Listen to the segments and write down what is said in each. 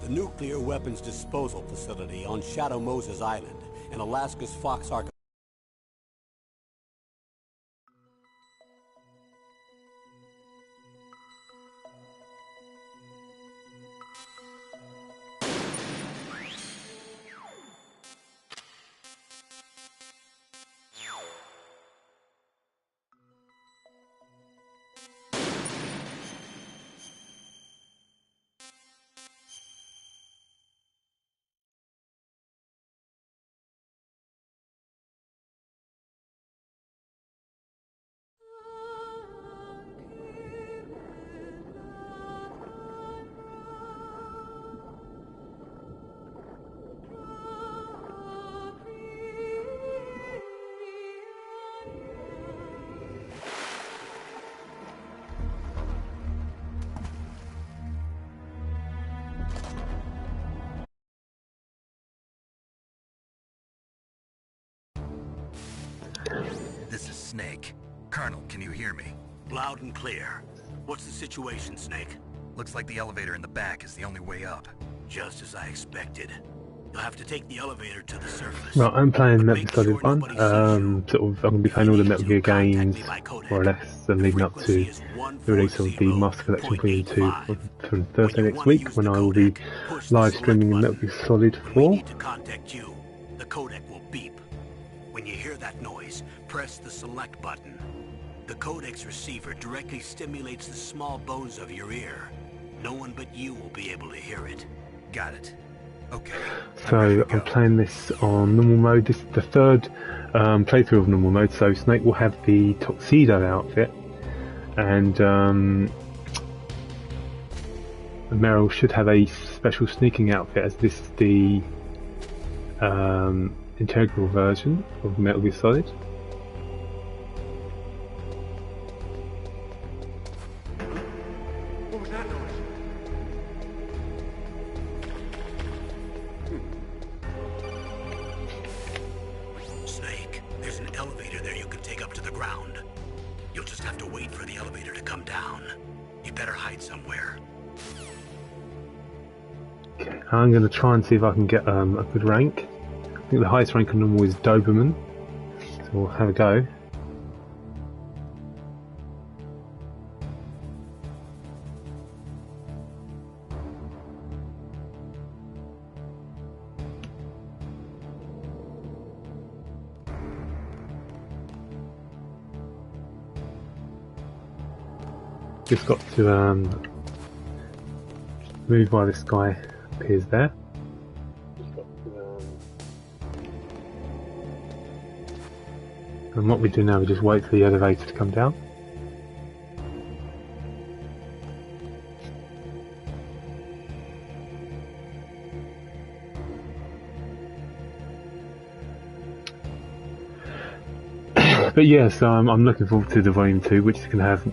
The nuclear weapons disposal facility on Shadow Moses Island in Alaska's Fox Ark. This is Snake. Colonel, can you hear me? Loud and clear. What's the situation, Snake? Looks like the elevator in the back is the only way up. Just as I expected. You'll have to take the elevator to the surface. Right, I'm playing Metal Gear Solid 1. I'm going to be playing all the Metal Gear games, more or less, leading up to the release of the Master Collection Volume 2 from Thursday next week, when I will be live streaming in Metal Gear Solid 4. We need to contact you. The codec will beep. When you hear that noise, press the select button. The codec's receiver directly stimulates the small bones of your ear. No one but you will be able to hear it. Got it. Okay. So I'm playing this on normal mode. This is the third playthrough of normal mode, so Snake will have the tuxedo outfit, and Meryl should have a special sneaking outfit, as this is the integral version of Metal Gear Solid. What was that noise? Snake, there's an elevator there you can take up to the ground. You'll just have to wait for the elevator to come down. You better hide somewhere. Okay, I'm going to try and see if I can get a good rank. I think the highest rank on normal is Doberman, so we'll have a go. Just got to move while this guy appears there. And what we do now, we just wait for the elevator to come down. But yeah, so I'm looking forward to the Volume 2, which is going to have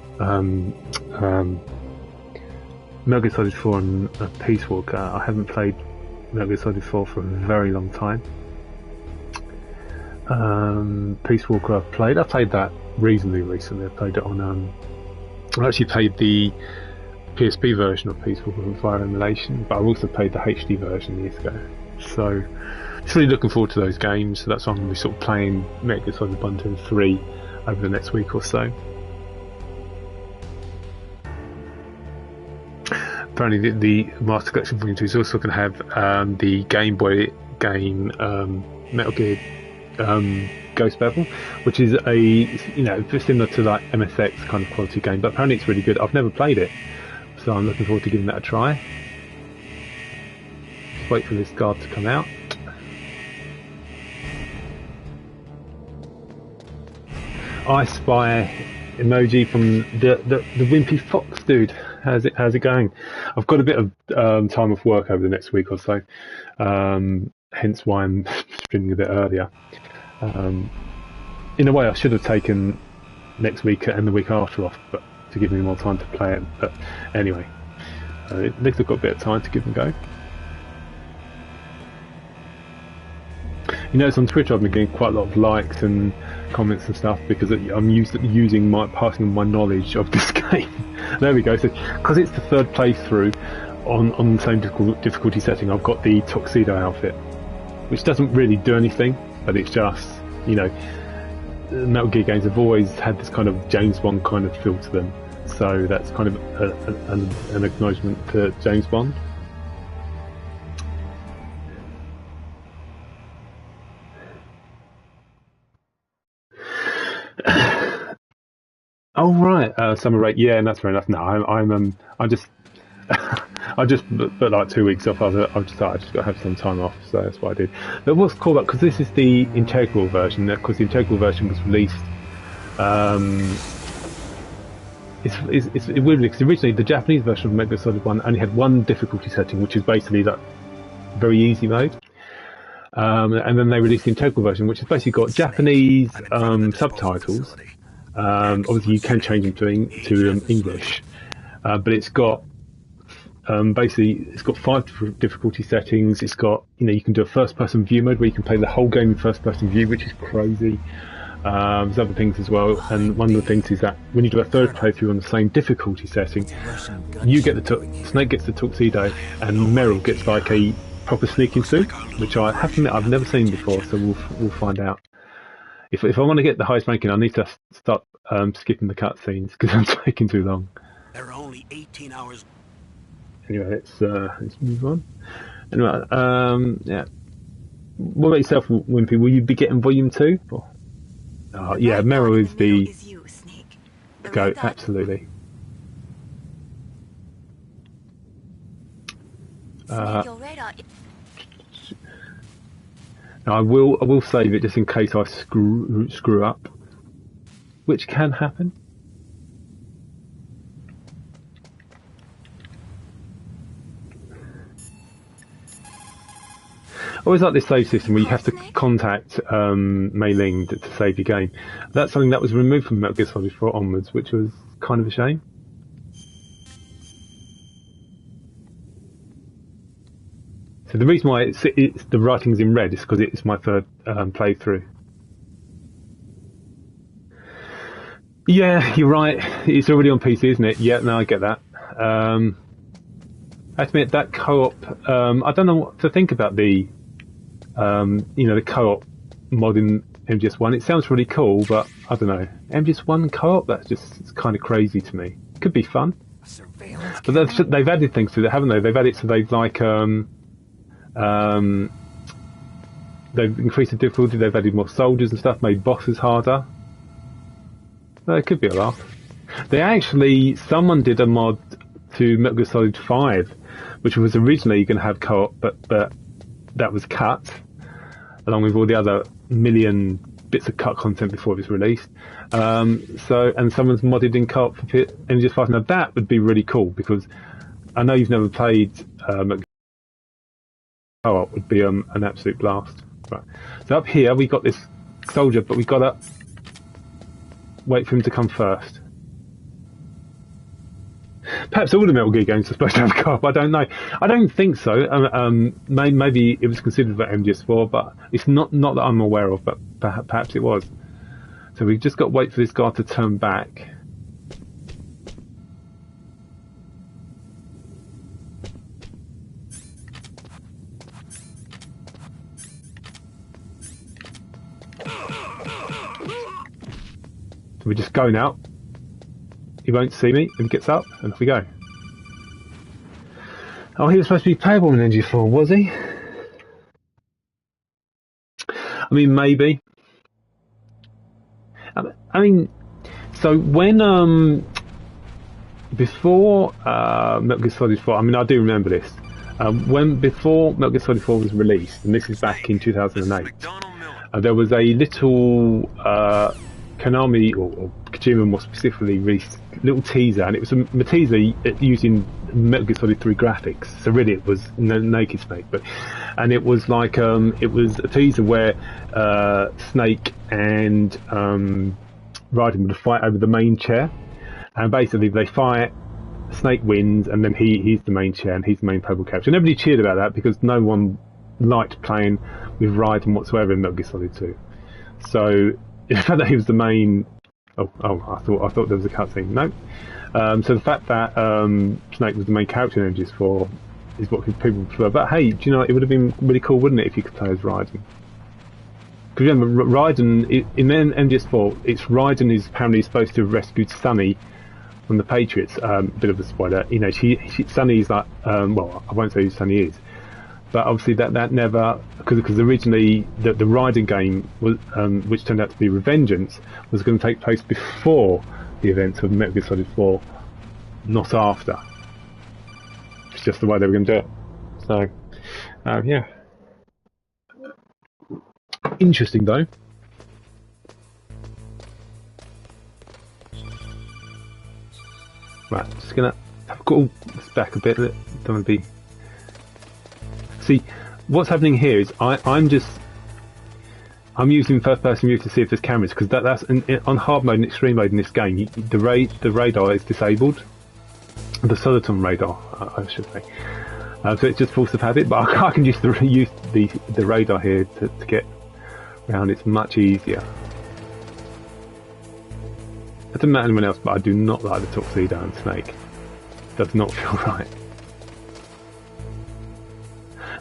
Metal Gear Solid 4 and Peace Walker. I haven't played Metal Gear Solid 4 for a very long time. Peace Walker I've played that reasonably recently. I played it on I actually played the PSP version of Peace Walker via emulation, but I've also played the HD version years ago. So just really looking forward to those games. So that's why I'm going to be sort of playing Metal Gear Solid 1, 2 and 3 over the next week or so. Apparently the Master Collection Volume 2 is also going to have the Game Boy game Metal Gear Ghost Bevel, which is a similar to like MSX kind of quality game, but apparently it's really good. I've never played it, so I'm looking forward to giving that a try. Just wait for this guard to come out. I spy emoji from the wimpy fox dude. How's it going? I've got a bit of time off work over the next week or so, hence why I'm streaming a bit earlier. In a way, I should have taken next week and the week after off, but to give me more time to play it. But anyway, at least I've got a bit of time to give and go. You notice on Twitter I've been getting quite a lot of likes and comments and stuff because I'm passing my knowledge of this game. There we go. So because it's the third playthrough, on the same difficulty setting, I've got the tuxedo outfit, which doesn't really do anything, but it's just, you know, Metal Gear games have always had this kind of James Bond kind of feel to them, so that's kind of an acknowledgement to James Bond. Oh right, summer rate. Yeah, and that's fair enough. No, I just I just put like 2 weeks off. I just thought I just got to have some time off, so that's what I did. But what's cool about, because this is the integral version, because the integral version was released. It's weirdly, because originally the Japanese version of Metal Gear Solid 1 only had one difficulty setting, which is basically that very easy mode. And then they released the integral version, which has basically got Japanese subtitles. Obviously, you can change them to English, but it's got basically it's got 5 different difficulty settings. It's got, you know, you can do a first-person view mode where you can play the whole game in first-person view, which is crazy. There's other things as well, and one of the things is that when you do a third playthrough on the same difficulty setting, you get Snake gets the tuxedo, and Meryl gets like a proper sneaking suit, which I have to admit I've never seen before. So we'll find out. If I want to get the highest ranking, I need to start skipping the cutscenes because I'm taking too long. There are only 18 hours. Anyway, let's move on. Anyway, yeah. What about yourself, Wimpy? Will you be getting Volume 2? Or? Oh, yeah, Meryl is the go. Absolutely. Now I will save it just in case I screw up, which can happen. I always like this save system where you have to contact Mei Ling to save your game. That's something that was removed from Metal Gear Solid 4 onwards, which was kind of a shame. So the reason why it's the writing's in red is because it's my third playthrough. Yeah, you're right. It's already on PC, isn't it? Yeah, no, I get that. I have to admit that co-op. I don't know what to think about the, the co-op mod in MGS1. It sounds really cool, but I don't know. MGS1 co-op? It's kind of crazy to me. Could be fun. But they've added things to it, haven't they? They've added so they've like they've increased the difficulty. They've added more soldiers and stuff. Made bosses harder. It could be a laugh. Someone did a mod to Metal Gear Solid 5, which was originally going to have co-op, but that was cut, along with all the other million bits of cut content before it was released. And someone's modded in co-op for MGS5. Now that would be really cool, because I know you've never played co-op. Would be an absolute blast. Right. So up here we got this soldier, but we got to wait for him to come first. Perhaps all the Metal Gear games are supposed to have co-op. I don't know. I don't think so. Maybe it was considered for MGS4, but it's not that I'm aware of. But perhaps it was. So we've just got to wait for this guy to turn back. So we just go now. He won't see me if he gets up, and off we go. Oh, he was supposed to be playable in MG4, was he? I mean, maybe. I mean, so when before Metal Gear Solid 4, I mean, I do remember this. Before Metal Gear Solid 4 was released, and this is back in 2008, there was a little Konami or Kojima more specifically released a little teaser, and it was a teaser using Metal Gear Solid 3 graphics. So really, it was Naked Snake, and it was like it was a teaser where Snake and Raiden would fight over the main chair, and basically they fight. Snake wins, and then he's the main chair, and he's the main playable character. And everybody cheered about that because no one liked playing with Raiden whatsoever in Metal Gear Solid 2. So the fact that he was the main I thought there was a cutscene. No. So the fact that Snake was the main character in MGS4 is what people prefer. But hey, do you know, it would have been really cool, wouldn't it, if you could play as Raiden? Because remember, Raiden, in MGS4, it's Raiden is apparently supposed to have rescued Sunny from the Patriots. Bit of a spoiler. You know, Sunny is like, well, I won't say who Sunny is. But obviously that never, because originally the Raiden game, was, which turned out to be Revengeance, was going to take place before the events of Metal Gear Solid 4, not after. It's just the way they were going to do it. So, yeah. Interesting though. Right, just gonna go back a bit. Don't want to be. See, what's happening here is I'm using first-person view to see if there's cameras, because that's on hard mode and extreme mode in this game. The radar is disabled, the Soliton radar, I should say. So it's just force of habit. But I can use the radar here to get around. It's much easier. It doesn't matter anyone else, but I do not like the tuxedo and Snake. Does not feel right.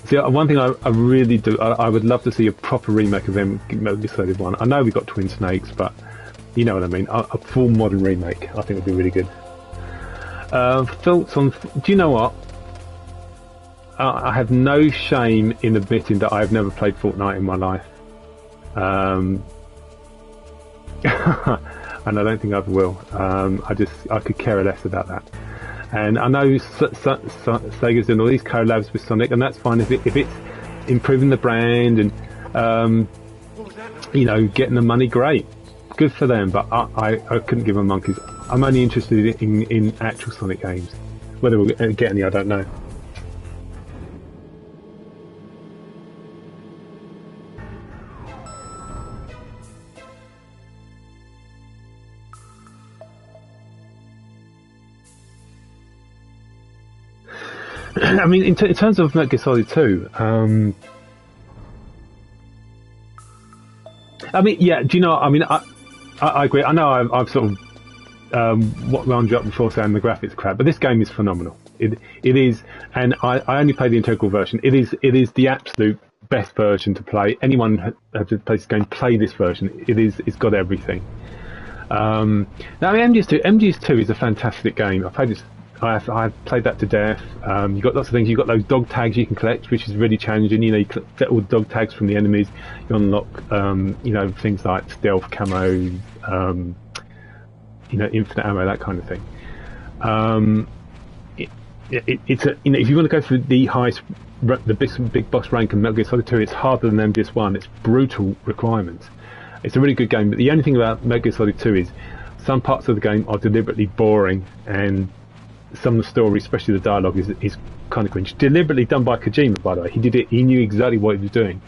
See, one thing I really do, I would love to see a proper remake of Metal Gear Solid 1. I know we've got Twin Snakes, but you know what I mean. A full modern remake, I think would be really good. Thoughts on... Do you know what? I have no shame in admitting that I've never played Fortnite in my life. And I don't think I ever will. I could care less about that. And I know Sega's doing all these collabs with Sonic, and that's fine if it's improving the brand and you know, getting the money. Great, good for them. But I couldn't give a monkeys. I'm only interested in actual Sonic games. Whether we'll get any, I don't know. I mean, in terms of Metal Gear Solid 2, I mean, yeah, do you know, I mean, I agree. I know I've sort of wound you up before saying the graphics crap, but this game is phenomenal. It is, and I only play the integral version. It is the absolute best version to play. Anyone who plays this game, play this version. It's got everything. Now, MGS2 is a fantastic game. I've played that to death. You've got lots of things. You've got those dog tags you can collect, which is really challenging. You know, you collect all the dog tags from the enemies. You unlock, you know, things like stealth, camo, you know, infinite ammo, that kind of thing. It's a, you know, if you want to go for the highest, the big boss rank in Metal Gear Solid 2, it's harder than MGS1. It's brutal requirements. It's a really good game, but the only thing about Metal Gear Solid 2 is some parts of the game are deliberately boring, and some of the story, especially the dialogue, is kind of cringe. Deliberately done by Kojima, by the way. He did it. He knew exactly what he was doing.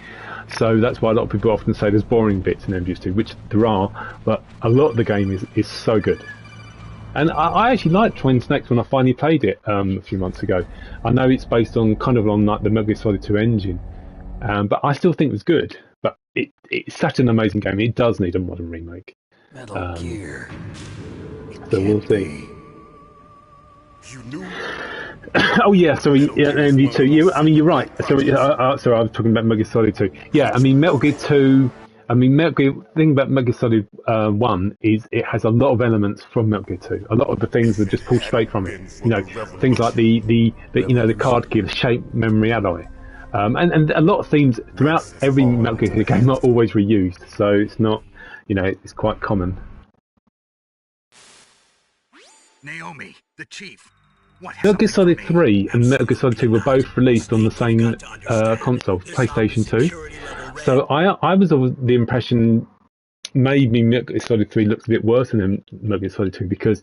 So that's why a lot of people often say there's boring bits in MGS2, which there are, but a lot of the game is so good. And I actually liked Twin Snakes when I finally played it a few months ago. I know it's based on like the Metal Gear Solid 2 engine, but I still think it was good. But it's such an amazing game. It does need a modern remake. Metal Gear. So we'll see. You knew? Oh yeah, sorry, yeah, MG2. I mean, you're right. Sorry, sorry, I was talking about Metal Gear Solid 2. Yeah, I mean, Metal Gear 2. I mean, the thing about Metal Gear Solid 1 is it has a lot of elements from Metal Gear 2. A lot of the things are just pulled straight from it. You know, things like the you know, the card key, the shape memory alloy, and a lot of themes throughout every Metal Gear game are always reused. So it's not, you know, it's quite common. Naomi, the chief. Metal Gear Solid 3 and Metal Gear Solid 2 were both released on the same console, PlayStation 2. So I was of the impression maybe Metal Gear Solid 3 looks a bit worse than Metal Gear Solid 2 because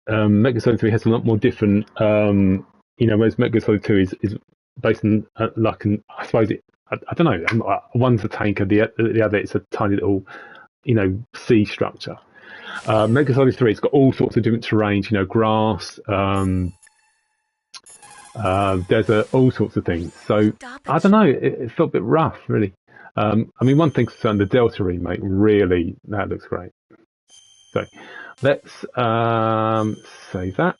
Metal Gear Solid 3 has a lot more different, you know, whereas Metal Gear Solid 2 is based on like I suppose I don't know. One's a tanker, the other it's a tiny little, you know, sea structure. Metal Gear Solid 3, it's got all sorts of different terrains, you know, grass, desert, all sorts of things. So I don't know, it felt a bit rough, really. I mean, one thing's certain, the Delta remake, really, that looks great. So let's save that.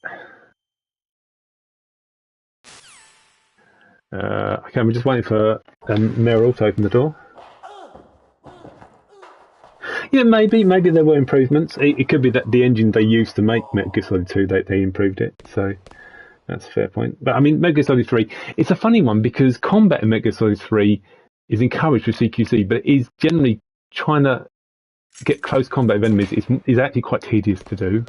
Okay, we're just waiting for Meryl to open the door. Yeah, maybe there were improvements. It could be that the engine they used to make Metal Gear Solid 2, they improved it. So that's a fair point. But I mean, Metal Gear Solid 3, it's a funny one because combat in Metal Gear Solid 3 is encouraged with CQC, but it is generally trying to get close combat with enemies is actually quite tedious to do.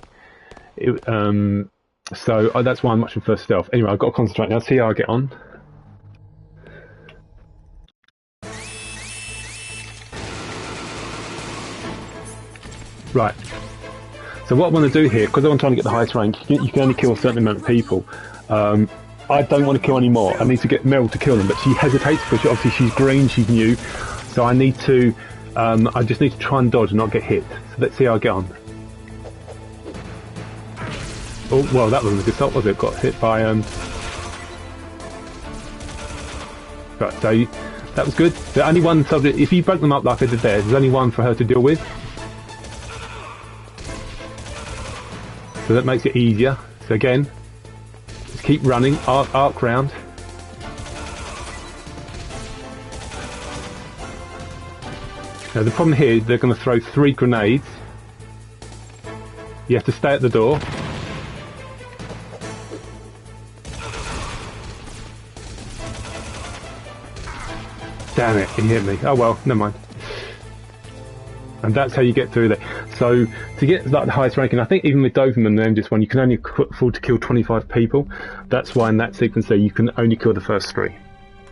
So that's why I much prefer stealth. Anyway, I've got to concentrate now, see how I get on. Right. So what I want to do here, because I'm trying to get the highest rank, you can only kill a certain amount of people. I don't want to kill any more. I need to get Meryl to kill them, but she hesitates because obviously she's green, she's new. So I need to, I just need to try and dodge and not get hit. So let's see how I get on. Oh, well, that wasn't a good start, was it? Got hit by, right, so that was good. There's only one subject, if you broke them up like I did there's only one for her to deal with. So that makes it easier. So again, just keep running, arc round. Now the problem here is they're going to throw 3 grenades. You have to stay at the door. Damn it, he hit me. Oh well, never mind. And that's how you get through there. So to get like the highest ranking, I think even with Doberman and MGS1, you can only afford to kill 25 people. That's why in that sequence there, you can only kill the first 3.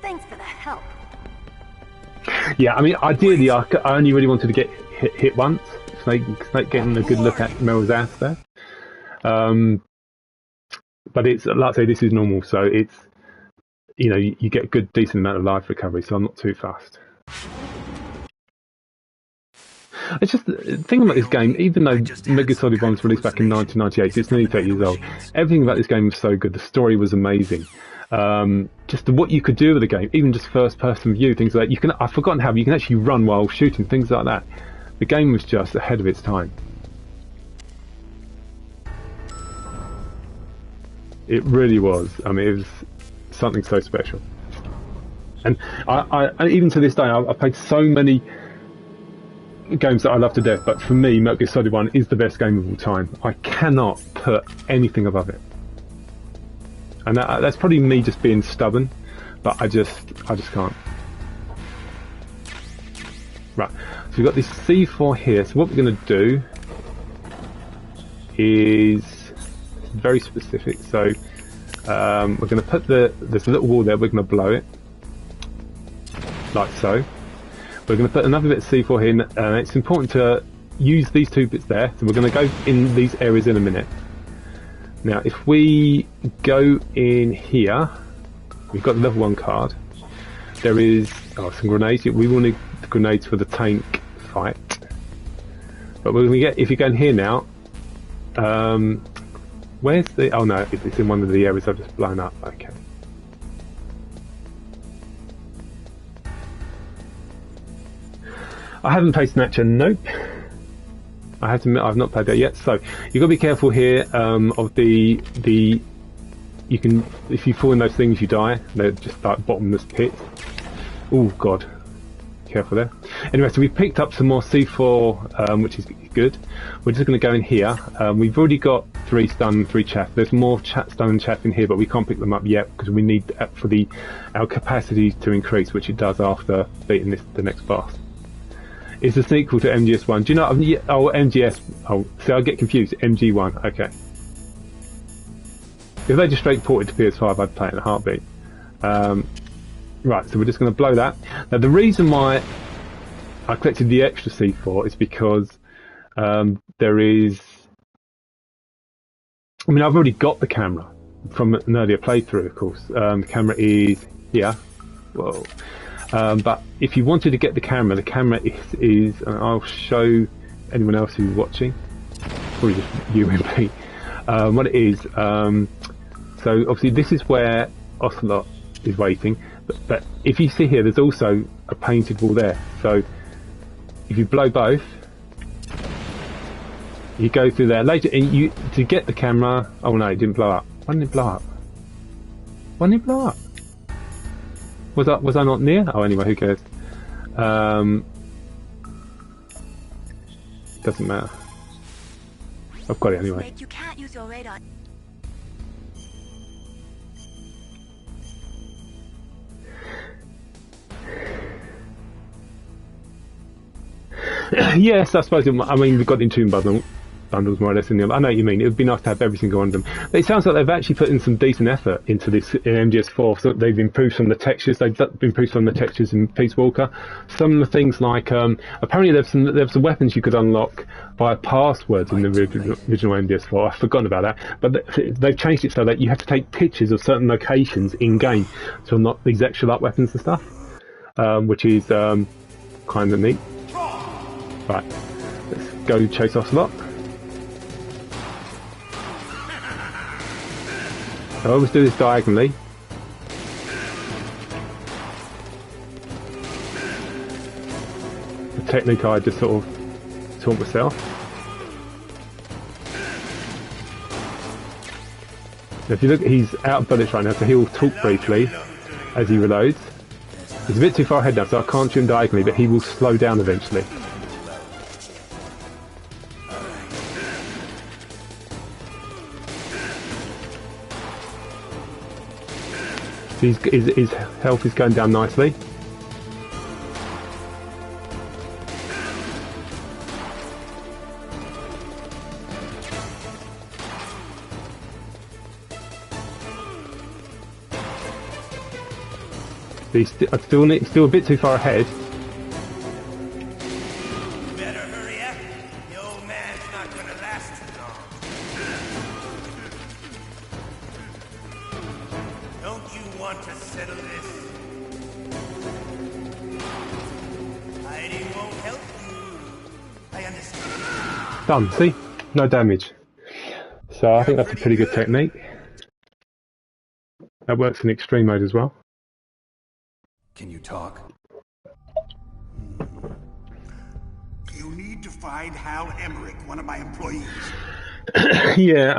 Thanks for the help. Yeah, I mean, ideally, I only really wanted to get hit once. Snake getting a good look at Meryl's ass there. But it's like I say, this is normal, so it's, you know, you get a good decent amount of life recovery, so I'm not too fast. It's just the thing about this game, even though Metal Gear Solid 1 was released back in 1998, it's nearly 30 years old. Everything about this game was so good. The story was amazing. Just what you could do with the game, even just first-person view, things like that. I've forgotten how you can actually run while shooting, things like that. The game was just ahead of its time. It really was. I mean, it was something so special. And I even to this day, I've played so many games that I love to death, but for me, Metal Gear Solid 1 is the best game of all time. I cannot put anything above it. And that's probably me just being stubborn, but I just can't. Right, so we've got this C4 here, so what we're going to do is very specific. So we're going to put there's a little wall there, we're going to blow it, like so. We're going to put another bit of C4 here, it's important to use these 2 bits there, so we're going to go in these areas in a minute. Now if we go in here, we've got the level 1 card, there is some grenades. We will need the grenades for the tank fight, but we're going to get, if you go in here now, where's the, oh no, it's in one of the areas I've just blown up. Okay. I haven't played Snatcher, nope. I have to admit I've not played that yet. So you've got to be careful here of the you can, if you fall in those things you die. They're just like bottomless pits. Oh god, careful there. Anyway, so we picked up some more C4, which is good. We're just going to go in here. We've already got 3 stun and 3 chaff. There's more stun and chaff in here, but we can't pick them up yet because we need for our capacity to increase, which it does after beating the next boss. It's a sequel to MGS1. Do you know? Oh, MGS. Oh, see, I get confused. MG1. Okay. If they just straight ported to PS5, I'd play it in a heartbeat. Right, so we're just going to blow that. Now, the reason why I collected the extra C4 is because there is. I mean, I've already got the camera from an earlier playthrough, of course. The camera is here. Whoa. But if you wanted to get the camera is and I'll show anyone else who's watching, probably just you and me, what it is. So obviously this is where Ocelot is waiting, but if you see here, there's also a painted wall there. So if you blow both, You go through there later, and you to get the camera. Oh no, it didn't blow up. Why didn't it blow up? Why didn't it blow up? Was I not near? Oh, anyway, who cares? Doesn't matter. I've got it anyway. You can't use your radar. Yes, I suppose. I mean, we've got the Entomb bundles more or less in them. I know what you mean. It would be nice to have every single one of them. But it sounds like they've actually put in some decent effort into this in MGS4. So they've improved some of the textures. They've improved some of the textures in Peace Walker. Some of the things like apparently there's some weapons you could unlock via passwords in the original MGS4. I've forgotten about that. But they've changed it so that you have to take pictures of certain locations in game to unlock these extra light weapons and stuff, which is kind of neat. Right, let's go chase Ocelot. I always do this diagonally. The technique I just sort of taught myself. Now if you look, he's out of bullets right now, so he'll talk briefly as he reloads. He's a bit too far ahead now, so I can't shoot him diagonally, but he will slow down eventually. His health is going down nicely. He's still a bit too far ahead. Better hurry up. The old man's not gonna last too long. Don't you want to settle this? Hiding won't help you. I understand. Done. See? No damage. So I think that's a pretty good technique. That works in extreme mode as well. Can you talk? You need to find Hal Emmerich, one of my employees. Yeah,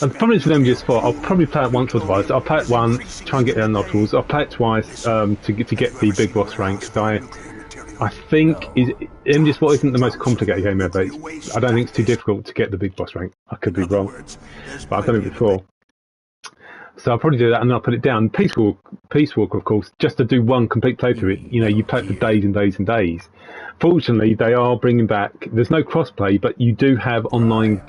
the problem is with MGS4, I'll probably play it once or twice. I'll play it once, try and get the unlockables. I'll play it twice to get the big boss rank. I think MGS4 isn't the most complicated game ever. I don't think it's too difficult to get the big boss rank. I could be wrong, but I've done it before. So I'll probably do that and then I'll put it down. Peace Walker, of course, just to do one complete playthrough. You know, you play it for days and days and days. Fortunately, they are bringing back. There's no cross-play, but you do have online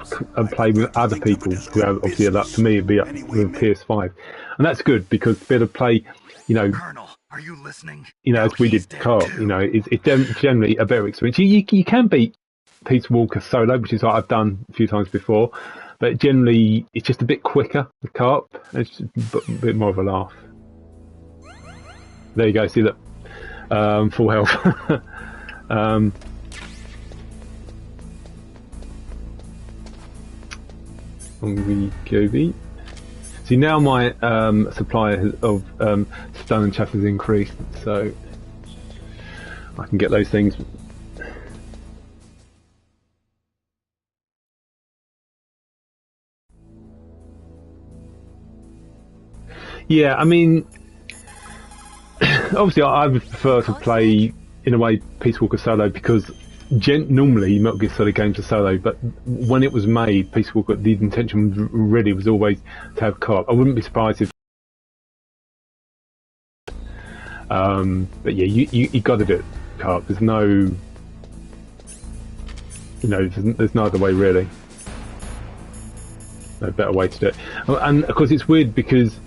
play with other people who have obviously that. For me, it'd be up with PS5, and that's good because be able to play. You know, Colonel, are you listening? You know, as we did co-op. You know, it's generally a better experience. You can beat Peace Walker solo, which is what I've done a few times before. But generally, it's just a bit quicker, the co-op. It's just a bit more of a laugh. There you go, see that? Full health. See, now my supply of stone and chaff has increased, so I can get those things. Yeah, I mean, obviously I would prefer to play, in a way, Peace Walker solo because normally Metal Gear Solid games are solo, but when it was made, Peace Walker, the intention really was always to have co-op. I wouldn't be surprised if... but yeah, you got to do it co-op. There's no... You know, there's no other way really. No better way to do it. And of course it's weird because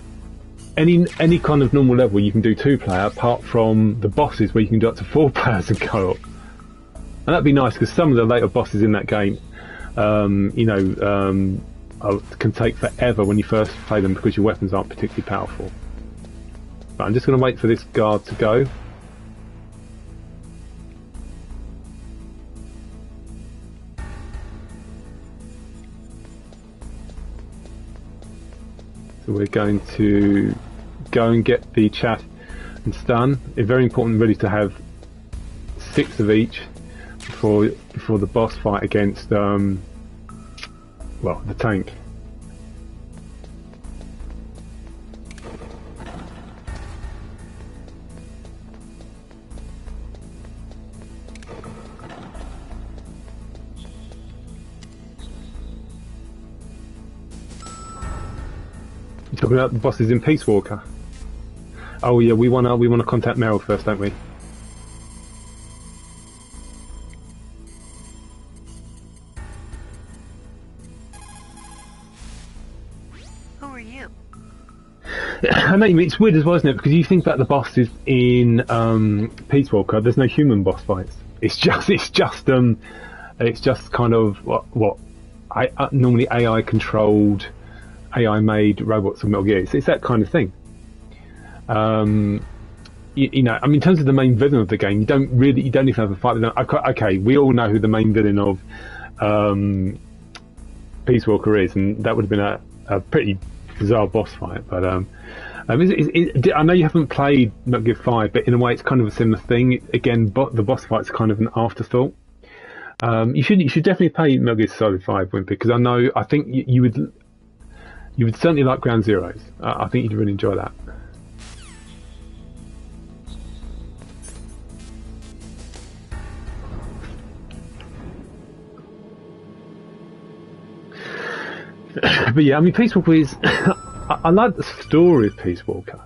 any kind of normal level you can do 2-player apart from the bosses where you can do up to 4 players and co-op. And that'd be nice because some of the later bosses in that game, you know, can take forever when you first play them because your weapons aren't particularly powerful. But I'm just going to wait for this guard to go. So we're going to go and get the chaff and stun. It's very important really to have 6 of each before the boss fight against well, the tank. You're talking about the bosses in Peace Walker. Oh yeah, we wanna contact Meryl first, don't we? Who are you? I know, it's weird as well, isn't it? Because you think about the bosses in Peace Walker, there's no human boss fights. It's just kind of what normally AI controlled, AI made robots of Metal Gear. It's that kind of thing. You know, I mean, in terms of the main villain of the game, you don't even have a fight with them. Okay, we all know who the main villain of Peace Walker is, and that would have been a pretty bizarre boss fight. But I know you haven't played Metal Gear 5, but in a way, it's kind of a similar thing. Again, the boss fight's kind of an afterthought. You should definitely play Metal Gear Solid 5, Wimpy, because I think you would certainly like Ground Zeroes. I think you'd really enjoy that. But yeah, I mean, Peace Walker is... I like the story of Peace Walker,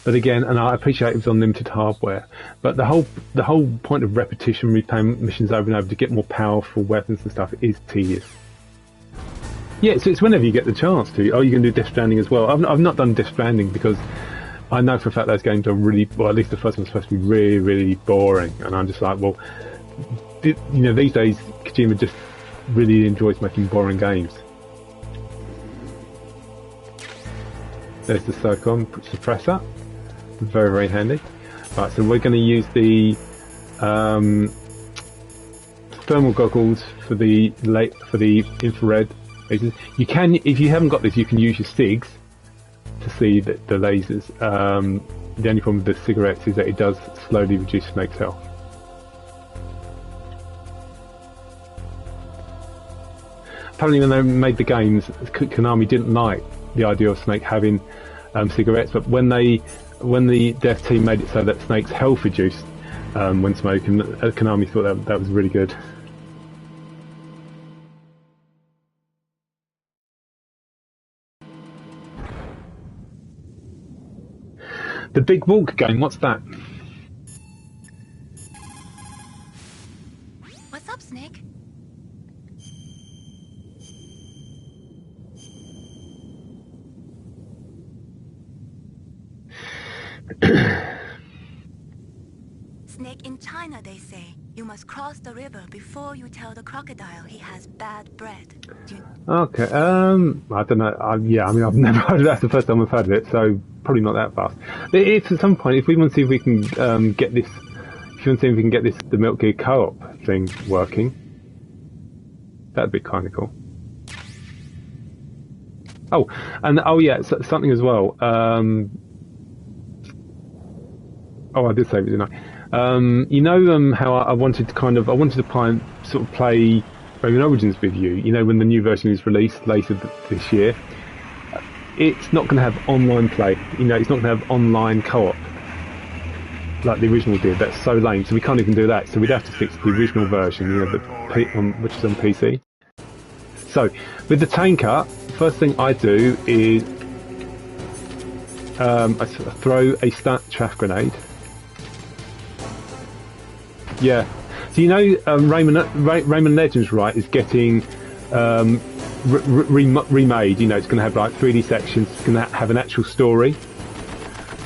but again, and I appreciate it was on limited hardware, but the whole point of repetition, replaying missions over and over to get more powerful weapons and stuff is tedious. Yeah, so it's whenever you get the chance to. Oh, you can do Death Stranding as well. I've not done Death Stranding because I know for a fact those games are really, well, at least the first one's supposed to be really, really boring, and I'm just like, well, you know, these days Kojima just really enjoys making boring games. There's the SOCOM suppressor, very, very handy. Right, so we're going to use the thermal goggles for the infrared lasers. You can, if you haven't got this, you can use your SIGs to see the lasers. The only problem with the cigarettes is that it does slowly reduce Snake's health. Apparently, when they made the games, Konami didn't like the idea of Snake having cigarettes, but when the dev team made it so that Snake's health reduced when smoking, Konami thought that was really good. The Big Walk game, what's that? What's up, Snake? Snake, in China they say you must cross the river before you tell the crocodile he has bad bread. Okay, I don't know. Yeah, I mean, I've never heard of that. That's the first time I've heard of it, so probably not that fast. If at some point, if we want to see if we can get this, if you want to see if we can get this, the Metal Gear co-op thing working, that'd be kind of cool. Oh, and yeah, something as well. Oh, I did say it, didn't I? You know how I wanted to play Rayman Origins with you. You know, when the new version is released later this year, it's not going to have online play. You know, it's not going to have online co-op like the original did. That's so lame. So we can't even do that. So we'd have to stick to the original version, you know, which is on PC. So with the tanker, first thing I do is I throw a stat chaff grenade. Yeah. So you know, Rayman Legends, right, is getting remade. You know, it's going to have like 3D sections. It's going to have an actual story.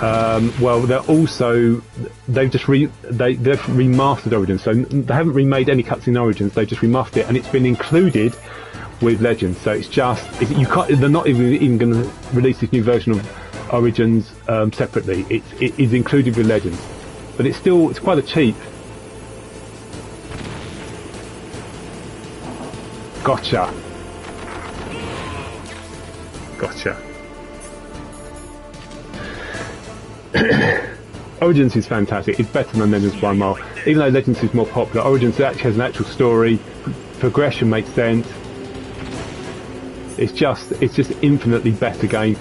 Well, they've remastered Origins, so they haven't remade any cutscene Origins. They've just remastered it, and it's been included with Legends. So it's just they're not even going to release this new version of Origins separately. It is included with Legends, but it's quite a cheap. Gotcha. Origins is fantastic. It's better than Legends by a mile. Even though Legends is more popular, Origins actually has an actual story. Progression makes sense. It's just infinitely better game.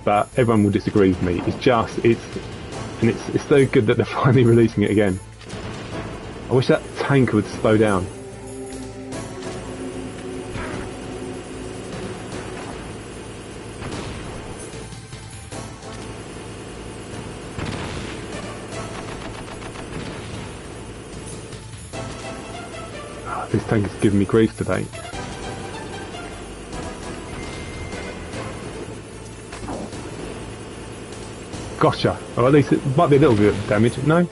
But everyone will disagree with me. It's so good that they're finally releasing it again. I wish that tank would slow down. This tank is giving me grief today. Gotcha. Or at least it might be a little bit of damage. No?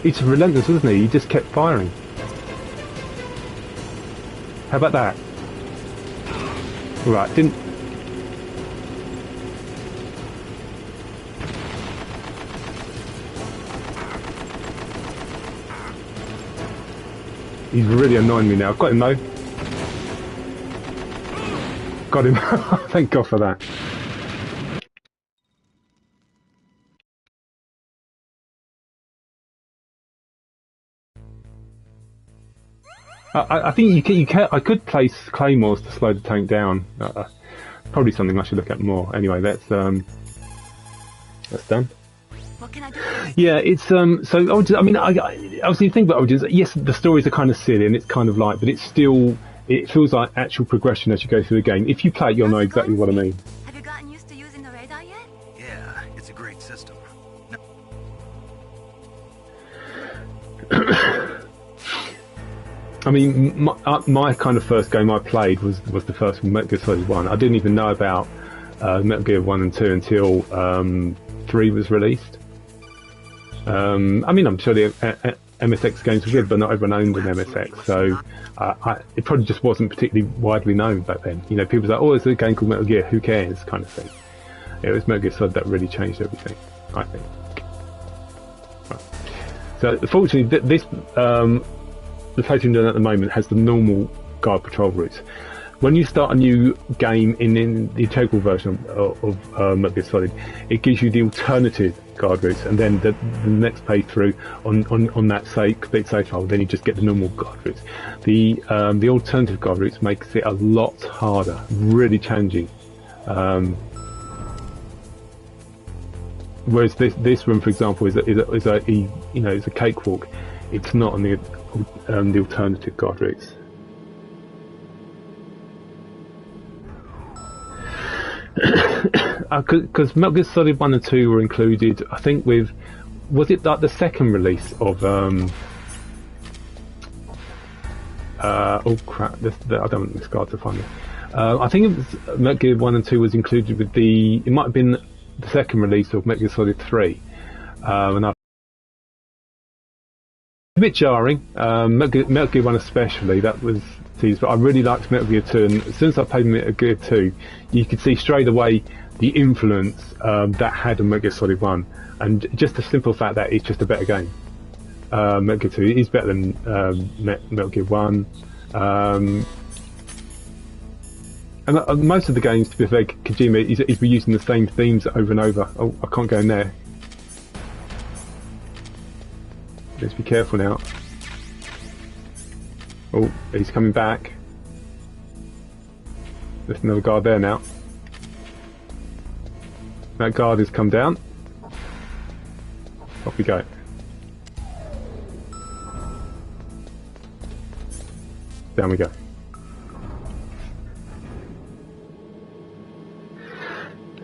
He's relentless, isn't he? He just kept firing. How about that? Right, didn't... He's really annoying me now. I've got him though. Got him. Thank God for that. I think I could place claymores to slow the tank down. Probably something I should look at more. Anyway, that's done. What can I do? Yeah, it's so I mean, I was thinking about Origins. Yes, the stories are kind of silly and it's kind of light, but it feels like actual progression as you go through the game. If you play it, you'll know exactly what I mean. Have you gotten used to using the radar yet? Yeah, it's a great system. No. I mean, my kind of first game I played was the first one, Metal Gear Solid 1. I didn't even know about Metal Gear 1 and 2 until 3 was released. I mean, I'm sure the MSX games were good, but not everyone owned an MSX, so it probably just wasn't particularly widely known back then. You know, people were like, oh, there's a game called Metal Gear, who cares, kind of thing. It was Metal Gear Solid that really changed everything, I think. Right. So, fortunately, this... the place I'm doing at the moment has the normal guard patrol routes. When you start a new game in the integral version of Metal Gear Solid, it gives you the alternative guard routes, and then the next playthrough on that complete save file, then you just get the normal guard routes. The alternative guard routes makes it a lot harder, really challenging. Whereas this one, for example, is a cakewalk. It's not on the alternative guard routes. Because Metal Gear Solid 1 and 2 were included, I think, was it like the second release of oh crap, I don't want this guard to find me. I think it was Metal Gear 1 and 2 was included with it might have been the second release of Metal Gear Solid 3. And a bit jarring, Metal Gear 1 especially, that was teased, but I really liked Metal Gear 2, and as soon as I played Metal Gear 2, you could see straight away the influence that had on Metal Gear Solid 1, and just the simple fact that it's just a better game. Metal Gear 2 is better than Metal Gear 1, and most of the games, to be fair, Kojima is reusing the same themes over and over. Oh, I can't go in there. Let's be careful now. Oh, he's coming back. There's another guard there now. That guard has come down. Off we go. Down we go.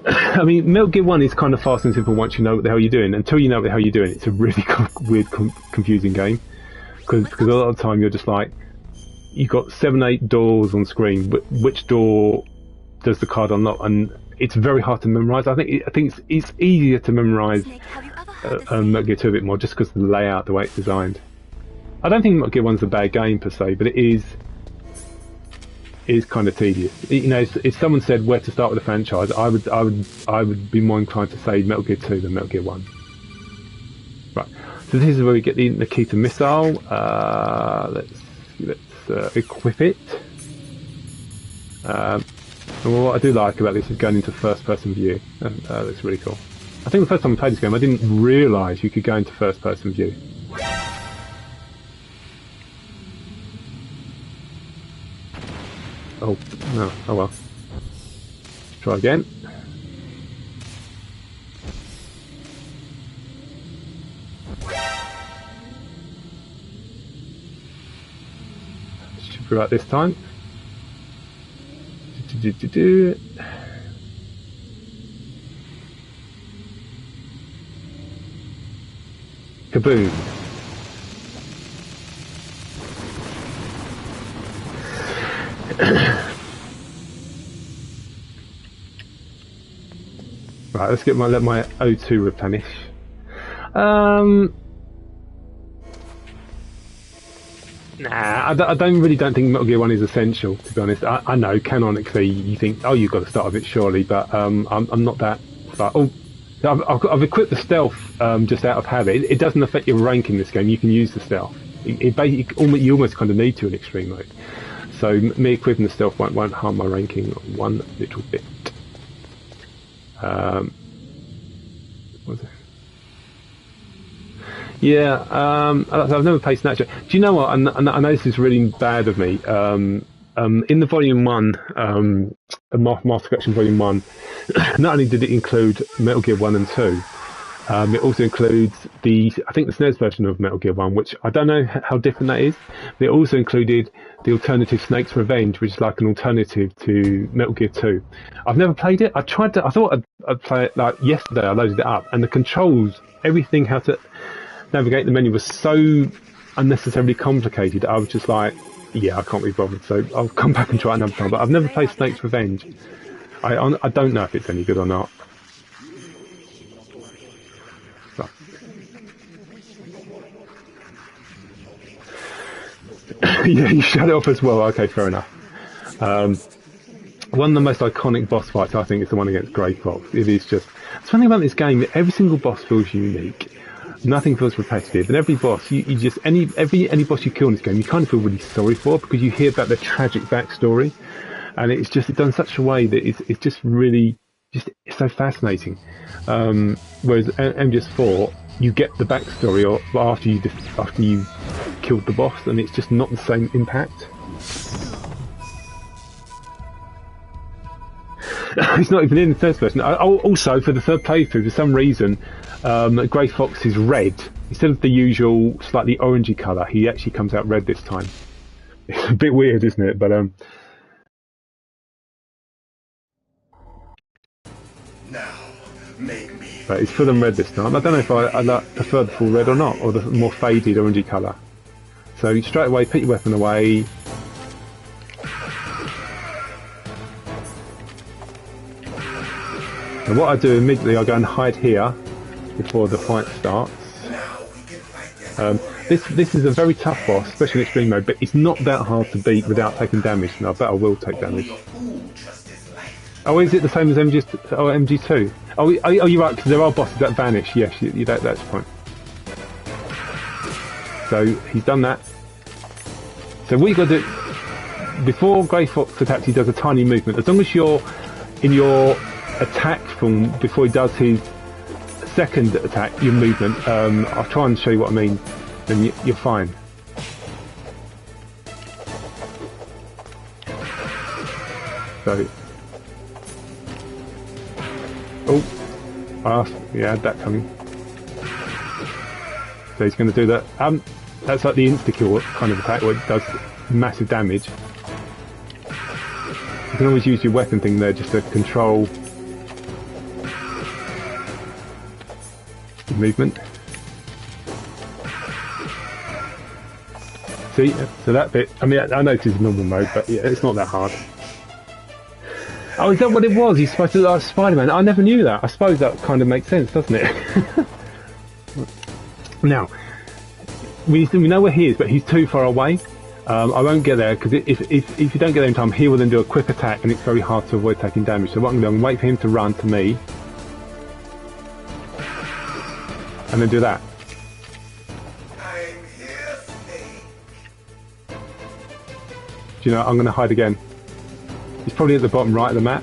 I mean, Metal Gear 1 is kind of fast and simple once you know what the hell you're doing. Until you know what the hell you're doing, it's a really weird, confusing game. Because a lot of the time you're just like, you've got 7-8 doors on screen. Which door does the card unlock? And it's very hard to memorise. I think it's easier to memorise Metal Gear 2 a bit more, just because of the layout, the way it's designed. I don't think Metal Gear 1's a bad game per se, but it is kind of tedious. You know, if someone said where to start with a franchise, I would be more inclined to say Metal Gear 2 than Metal Gear 1. Right. So this is where we get the Nikita missile. Let's equip it. And what I do like about this is going into first-person view. That's really cool. I think the first time I played this game, I didn't realise you could go into first-person view. Oh, no. Oh well. Try again. Should be right this time. Kaboom. Right, let's let my O2 replenish. Nah, I don't think Metal Gear 1 is essential, to be honest. I know canonically you think, oh, you've got to start with it surely, but I'm not that. But I've equipped the stealth just out of habit. It doesn't affect your rank in this game. You can use the stealth. You almost kind of need to in extreme mode. So me equipping the stealth won't harm my ranking one little bit. What was it? Yeah, I've never played Snatcher. Do you know what? I know this is really bad of me. In the Volume 1, Master Collection Volume 1, not only did it include Metal Gear 1 and 2, it also includes I think the SNES version of Metal Gear 1, which I don't know how different that is. But it also included the alternative Snake's Revenge, which is like an alternative to Metal Gear 2. I've never played it. I thought I'd play it like yesterday. I loaded it up, and the controls, everything, how to navigate the menu was so unnecessarily complicated. I was just like, yeah, I can't be bothered. So I'll come back and try it another time. But I've never played Snake's Revenge. I don't know if it's any good or not. So. Yeah, you shut it off as well. Okay, fair enough. One of the most iconic boss fights, I think, is the one against Grey Fox. It is just... It's funny about this game that every single boss feels unique. Nothing feels repetitive, and every boss, you just any boss you kill in this game, you kind of feel really sorry for, because you hear about their tragic backstory, and it's done in such a way that it's just really it's so fascinating. Whereas MGS 4, you get the backstory after you killed the boss, and it's just not the same impact. It's not even in the first person. Also, for the third playthrough, for some reason, Grey Fox is red. Instead of the usual slightly orangey colour, he actually comes out red this time. It's a bit weird, isn't it? But now, make me. But it's full and red this time. I don't know if I prefer the full red or not, or the more faded orangey colour. So straight away, put your weapon away. And what I do immediately, I go and hide here before the fight starts. This is a very tough boss, especially in extreme mode, but it's not that hard to beat without taking damage, and I bet I will take damage. Oh, is it the same as MG2? Oh, you're right, because there are bosses that vanish. Yes, that's the point. So he's done that. So what you've got to do, before Grey Fox attacks, he does a tiny movement. As long as you're in your attack form before he does his second attack, your movement, I'll try and show you what I mean, then you're fine. So, yeah, that coming. So he's going to do that. That's like the insta-kill kind of attack where it does massive damage. You can always use your weapon thing there just to control movement. See, so that bit, I mean, I know it's normal mode, but yeah, it's not that hard. Oh, is that what it was? He's supposed to look like Spider-Man? I never knew that. I suppose that kind of makes sense, doesn't it? Now, we know where he is, but he's too far away. I won't get there, because if you don't get there in time, he will then do a quick attack, and it's very hard to avoid taking damage. So what I'm going to do, I'm going to wait for him to run to me, and then do that. I'm here, Snake. Do you know, I'm going to hide again. He's probably at the bottom right of the map.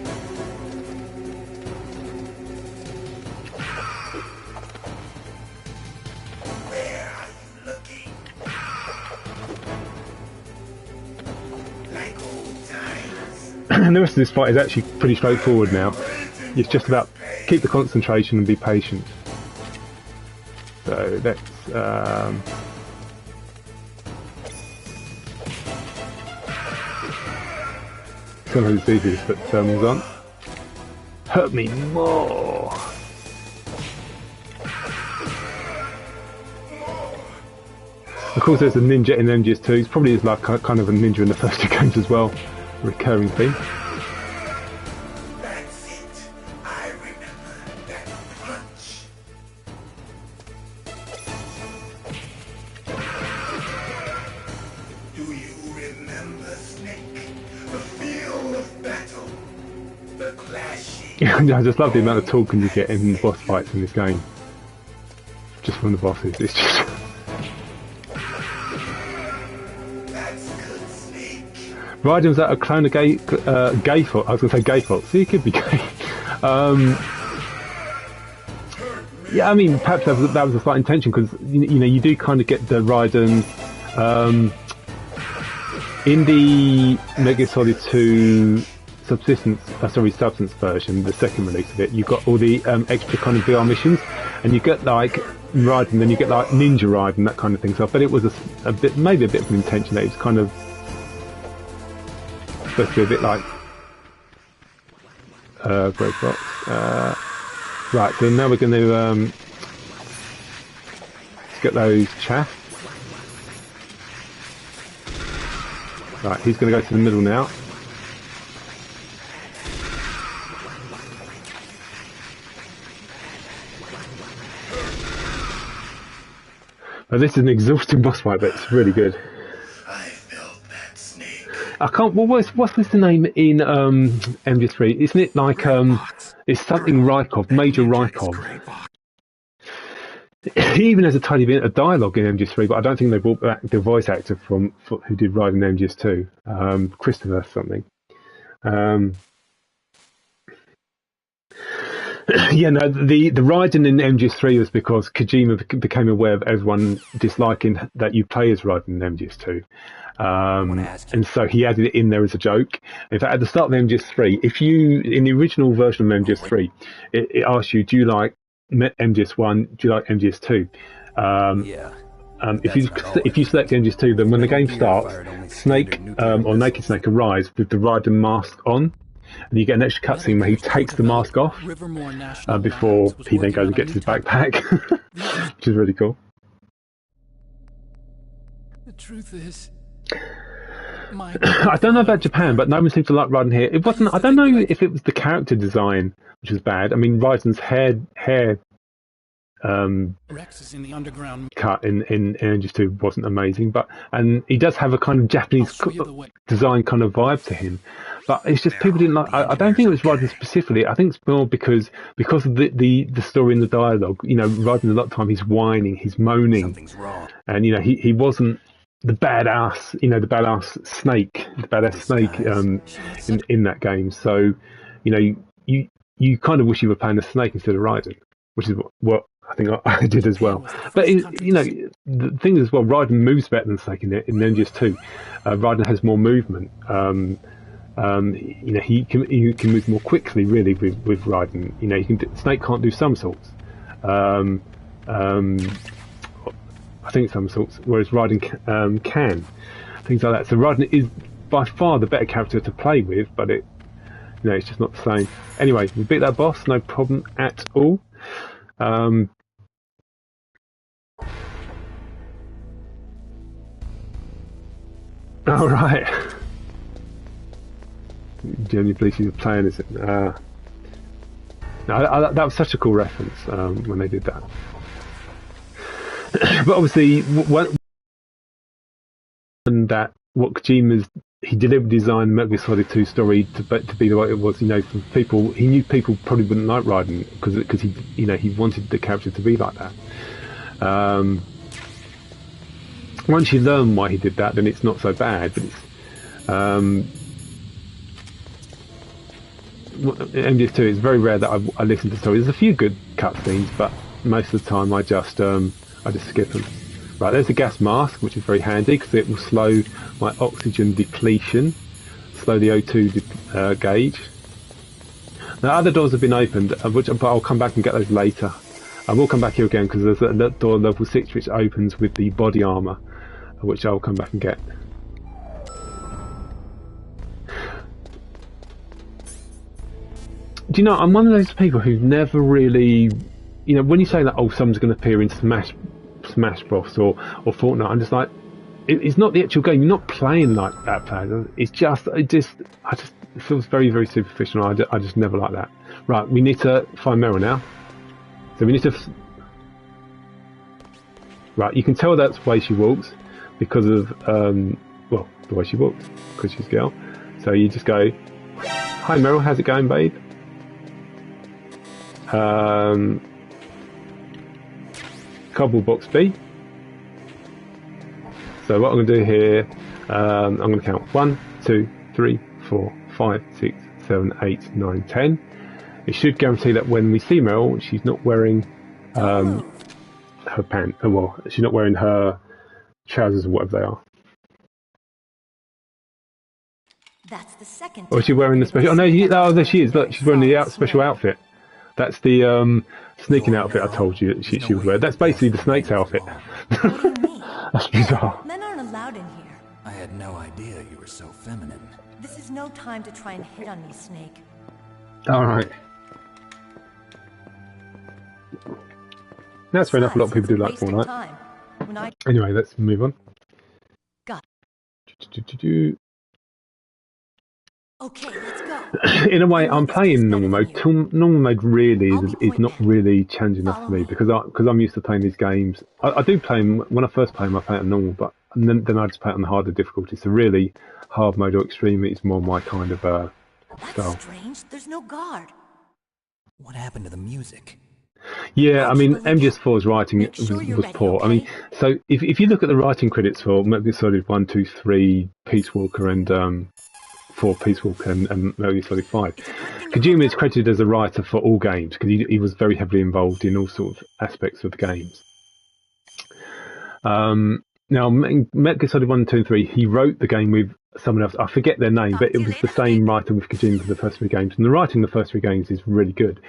Where are you looking? Like old times. And the rest of this fight is actually pretty straightforward now. It's just about keep the concentration and be patient. So let's sometimes it's easy to put thermals on. Hurt me more. Of course, there's a ninja in MGS2. It's probably is like kind of a ninja in the first two games as well. A recurring theme. That's it. I remember that punch. Do you remember, Snake? The field of battle. The clashing. I just love the amount of talking you get in boss fights in this game. Just from the bosses. It's just... That's good, Snake. Raiden was at a clone of gay fault. I was going to say gay fault. So he could be gay. Yeah, I mean, perhaps that was a slight intention because you know you do kind of get the Raiden in the Metal Gear Solid 2 substance version, the second release of it. You got all the extra kind of VR missions, and you get like Raiden, then you get like Ninja Raiden, that kind of thing. So I bet it was a bit, maybe a bit of an intention that it's kind of supposed to be a bit like Great Box. Right, so now we're going to get those chaff. Right, he's going to go to the middle now. Well, this is an exhausting boss fight, but it's really good. I felt that, Snake. I can't. Well, what's the name in MGS3? Isn't it like it's something Rykov, Major Rykov? He even has a tiny bit of dialogue in MGS3, but I don't think they brought back the voice actor who did Raiden in MGS2, Christopher something. Yeah, no, the Raiden in MGS3 was because Kojima became aware of everyone disliking that you play as Raiden in MGS2. And so he added it in there as a joke. In fact, at the start of MGS3, in the original version of MGS3, it asks you, do you like MGS1, do you like MGS2? If you select MGS2, then when the game starts, Snake or Naked Snake arrives with the Raiden mask on. And you get an extra cutscene where he takes the mask off before he then goes and gets his backpack, which is really cool. The truth is, I don't know about Japan, but no one seems to like Raiden here. It wasn't. I don't know if it was the character design which was bad. I mean, Raiden's hair Rex is in the underground. cut in MGS2 wasn't amazing, and he does have a kind of Japanese design kind of vibe to him. But it's just people didn't like. I don't think it was Raiden specifically. I think it's more because of the story and the dialogue. You know, Raiden a lot of time he's whining, he's moaning, Something's wrong. and you know he wasn't the badass. You know, the badass Snake in that game. So, you know, you kind of wish you were playing a Snake instead of Raiden, which is what I think I did as well. But you know, the thing is as well, Raiden moves better than Snake in MGS2. Raiden has more movement. You know, he can move more quickly, really, with Raiden. You know, Snake can't do somersaults. I think somersaults, whereas Raiden can. Things like that. So Raiden is by far the better character to play with, but it's just not the same. Anyway, we beat that boss, no problem at all. All right. The only place you were playing is it? No, that was such a cool reference when they did that. But obviously, what Kojima's he deliberately designed the Metal Gear Solid 2 story to be the way it was. You know, for people, he knew people probably wouldn't like Raiden because he wanted the character to be like that. once you learn why he did that, then it's not so bad. But it's MGS2. It's very rare that I listen to stories. There's a few good cutscenes, but most of the time I just skip them. Right, there's the gas mask, which is very handy because it will slow my oxygen depletion, slow the O2 gauge. Now, other doors have been opened, but I'll come back and get those later. I will come back here again because there's that door level 6 which opens with the body armour, which I'll come back and get. Do you know, I'm one of those people who've never really, you know, when you say that, oh, someone's going to appear in Smash Bros or Fortnite, I'm just like, it's not the actual game. You're not playing like that player. It feels very, very superficial. I just never like that. Right, we need to find Meryl now. So we need to. Right, you can tell that's the way she walks because of well, the way she walks because she's a girl. So you just go, "Hi Meryl, how's it going, babe?" Cardboard box B. So what I'm going to do here, I'm going to count 1, 2, 3, 4, 5, 6, 7, 8, 9, 10. It should guarantee that when we see Meryl, she's not wearing her pants. Well, she's not wearing her trousers or whatever they are. That's the second. Or is she wearing the special? Oh no, there she is. Look, she's wearing the special outfit. That's the sneaking outfit I told you that she would wear. That's basically the snake's outfit. What do you mean? That's bizarre. Men aren't allowed in here. I had no idea you were so feminine. This is no time to try and hit on me, Snake. Alright. That's fair enough, a lot of people do like Fortnite. Anyway, let's move on. Got Okay, let's go. In a way, I'm playing normal mode. Normal mode really is not really challenging enough for me because I'm used to playing these games. I do play them, when I first play them, I play it on normal, but then I just play it on the harder difficulty. So really, hard mode or extreme is more my kind of style. That's strange. There's no guard. What happened to the music? Yeah, I mean, MGS4's writing was poor. I mean, so if you look at the writing credits for Metal Gear Solid 1, 2, 3, Peace Walker and 4 Peace Walker and Metal Gear Solid 5. Kojima is credited as a writer for all games because he was very heavily involved in all sorts of aspects of the games. Now, Metal Gear Solid 1, 2 and 3, he wrote the game with someone else. I forget their name, but it was the same writer with Kojima for the first 3 games. And the writing of the first 3 games is really good.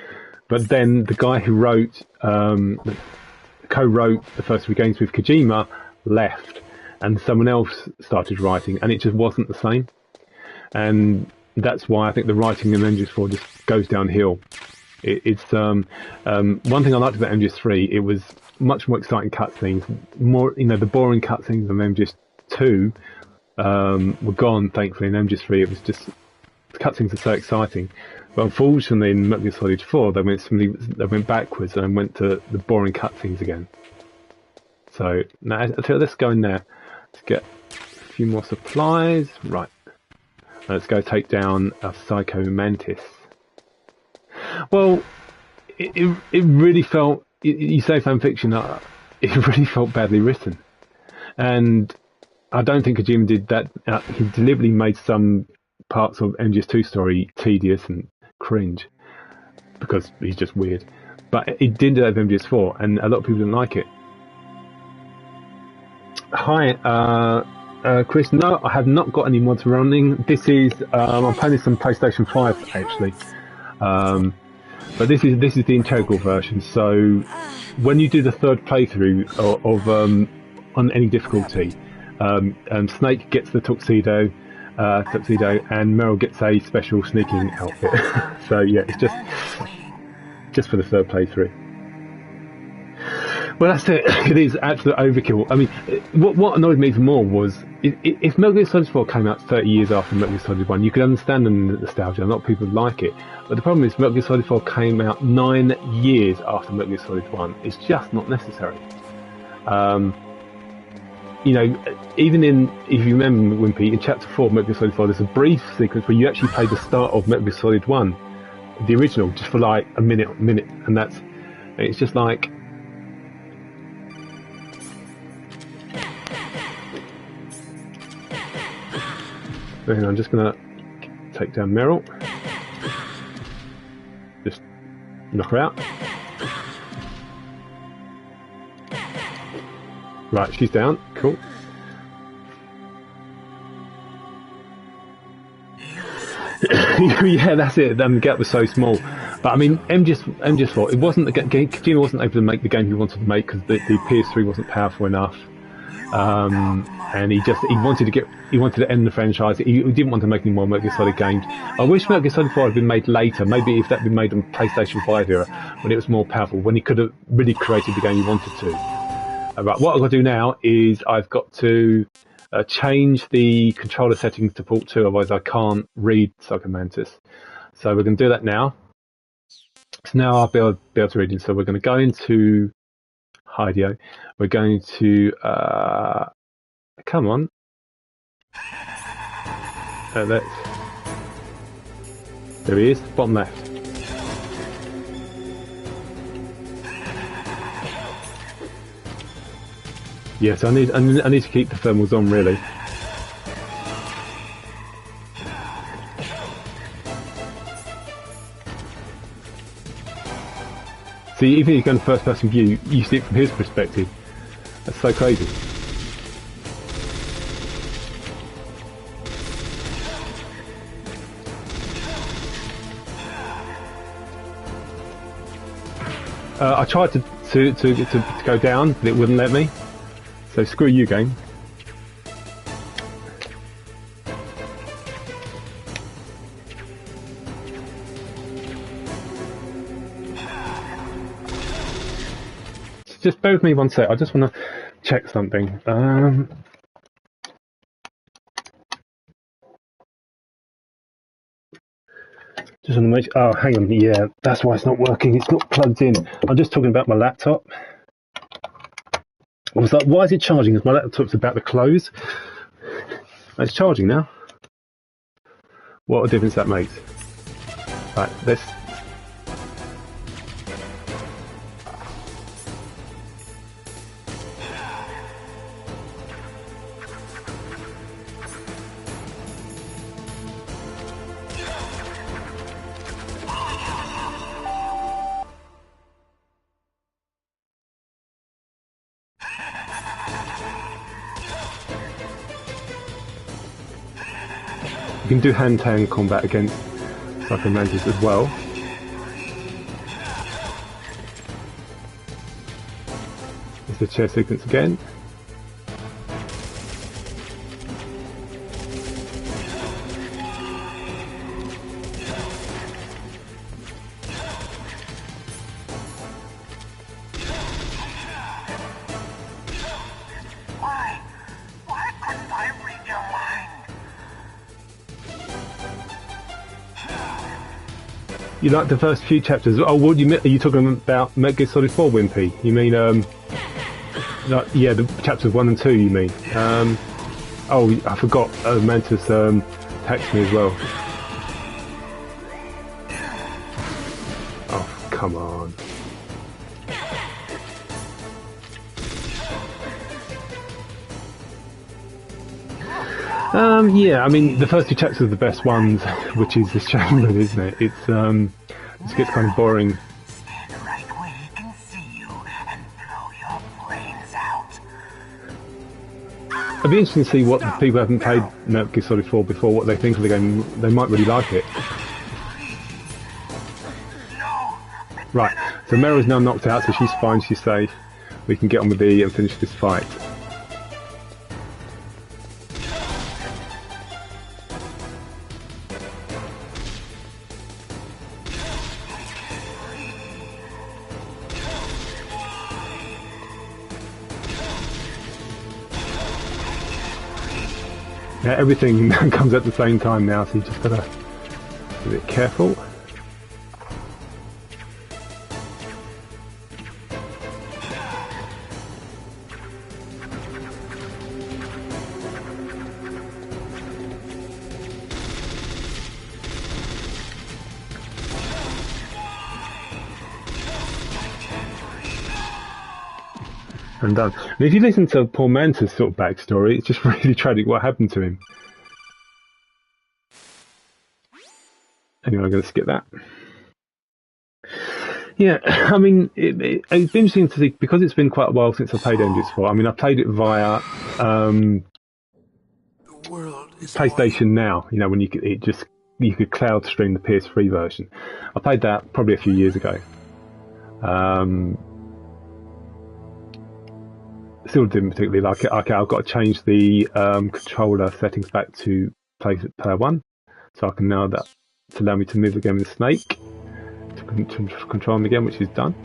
But then the guy who co-wrote the first 3 games with Kojima left and someone else started writing and it just wasn't the same. And that's why I think the writing in MGS4 just goes downhill. It's one thing I liked about MGS3. It was much more exciting cutscenes. More, you know, the boring cutscenes of MGS2 were gone. Thankfully, in MGS3, it was just the cutscenes are so exciting. But unfortunately, in Metal Gear Solid 4, they went backwards and went to the boring cutscenes again. So now, let's go in there. Let's get a few more supplies. Right. Let's go take down a Psycho Mantis. Well, it really felt, you say fan fiction, it really felt badly written. And I don't think Kojima did that. He deliberately made some parts of MGS2 story tedious and cringe because he's just weird. But he did that with MGS4 and a lot of people didn't like it. Hi, Chris, no, I have not got any mods running. This is I'm playing this on PlayStation 5 actually, but this is the integral version. So when you do the third playthrough of on any difficulty, Snake gets the tuxedo, and Meryl gets a special sneaking outfit. So yeah, it's just for the third playthrough. Well, that's it. It is absolute overkill. I mean, what annoyed me even more was if Metal Gear Solid 4 came out 30 years after Metal Gear Solid 1, you could understand the nostalgia. A lot of people would like it. But the problem is Metal Gear Solid 4 came out 9 years after Metal Gear Solid 1. It's just not necessary. You know, even if you remember, Wimpy, in Chapter 4 of Metal Gear Solid 4, there's a brief sequence where you actually play the start of Metal Gear Solid 1, the original, just for like a minute, and it's just like... And I'm just going to take down Meryl. Just knock her out. Right, she's down. Cool. Yeah, that's it. The gap was so small. But I mean, MGS thought it wasn't the game. Kojima wasn't able to make the game he wanted to make because the PS3 wasn't powerful enough. And he wanted to end the franchise. He didn't want to make any more Metal Gear Solid games. I wish Metal Gear Solid 4 had been made later. Maybe if that had been made on PlayStation 5 era, when it was more powerful, when he could have really created the game he wanted to. Right, what I've got to do now is I've got to change the controller settings to port 2, otherwise I can't read Psycho Mantis. So we're going to do that now. So now I'll be able to read it. So we're going to go into Hideo. We're going to come on. There he is, bottom left. Yes, I need to keep the thermals on, really. See, even if you go in first-person view, you see it from his perspective. That's so crazy. I tried to go down, but it wouldn't let me. So screw you, game. Just bear with me one sec. I just want to check something. Just want to make. Oh, hang on. Yeah, that's why it's not working. It's not plugged in. I'm just talking about my laptop. I was like, why is it charging? Because my laptop's about to close. It's charging now. What a difference that makes. Right, let's. You can do hand-to-hand combat against Psycho Mantis as well. There's the chair sequence again. You like the first few chapters? Oh, what are you talking about? Metal Gear Solid 4, Wimpy? You mean, yeah, the chapters 1 and 2. You mean? Oh, I forgot. Mantis texted me as well. Oh, come on. Yeah, I mean, the first two chapters are the best ones, which is the chamber, isn't it? It gets kind of boring. Stand right where he can see you and blow your brains out. It'd be interesting to see what the people who haven't played Metal Gear Solid 4 before, what they think of the game. They might really like it. Right, so Meryl's now knocked out, so she's fine, she's safe. We can get on with and finish this fight. Yeah, everything comes at the same time now, so you just gotta be a bit careful. And done. And if you listen to poor Mantis' sort of backstory, it's just really tragic what happened to him. Anyway, I'm going to skip that. Yeah, I mean, it's been interesting to see, because it's been quite a while since I played MGS4. I mean, I played it via PlayStation Now, you know, when you could cloud stream the PS3 version. I played that probably a few years ago. Still didn't particularly like it. Okay, I've got to change the controller settings back to player 1, so I can now to allow me to move again with Snake to control him again, which is done.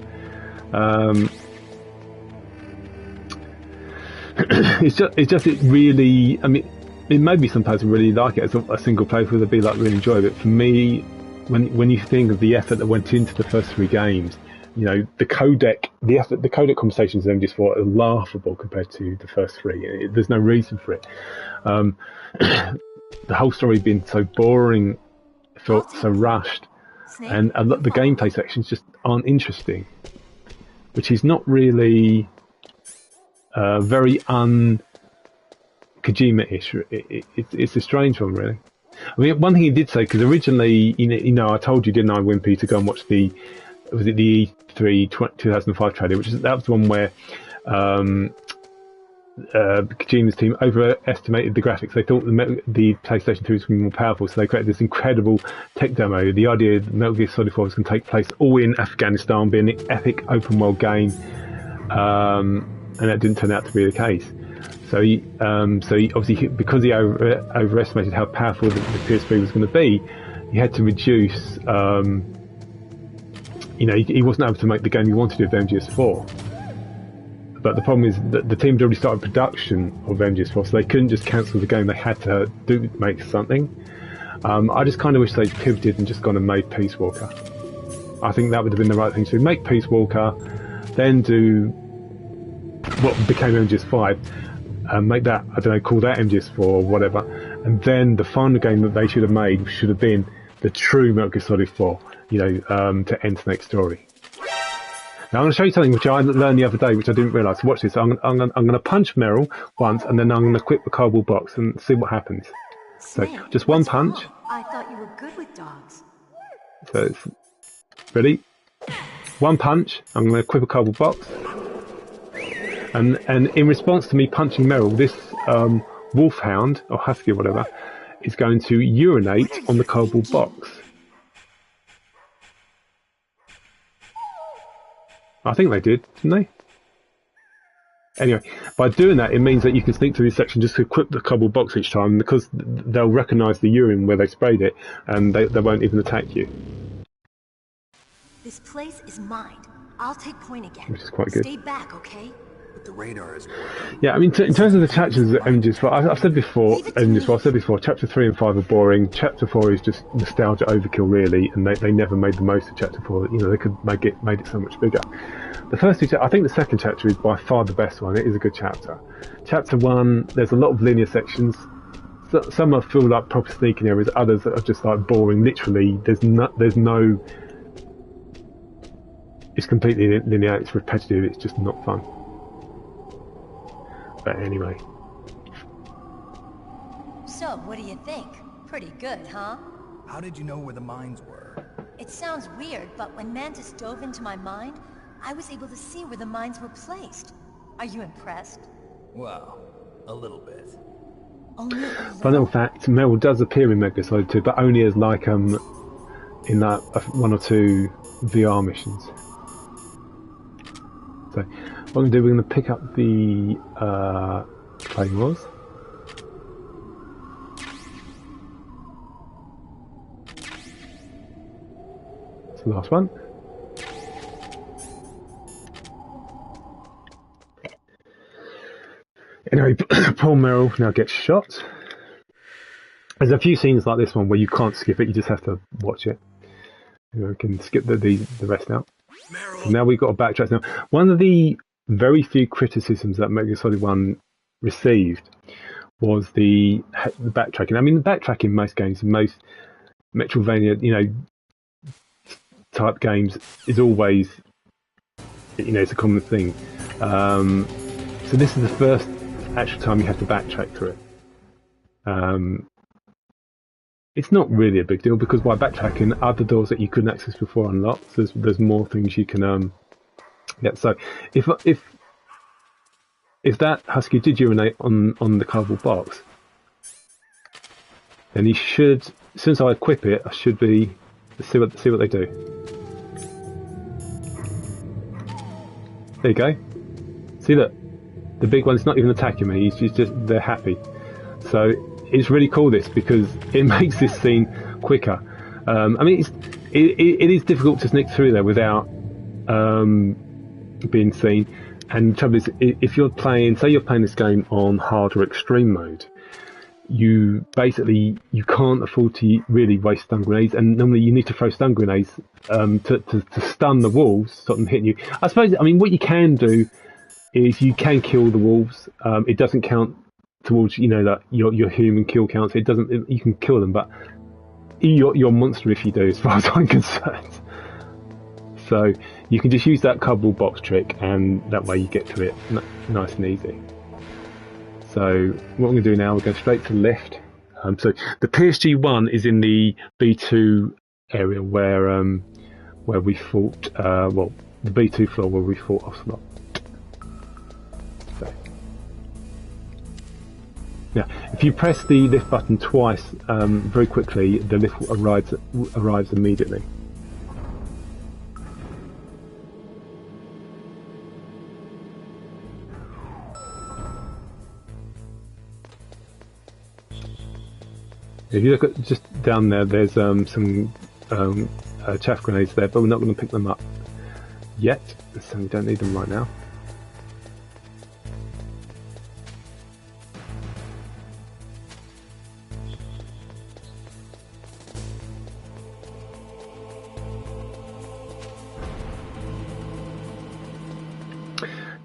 It really, I mean, it may be some people really like it as a single player, where they'd be like really enjoy it. But for me, when you think of the effort that went into the first 3 games, you know, the codec conversations in MGS4 are laughable compared to the first 3. There's no reason for it. The whole story being so boring, felt so rushed, and the gameplay sections just aren't interesting, which is not really very Kojima-ish. It's a strange one, really. I mean, one thing he did say, because originally, you know, I told you, didn't I, Wimpy, to go and watch the E3 2005 trailer, that was the one where Kojima's team overestimated the graphics. They thought the PlayStation 2 was going to be more powerful, so they created this incredible tech demo. The idea that Metal Gear Solid 4 was going to take place all in Afghanistan, be an epic open world game, and that didn't turn out to be the case. So he obviously, because he overestimated how powerful the PS3 was going to be, he had to reduce. You know, he wasn't able to make the game he wanted with MGS4. But the problem is that the team had already started production of MGS4, so they couldn't just cancel the game. They had to make something. I just kind of wish they'd pivoted and just gone and made Peace Walker. I think that would have been the right thing to do. Make Peace Walker, then do what became MGS5, and make that, I don't know, call that MGS4 or whatever. And then the final game that they should have made should have been the true Metal Gear Solid 4, you know, to end Snake's story. Now I'm going to show you something which I learned the other day, which I didn't realise. Watch this. I'm going to punch Meryl once, and then I'm going to equip the cardboard box and see what happens. Snake, so just one punch. Wrong? I thought you were good with dogs. So it's ready. One punch. I'm going to equip a cardboard box, and in response to me punching Meryl, this wolfhound or husky or whatever is going to urinate on the cardboard box. I think they did, didn't they? Anyway, by doing that, it means that you can sneak through this section just to equip the cardboard box each time, because they'll recognise the urine where they sprayed it, and they won't even attack you. This place is mine. I'll take point again. Which is quite good. Stay back, okay? But the radar is working. Yeah, I mean, in terms of the chapters of MGS4, I've said before, Chapter 3 and 5 are boring. Chapter 4 is just nostalgia overkill, really, and they never made the most of Chapter 4. You know, they could made it so much bigger. The first 2 I think the second chapter is by far the best one. It is a good chapter. Chapter 1, there's a lot of linear sections. Some feel like proper sneaking areas, others are just like boring. Literally, there's no. It's completely linear. It's repetitive. It's just not fun. But anyway. So, what do you think? Pretty good, huh? How did you know where the mines were? It sounds weird, but when Mantis dove into my mind, I was able to see where the mines were placed. Are you impressed? Well, a little bit. Only a little. Fun little fact, Meryl does appear in Metal Gear Solid 2, but only as like in that 1 or 2 VR missions. So what we're going to do, we're going to pick up the claymores. It's the last one. Anyway, poor Meryl now gets shot. There's a few scenes like this one where you can't skip it, you just have to watch it. You can skip the rest out. So now we've got to backtrack. Now, one of the very few criticisms that Metal Gear Solid 1 received was the backtracking. I mean, the backtracking in most games, most Metroidvania, type games is always, it's a common thing. So this is the first actual time you have to backtrack through it. It's not really a big deal because by backtracking, other doors that you couldn't access before unlock. So there's more things you can get. So if that husky did urinate on the cardboard box, then he should. Since I equip it, I should be. Let's see what they do. There you go. See that the big one's not even attacking me. He's just they're happy. So it's really cool this because it makes this scene quicker. I mean, it is difficult to sneak through there without being seen. And the trouble is, if you're playing, say you're playing this game on hard or extreme mode, you can't afford to really waste stun grenades, and normally you need to throw stun grenades to stun the wolves, stop them hitting you. I suppose, I mean, what you can do is you can kill the wolves. It doesn't count towards, that your human kill counts. It doesn't. You can kill them, but you're a monster if you do, as far as I'm concerned. So you can just use that cardboard box trick, and that way you get to it nice and easy. So what I'm going to do now, we're going straight to the left. So the PSG1 is in the B2 area where we fought. Well, the B2 floor where we fought Ocelot. So. Now, if you press the lift button twice, very quickly, the lift arrives immediately. If you look at just down there, there's some chaff grenades there, but we're not going to pick them up yet, so we don't need them right now.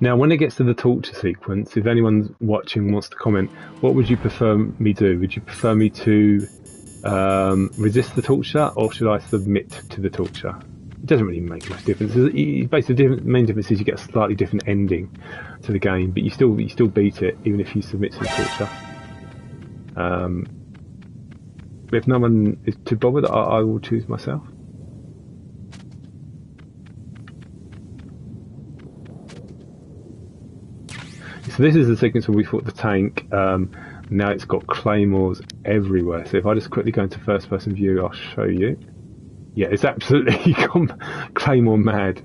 Now, when it gets to the torture sequence, if anyone watching wants to comment, what would you prefer me do? Would you prefer me to resist the torture, or should I submit to the torture? It doesn't really make much difference. Basically, the main difference is you get a slightly different ending to the game, but you still beat it, even if you submit to the torture. If no one is too bothered, I will choose myself. So this is the sequence where we fought the tank. Now it's got claymores everywhere. So if I just quickly go into first person view, I'll show you. Yeah, it's absolutely gone claymore mad.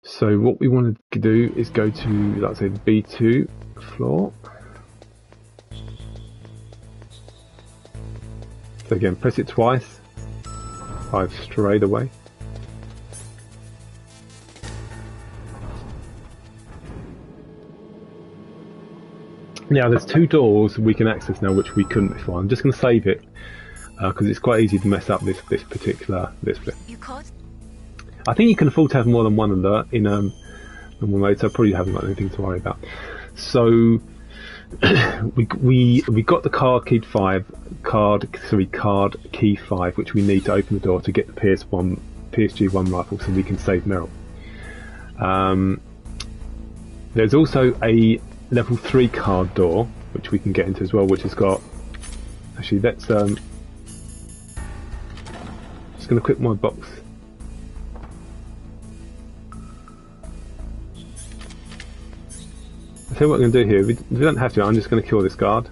So what we want to do is go to, like I say, the B2 floor. So again, press it twice. I've strayed away. Now there's two doors we can access now which we couldn't before. I'm just going to save it because it's quite easy to mess up this particular bit. I think you can afford to have more than one alert in normal mode, so I probably haven't got anything to worry about. So we got the card key 5, which we need to open the door to get the PSG1 rifle, so we can save Meryl. There's also a level 3 card door which we can get into as well, which has got. Actually, let's just going to equip my box. I'll tell you what I'm going to do here. We don't have to. I'm just going to kill this guard.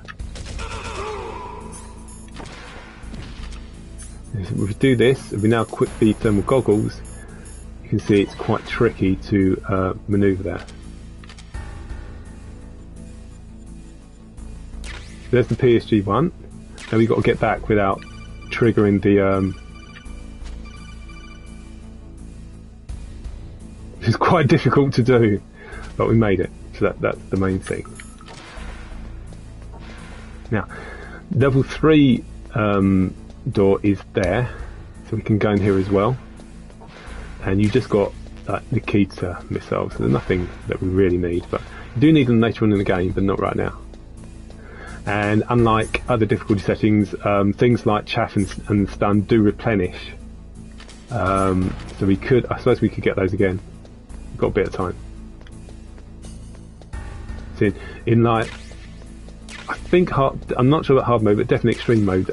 If we do this, if we now equip the thermal goggles, you can see it's quite tricky to manoeuvre there. There's the PSG1. Now we've got to get back without triggering the. It's quite difficult to do, but we made it. So that's the main thing. Now, level 3 door is there, so we can go in here as well. And you just got the key to missiles. So there's nothing that we really need, but you do need them later on in the game, but not right now. And unlike other difficulty settings, things like chaff and stun do replenish. So I suppose we could get those again. We've got a bit of time. in like, I think I'm not sure about hard mode, but definitely extreme mode.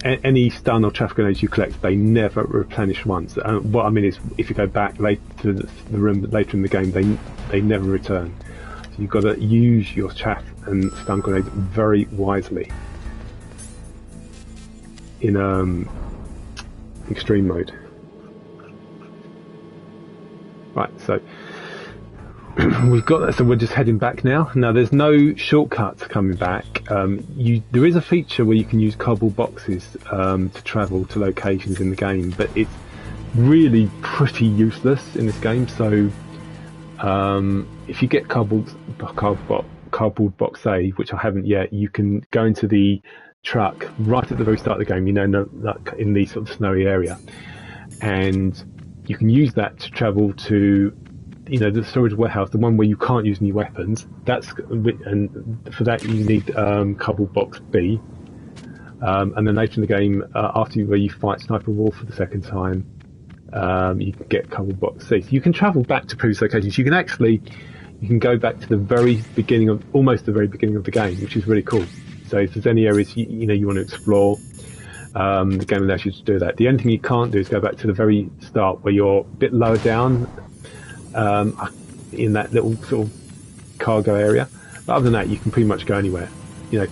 Any stun or traffic grenades you collect, they never replenish once. What I mean is, if you go back later to the room later in the game, they never return. So you've got to use your chaff and stun grenades very wisely in extreme mode. Right, so we've got that, so we're just heading back now. Now there's no shortcuts coming back. There is a feature where you can use cardboard boxes to travel to locations in the game, but it's really pretty useless in this game. So if you get cardboard box A, which I haven't yet, you can go into the truck right at the very start of the game, like in the sort of snowy area, and you can use that to travel to the storage warehouse, the one where you can't use any weapons. And for that you need cardboard box B, and then later in the game, after where you fight Sniper Wolf for the second time, you can get cardboard box C. So you can travel back to previous locations. You can go back to the very beginning almost the very beginning of the game, which is really cool. So if there's any areas you want to explore, the game allows you to do that. The only thing you can't do is go back to the very start where you're a bit lower down in that little sort of cargo area. But other than that, you can pretty much go anywhere. The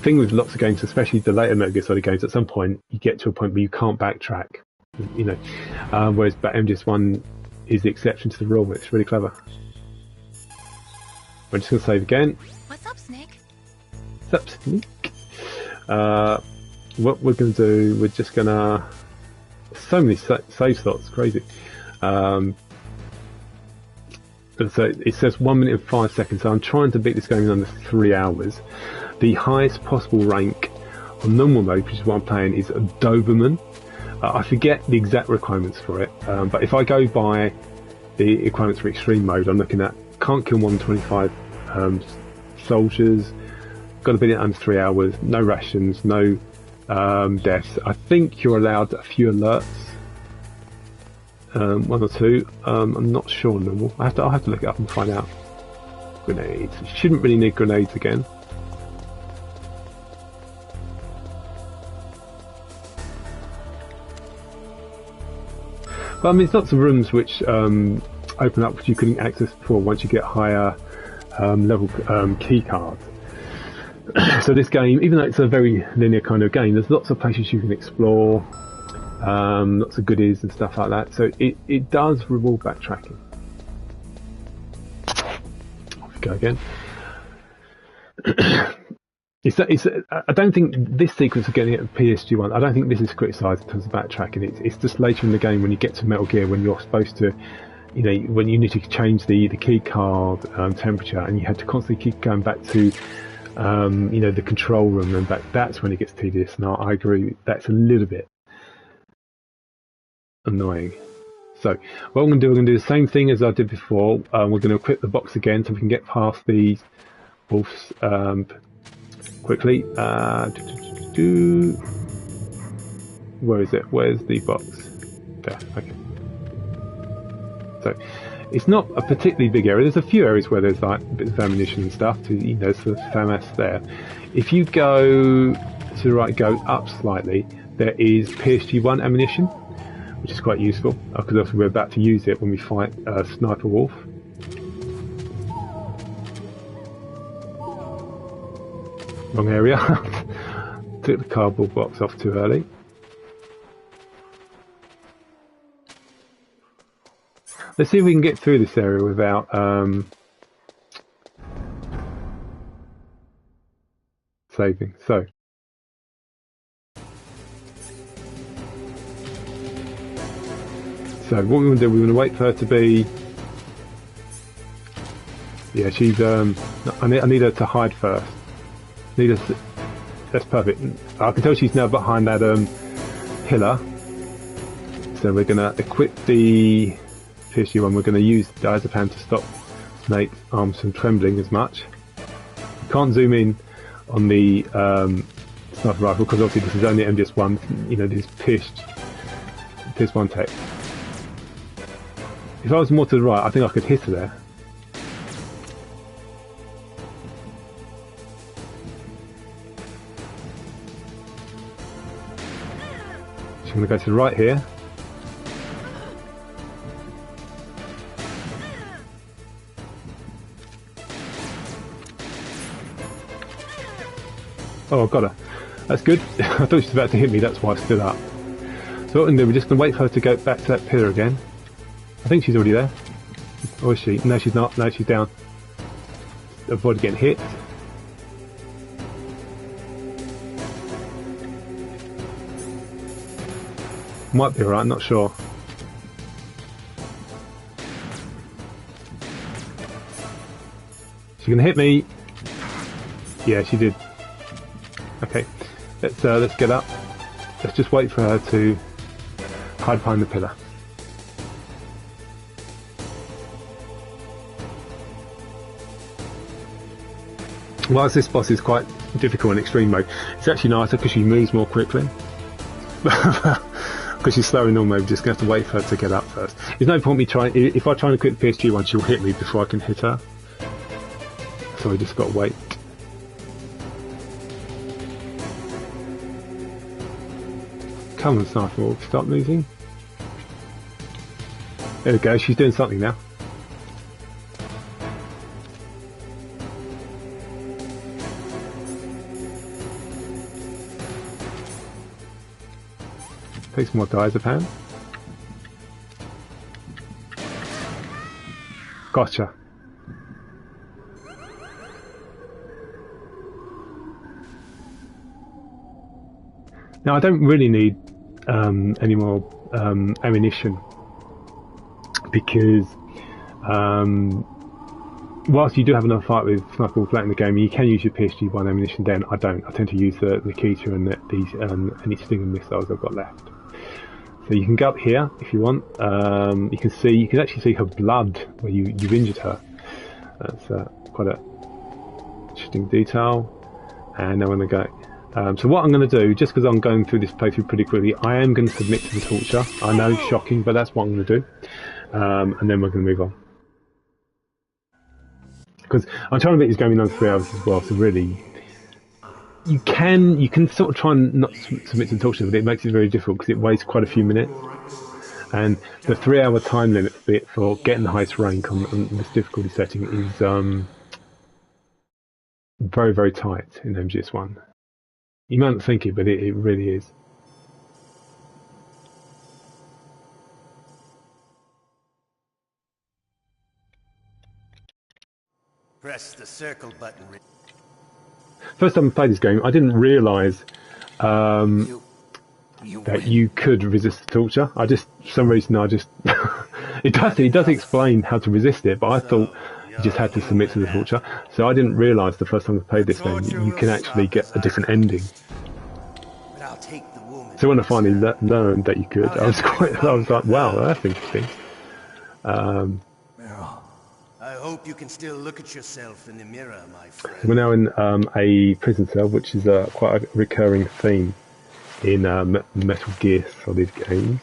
thing with lots of games, especially the later Metal Gear Solid games, at some point you get to a point where you can't backtrack. Whereas MGS 1 is the exception to the rule. It's really clever. We're just going to save again. What's up, Snake? What's up, Snake? What we're going to do, we're just going to... So many save slots, crazy. So it says 1 minute and 5 seconds, so I'm trying to beat this game in under 3 hours. The highest possible rank on normal mode, which is what I'm playing, is a Doberman. I forget the exact requirements for it, but if I go by the requirements for extreme mode, I'm looking at can't kill more than 25 soldiers, got to beat it under 3 hours, no rations, no deaths. I think you're allowed a few alerts, 1 or 2. I'm not sure normal. I'll have to look it up and find out. Grenades. You shouldn't really need grenades again. But I mean, there's lots of rooms which open up which you couldn't access before once you get higher level key cards. So this game, even though it's a very linear kind of game, there's lots of places you can explore, lots of goodies and stuff like that. So it does reward backtracking. Off we go again. I don't think this sequence of getting at PSG1, I don't think this is criticised in terms of backtracking. It's just later in the game when you get to Metal Gear, when you're supposed to, when you need to change the key card temperature, and you had to constantly keep going back to the control room and back. That's when it gets tedious. And I agree, that's a little bit annoying. So what I'm going to do, we're going to do the same thing as I did before. We're going to equip the box again so we can get past the wolves quickly. Where is it? Where's the box? There. Okay. So it's not a particularly big area. There's a few areas where there's like bits of ammunition and stuff. There's the FAMAS there. If you go to the right, go up slightly, there is PSG1 ammunition, which is quite useful because obviously we're about to use it when we fight Sniper Wolf. Wrong area. Took the cardboard box off too early. Let's see if we can get through this area without saving. So what we want to do, we want to wait for her to be... Yeah, she's... I need her to hide first. That's perfect. I can tell she's now behind that pillar. So we're going to equip the PSG1. We're going to use the diazepam to stop Snake's arms from trembling as much. You can't zoom in on the sniper rifle because obviously this is only MGS1. This PS1 text. If I was more to the right, I think I could hit her there. So I'm going to go to the right here. Oh, I've got her. That's good. I thought she was about to hit me, that's why I stood up. So what we're going to do, we're just going to wait for her to go back to that pillar again. I think she's already there. Or is she? No, she's not. No, she's down. Avoid getting hit. Might be alright, I'm not sure. She's going to hit me. Yeah, she did. Okay, let's get up. Let's just wait for her to hide behind the pillar. Whilst this boss is quite difficult in extreme mode, it's actually nicer because she moves more quickly. Because she's slow in normal mode, we're just going to have to wait for her to get up first. There's no point me trying. If I try and quit the PSG one, she'll hit me before I can hit her. So we just got to wait. Come on, Sniper, stop moving. There we go, she's doing something now. Take some more diazepam. Gotcha. Now I don't really need any more ammunition because whilst you do have another fight with Sniper Wolf late in the game, you can use your PSG1 ammunition. Then I don't. I tend to use the Kita and these any Stinger missiles I've got left. So you can go up here if you want. You can actually see her blood where you've injured her. That's quite a interesting detail. And now we're going to go. So what I'm going to do, just because I'm going through this playthrough pretty quickly, I am going to submit to the torture. I know, shocking, but that's what I'm going to do. And then we're going to move on. Because I'm trying to make this game in under 3 hours as well, so really, you can sort of try and not submit to the torture, but it makes it very difficult because it wastes quite a few minutes. And the 3 hour time limit bit for getting the highest rank on this difficulty setting is very, very tight in MGS1. You might not think it, but it really is. Press the circle button. First time I played this game, I didn't realise that you could resist the torture. For some reason, it does explain how to resist it, but I thought you just had to submit to the torture. So I didn't realise the first time I played this game you can actually get a different ending. So when I finally learned that you could, I was like, wow, that's interesting. I hope you can still look at yourself in the mirror, my friend. We're now in a prison cell, which is quite a recurring theme in Metal Gear Solid games.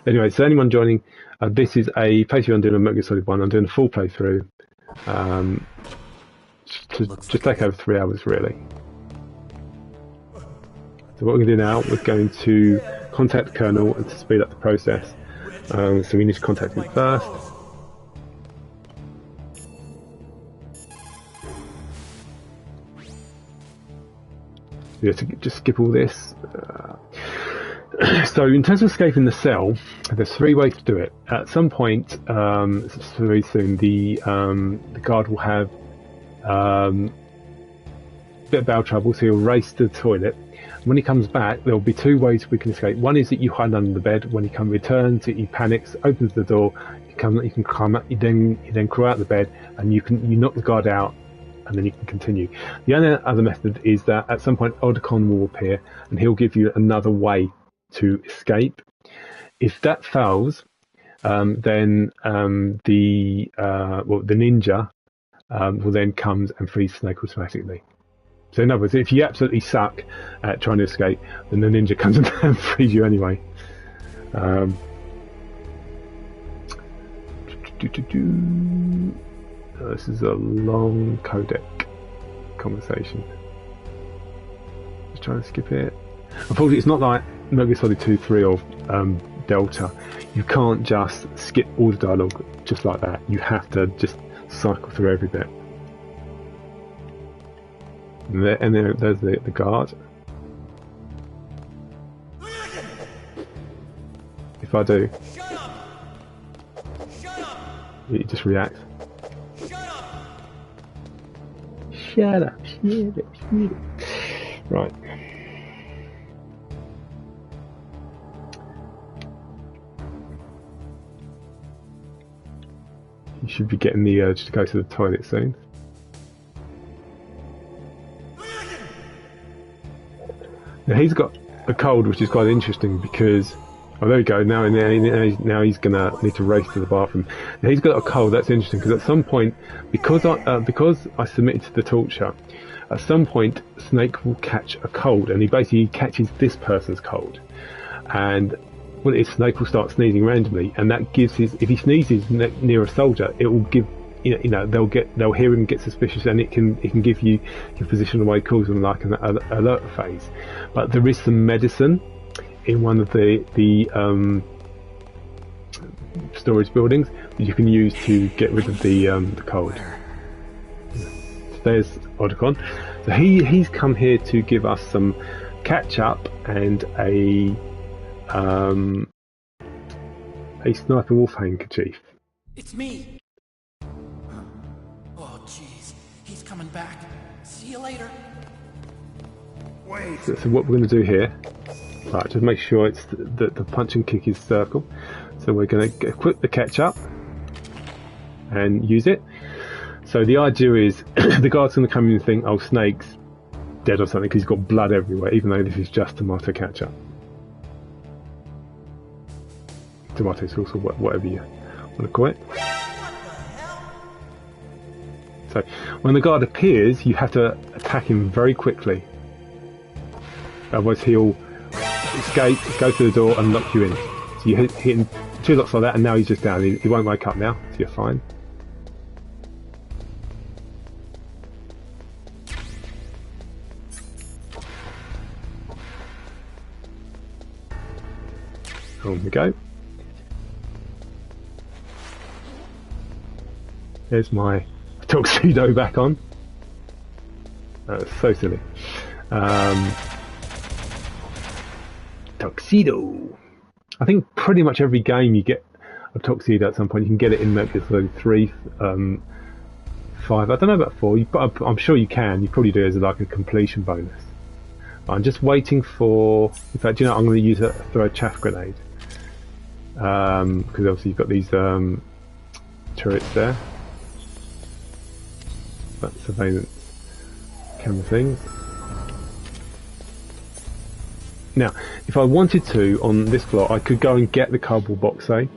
Anyway, so anyone joining, this is a playthrough. I'm doing a Metal Gear Solid 1. I'm doing a full playthrough to just take over 3 hours, really. So what we're going to do now, we're going to contact the Colonel and to speed up the process. So we need to contact him first. We have to just skip all this. So in terms of escaping the cell, there's 3 ways to do it. At some point, very soon, the guard will have a bit of bowel trouble, so he'll race to the toilet. When he comes back, there will be 2 ways we can escape. One is that you hide under the bed. When he returns, he panics, opens the door. You can climb up. You then crawl out of the bed, and you knock the guard out, and then you can continue. The other method is that at some point Oddcon will appear, and he'll give you another way to escape. If that fails, then the ninja will then come and freeze Snake automatically. So in other words, if you absolutely suck at trying to escape, then the ninja comes and frees you anyway. This is a long codec conversation. Just trying to skip it. Unfortunately, it's not like Metal Gear Solid 2, 3 or Delta. You can't just skip all the dialogue just like that. You have to just cycle through every bit. And there's the guard. If I do, he just reacts. Shut up. Right. You should be getting the urge to go to the toilet soon. Now he's got a cold, which is quite interesting because, oh, there we go. Now he's gonna need to race to the bathroom. Now he's got a cold. That's interesting because at some point, because I submitted to the torture, at some point Snake will catch a cold, and he basically catches this person's cold, and when his Snake will start sneezing randomly, and that gives his, if he sneezes near a soldier, it will give, they'll hear him get suspicious, and it can give you your position away, calls them like an alert phase. But there is some medicine in one of the storage buildings that you can use to get rid of the cold. So there's Otacon. So he's come here to give us some catch up and a sniper wolf handkerchief. It's me. Oh, jeez. He's coming back. See you later. Wait. So what we're going to do here, right, just make sure it's the punch and kick is circle. So we're going to equip the catch up and use it. So the idea is the guard's going to come in and think, oh, Snake's dead or something because he's got blood everywhere, even though this is just tomato ketchup. Tomato sauce or whatever you want to call it. So when the guard appears, you have to attack him very quickly. Otherwise he'll escape, go through the door and lock you in. So you hit him 2 locks like that, and now he's just down. He won't wake up now, so you're fine. On we go. There's my tuxedo back on. That's so silly. Tuxedo. I think pretty much every game you get a tuxedo at some point. You can get it in Metal Gear Solid 3, 5. I don't know about 4, but I'm sure you can. You probably do as like a completion bonus. I'm just waiting for. In fact, I'm going to throw a chaff grenade because obviously you've got these turrets there. That surveillance camera thing. Now, if I wanted to on this floor, I could go and get the cardboard box. Say,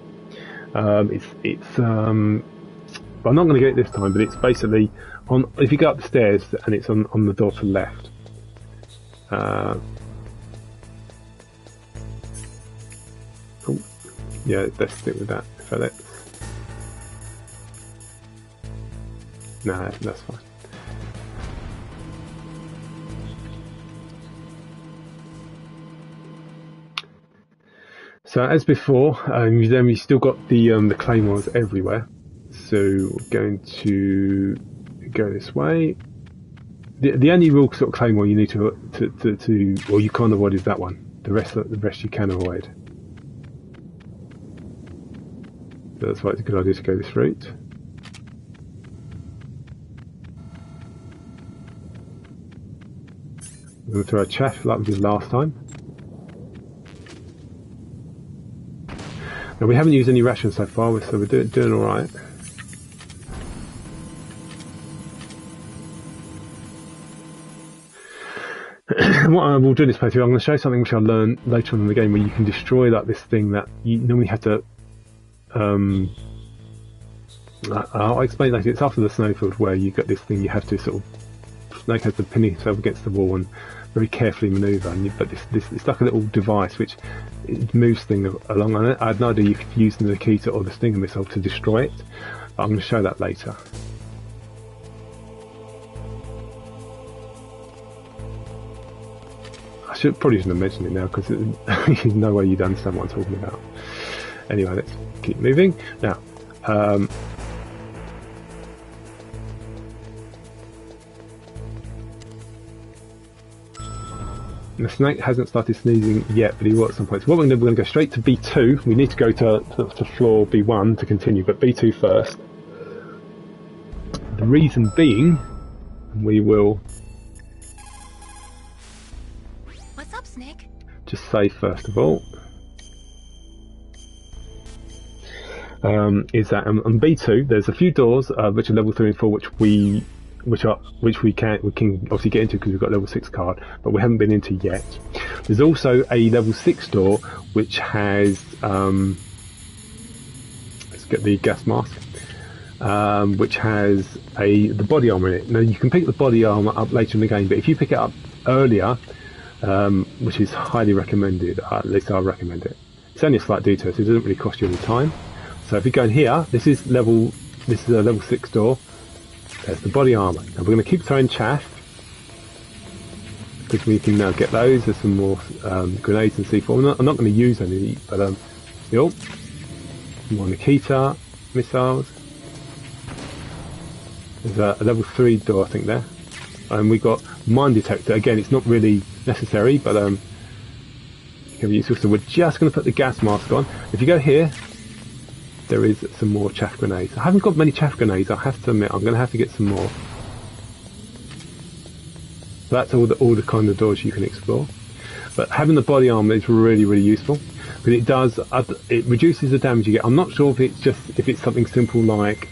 I'm not going to get it this time, but it's basically on. If you go up the stairs, and it's on the door to the left. Oh, yeah, let's stick with that. FedEx. Nah, that's fine. So as before, then we still got the claymores everywhere. So we're going to go this way. The only real sort of claymore you need to well, you can't avoid is that one. The rest you can avoid. So that's why it's a good idea to go this route. I'm going to throw a chaff like we did last time. Now we haven't used any rations so far, so we're doing all right. What I will do in this playthrough, I'm going to show you something which I learned later on in the game, where you can destroy like this thing that you normally have to. I'll explain later. It's after the snowfield where you got this thing you have to sort of. Snake has to pin himself against the wall and very carefully manoeuvre. But it's like a little device which it moves things along. I had no idea you could use the Nikita or the Stinger missile to destroy it. But I'm going to show that later. I probably shouldn't have mentioned it now because there's no way you'd understand what I'm talking about. Anyway, let's keep moving. Now, the snake hasn't started sneezing yet, but he will at some point. So what we're going to go straight to B2. We need to go to floor B1 to continue, but B2 first. The reason being, we will What's up, Snake? just save first of all. Is that on B2 there's a few doors which are level 3 and 4 which we can obviously get into because we've got level 6 card, but we haven't been into yet. There's also a level 6 door which has let's get the gas mask, which has the body armor in it. Now you can pick the body armor up later in the game, but if you pick it up earlier, which is highly recommended, at least I recommend it. It's only a slight detail, so it doesn't really cost you any time. So if you go in here, this is a level 6 door. There's the body armor. Now we're going to keep throwing chaff because we can now get those. There's some more grenades and C4. I'm not going to use any, but still, more Nikita missiles. There's a level 3 door, I think there, and we got mine detector. Again, it's not really necessary, but it can be useful. So we're just going to put the gas mask on. If you go here, there is some more chaff grenades. I haven't got many chaff grenades, I have to admit. I'm going to have to get some more. So that's all the kind of doors you can explore. But having the body armor is really, really useful because it reduces the damage you get. I'm not sure if it's something simple like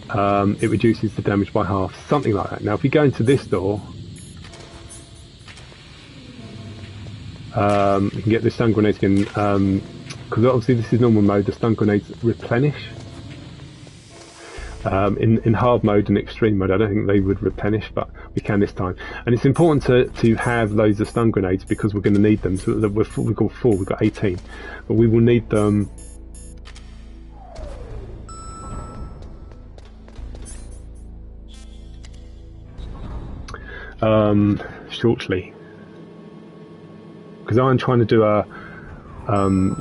it reduces the damage by half, something like that. Now, if we go into this door, we can get the stun grenades again. Because obviously this is normal mode, the stun grenades replenish. In hard mode and extreme mode I don't think they would replenish, but we can this time. And it's important to have loads of stun grenades because we're going to need them. So that we've got 4, we've got 18. But we will need them shortly. Because I'm trying to do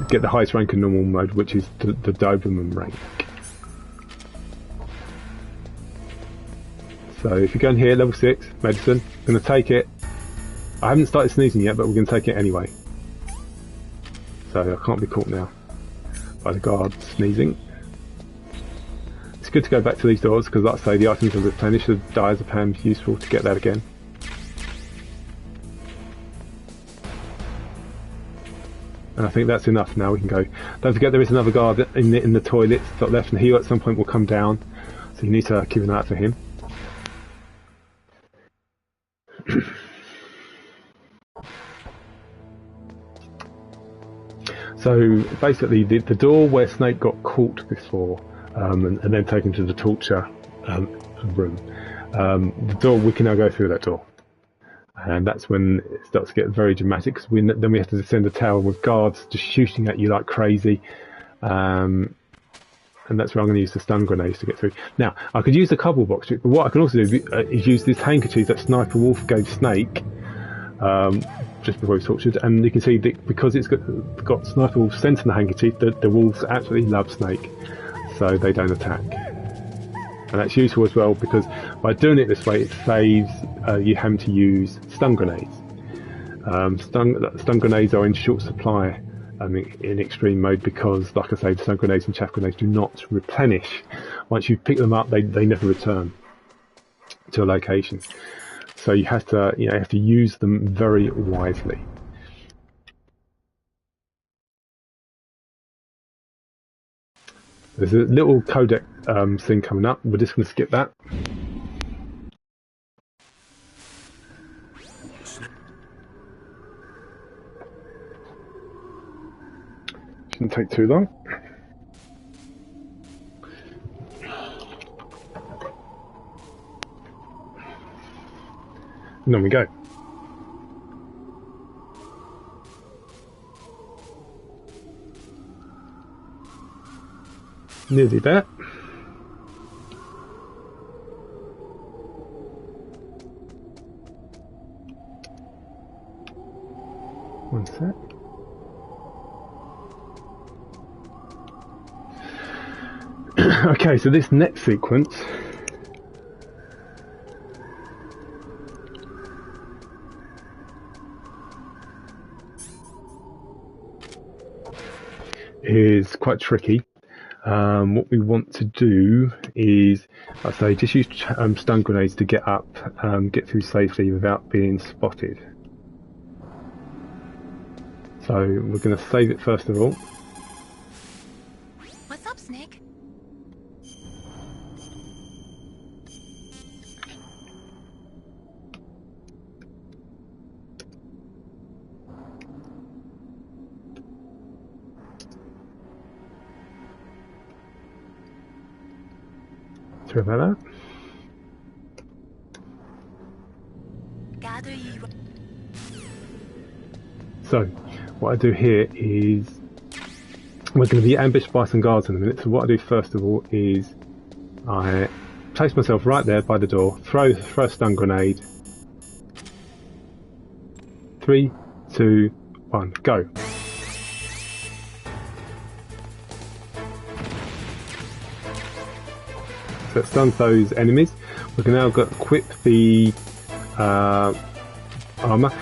get the highest rank in normal mode, which is the Doberman rank. So if you go in here, level 6, medicine, I'm going to take it. I haven't started sneezing yet, but we're going to take it anyway. So I can't be caught now by the guard sneezing. It's good to go back to these doors because, like I say, the items are replenished. The diazepam is useful to get that again. And I think that's enough now, we can go. Don't forget there is another guard in the toilets top left, and he at some point will come down. So you need to keep an eye out for him. So basically the door where Snake got caught before and then taken to the torture room, the door, we can now go through that door. And that's when it starts to get very dramatic because then we have to descend the tower with guards just shooting at you like crazy. And that's where I'm going to use the stun grenades to get through. Now, I could use the cobble box trick, but what I can also do is use this handkerchief that Sniper Wolf gave Snake just before he was tortured. And you can see that because it's got Sniper Wolf's scent in the handkerchief, the wolves absolutely love Snake, so they don't attack. And that's useful as well because by doing it this way, it saves you having to use stun grenades. Stun grenades are in short supply in extreme mode because, like I say, the stun grenades and chaff grenades do not replenish. Once you pick them up, they never return to a location. So you have to use them very wisely. There's a little codec thing coming up. We're just going to skip that. Shouldn't take too long. And on we go. Nearly there. One sec. Okay, so this next sequence is quite tricky. What we want to do is, like I say, just use stun grenades to get up, get through safely without being spotted. So we're going to save it first of all. What's up, Snake? Sorry about that. Gather ye. So what I do here is, we're going to be ambushed by some guards in a minute. So what I do first of all is I place myself right there by the door, throw a stun grenade. 3, 2, 1, go. So it stuns those enemies. We can now equip the armour.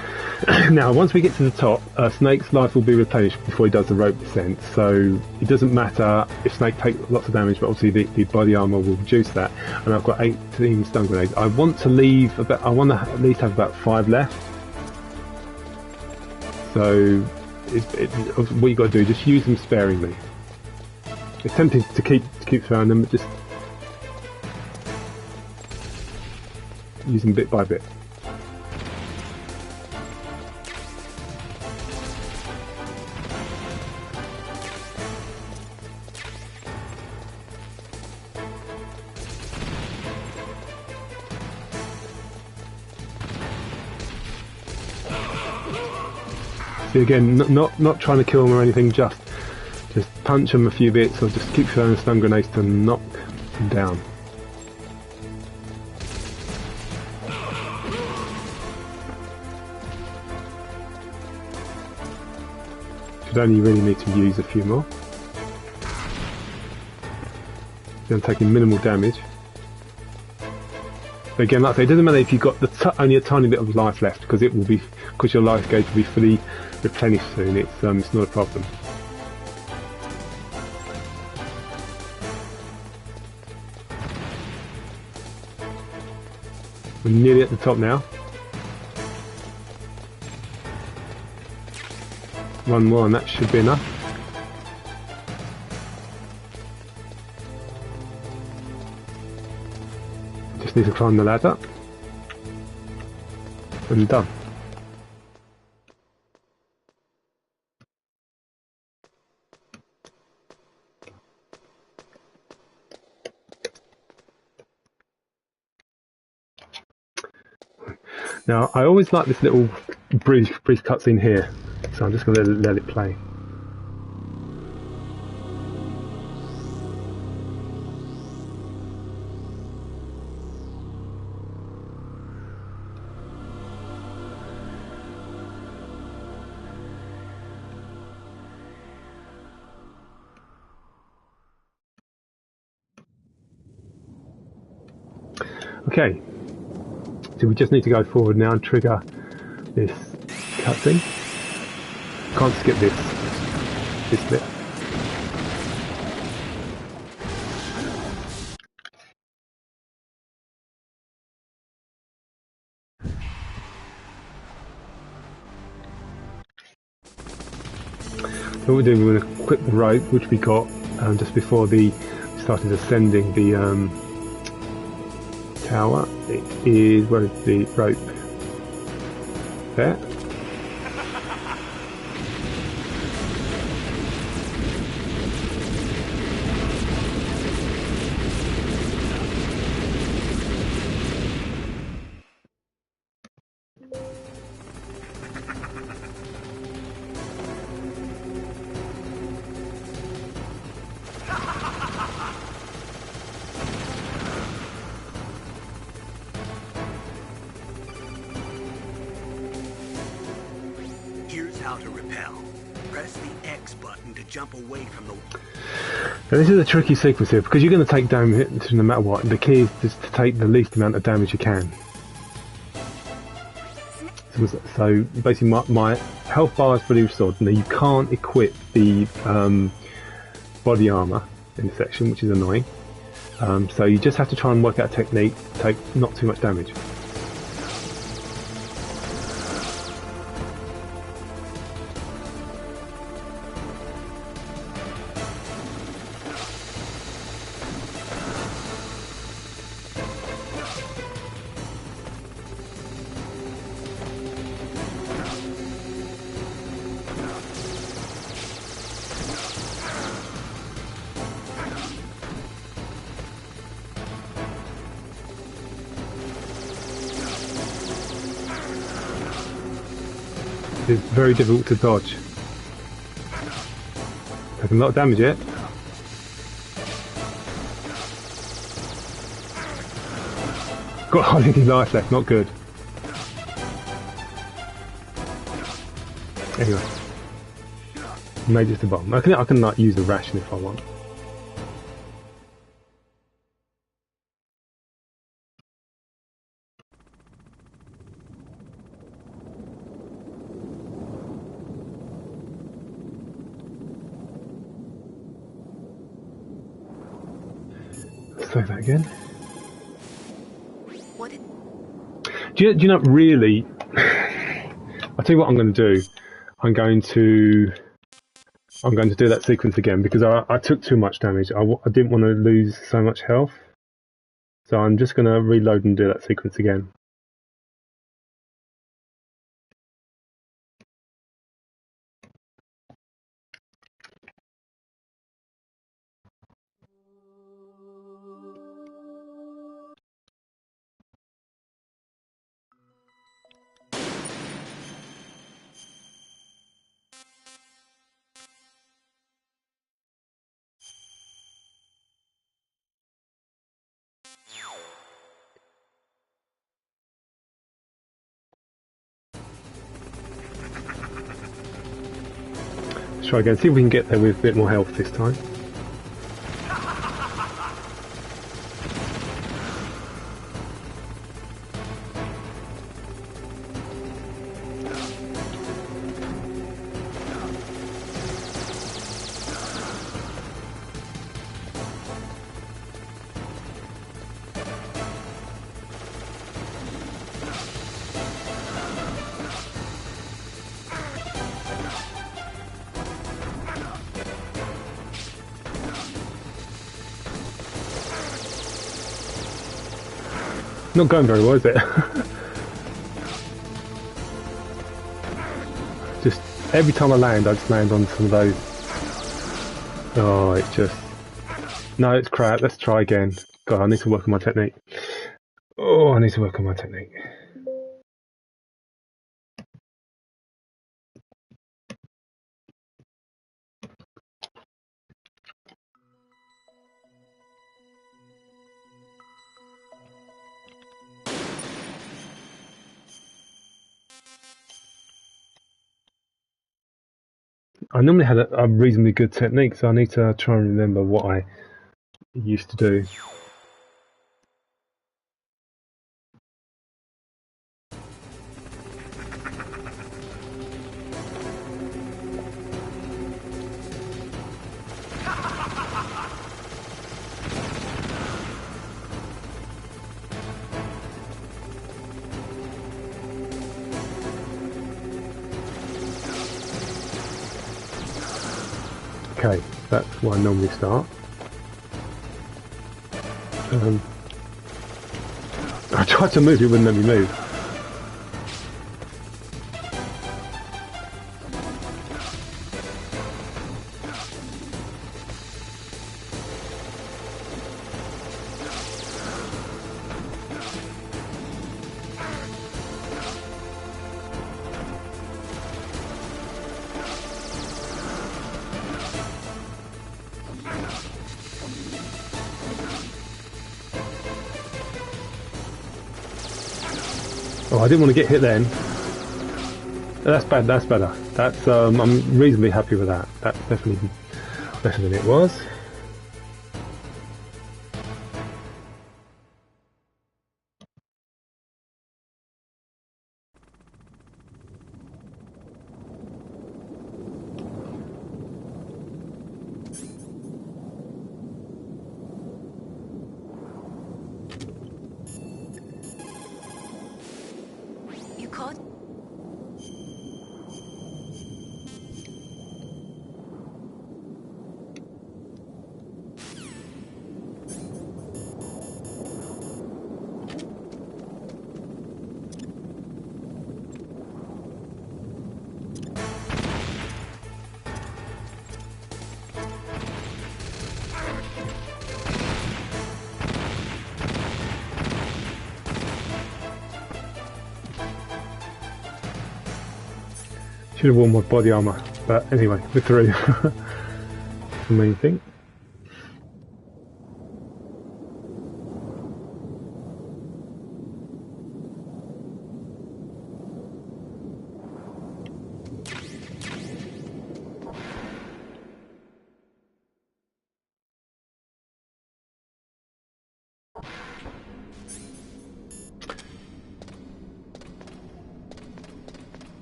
Now, once we get to the top, Snake's life will be replenished before he does the rope descent. So it doesn't matter if Snake takes lots of damage, but obviously the body armour will reduce that. And I've got 18 stun grenades. I want to leave about. I want to at least have about 5 left. So what you got to do is just use them sparingly. It's tempting to keep throwing them, but just use them bit by bit. So again, not trying to kill them or anything, just punch them a few bits, or just keep throwing stun grenades to knock them down. Should only really need to use a few more. You're taking minimal damage. But again, like I say, it doesn't matter if you've got only a tiny bit of life left, because your life gauge will be fully replenished soon. It's not a problem. We're nearly at the top now. One more and that should be enough. Just need to climb the ladder. And done. Now, I always like this little brief cutscene here, so I'm just going to let it play. Okay. So we just need to go forward now and trigger this cutscene. Can't skip this bit. So what we're doing, we're going to equip the rope, which we got just before we started ascending the tower. It is, where is the rope? There. how to repel. Press the X button to jump away from the... Now this is a tricky sequence here, because you're going to take damage no matter what. The key is just to take the least amount of damage you can. So basically my health bar is fully restored. Now you can't equip the body armour in this section, which is annoying. So you just have to try and work out a technique to take not too much damage. It's very difficult to dodge. Taking a lot of damage yet. Got hardly any life left, not good. Anyway. Maybe just a bomb. I can like use the ration if I want. Say that again. What did... Do you know really? I'll tell you what I'm going to do. I'm going to do that sequence again because I took too much damage. I didn't want to lose so much health, so I'm just going to reload and do that sequence again. Let's try again, see if we can get there with a bit more health this time. Not going very well, is it? Just every time I land, I just land on some of those. Oh, it's just... No, it's crap. Let's try again. God, I need to work on my technique. Oh, I need to work on my technique. I normally had a reasonably good technique, so I need to try and remember what I used to do. Okay, that's where I normally start. I tried to move, it wouldn't let me move. Oh, I didn't want to get hit then. That's bad. That's better. That's I'm reasonably happy with that. That's definitely better than it was. You caught? Should have worn my body armor, but anyway, we're through. The main thing.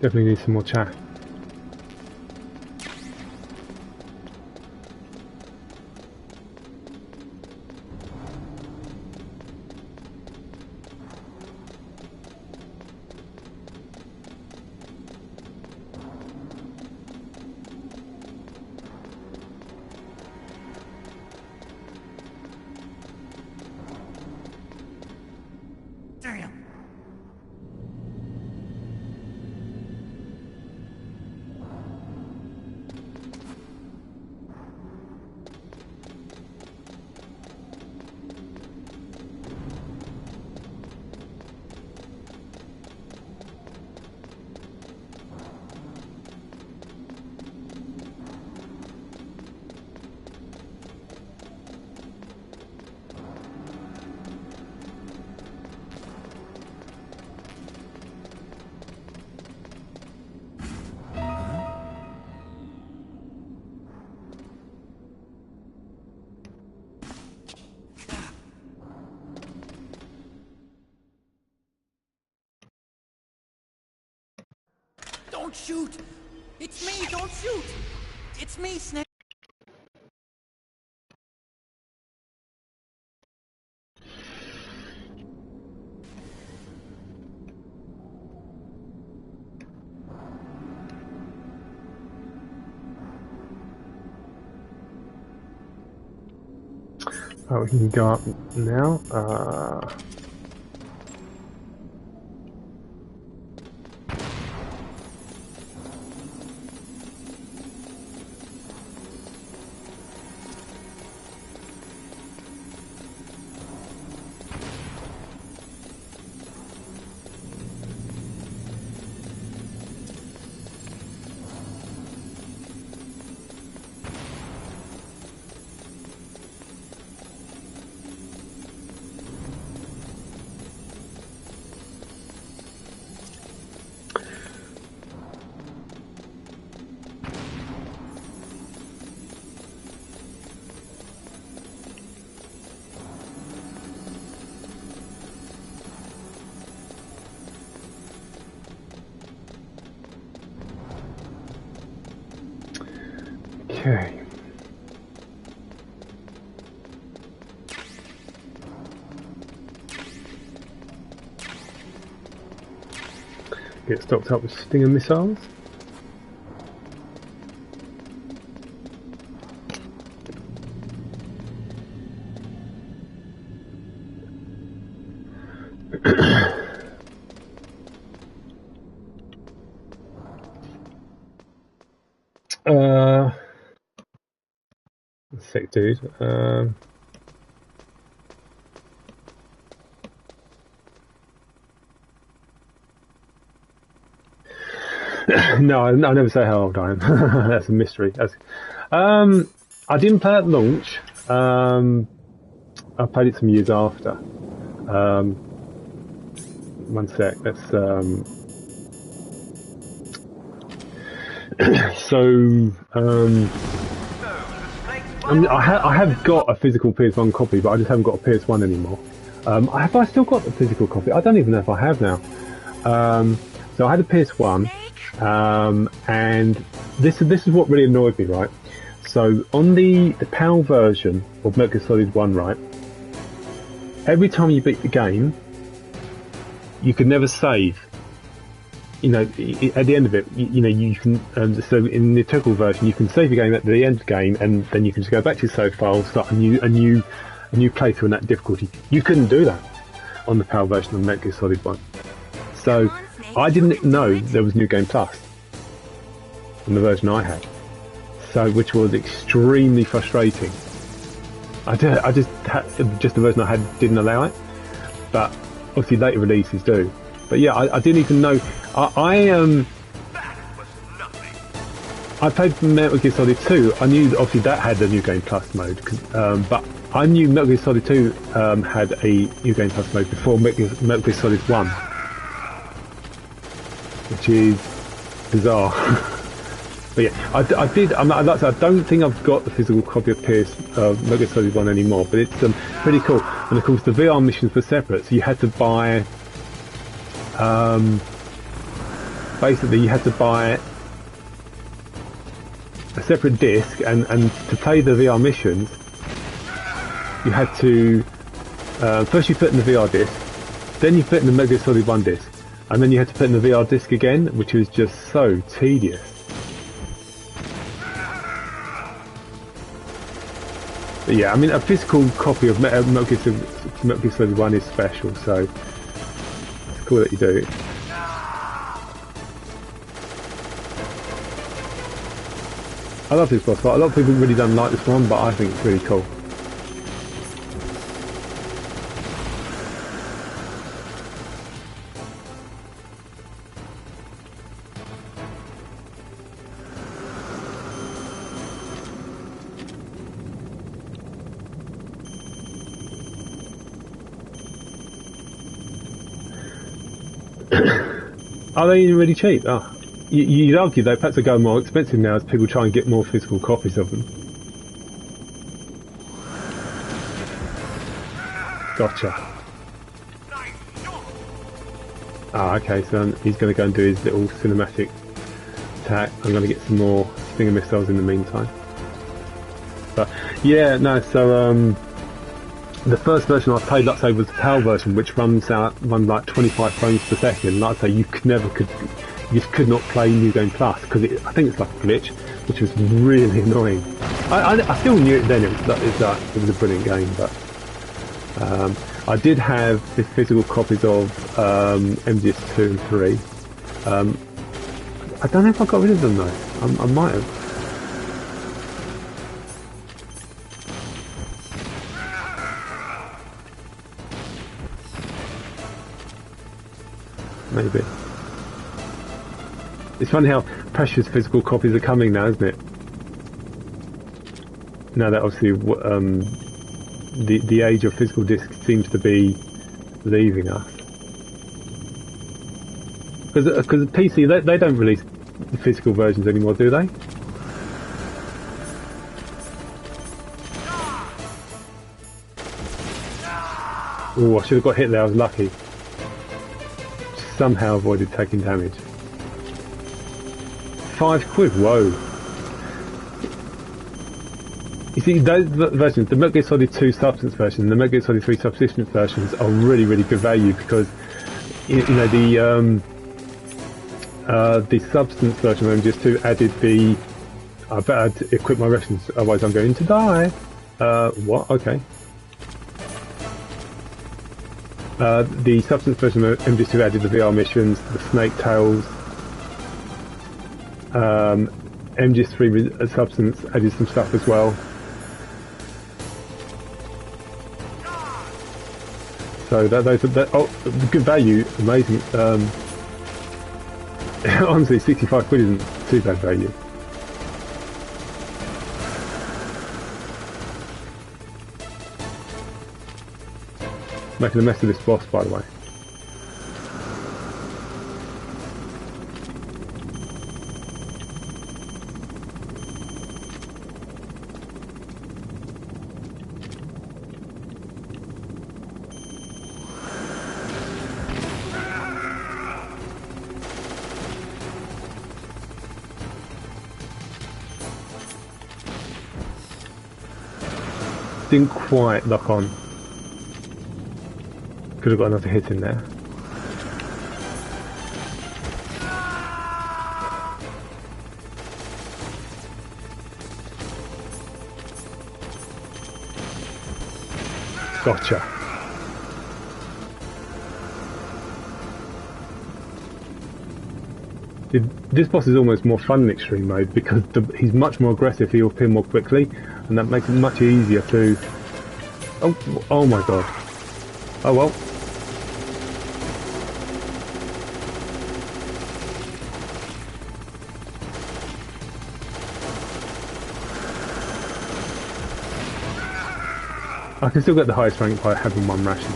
Definitely need some more chat. Damn. Don't shoot! It's me, don't shoot! It's me, Snake! Oh, we can go up now. Okay. Get stocked up with Stinger missiles. Sick dude. No, I never say how old I am. That's a mystery. I didn't play at launch. I played it some years after. One sec. Let's So, I mean, I have got a physical PS1 copy, but I just haven't got a PS1 anymore. Have I still got the physical copy? I don't even know if I have now. So I had a PS1, and this is what really annoyed me, right? So on the PAL version of Metal Gear Solid 1, right, every time you beat the game, you could never save. You know, at the end of it, you know, you can. So in the technical version, you can save the game at the end of the game, and then you can just go back to your save file, start a new playthrough in that difficulty. You couldn't do that on the PAL version of Metal Gear Solid 1. So I didn't know there was New Game Plus in the version I had. So, which was extremely frustrating. Just the version I had didn't allow it, but obviously later releases do. But yeah, I didn't even know. I played Metal Gear Solid 2. I knew that obviously that had the New Game Plus mode, but I knew Metal Gear Solid 2 had a New Game Plus mode before Metal Gear Solid 1, which is bizarre. But yeah, I did. I don't think I've got the physical copy of Metal Gear Solid 1 anymore, but it's pretty cool. And of course, the VR missions were separate, so you had to buy. Basically, you had to buy a separate disc, and to play the VR missions, you had to first you put in the VR disc, then you put in the Metal Gear Solid 1 disc, and then you had to put in the VR disc again, which was just so tedious. But yeah, I mean, a physical copy of Metal Gear Solid 1 is special, so it's cool that you do. I love this boss fight. A lot of people really don't like this one, but I think it's really cool. Are they really cheap? Oh. You'd argue though perhaps they're going more expensive now as people try and get more physical copies of them. Gotcha. Ah, okay, so he's going to go and do his little cinematic attack. I'm going to get some more Stinger missiles in the meantime. But yeah, no, so the first version I played, like I say, was the PAL version, which runs like 25 frames per second. Like I say, you just could not play New Game Plus because I think it's like a glitch, which was really annoying. I still knew it then. It was a brilliant game, but I did have the physical copies of MGS 2 and 3. I don't know if I got rid of them though. I might have. Maybe. It's funny how precious physical copies are coming now, isn't it? Now that obviously the age of physical discs seems to be leaving us. Because PC, they don't release the physical versions anymore, do they? Oh, I should have got hit there, I was lucky. Somehow avoided taking damage. £5, whoa. You see, those versions, the Metal Gear Solid 2 Substance version and the Metal Gear Solid 3 Subsistence versions are really, really good value because, you know, the Substance version of MGS2 added the... I better equip my rations, otherwise I'm going to die. What? Okay. The Substance version of MGS2 added the VR missions, the Snake Tails. MGS3 Substance added some stuff as well. So those are good value, amazing. Honestly, £65 isn't too bad value. Making a mess of this boss, by the way. didn't quite lock on. Could have got another hit in there. Gotcha. This boss is almost more fun in extreme mode because he's much more aggressive, he'll appear more quickly, and that makes it much easier to... Oh my god. Oh well. I can still get the highest rank by having one ration.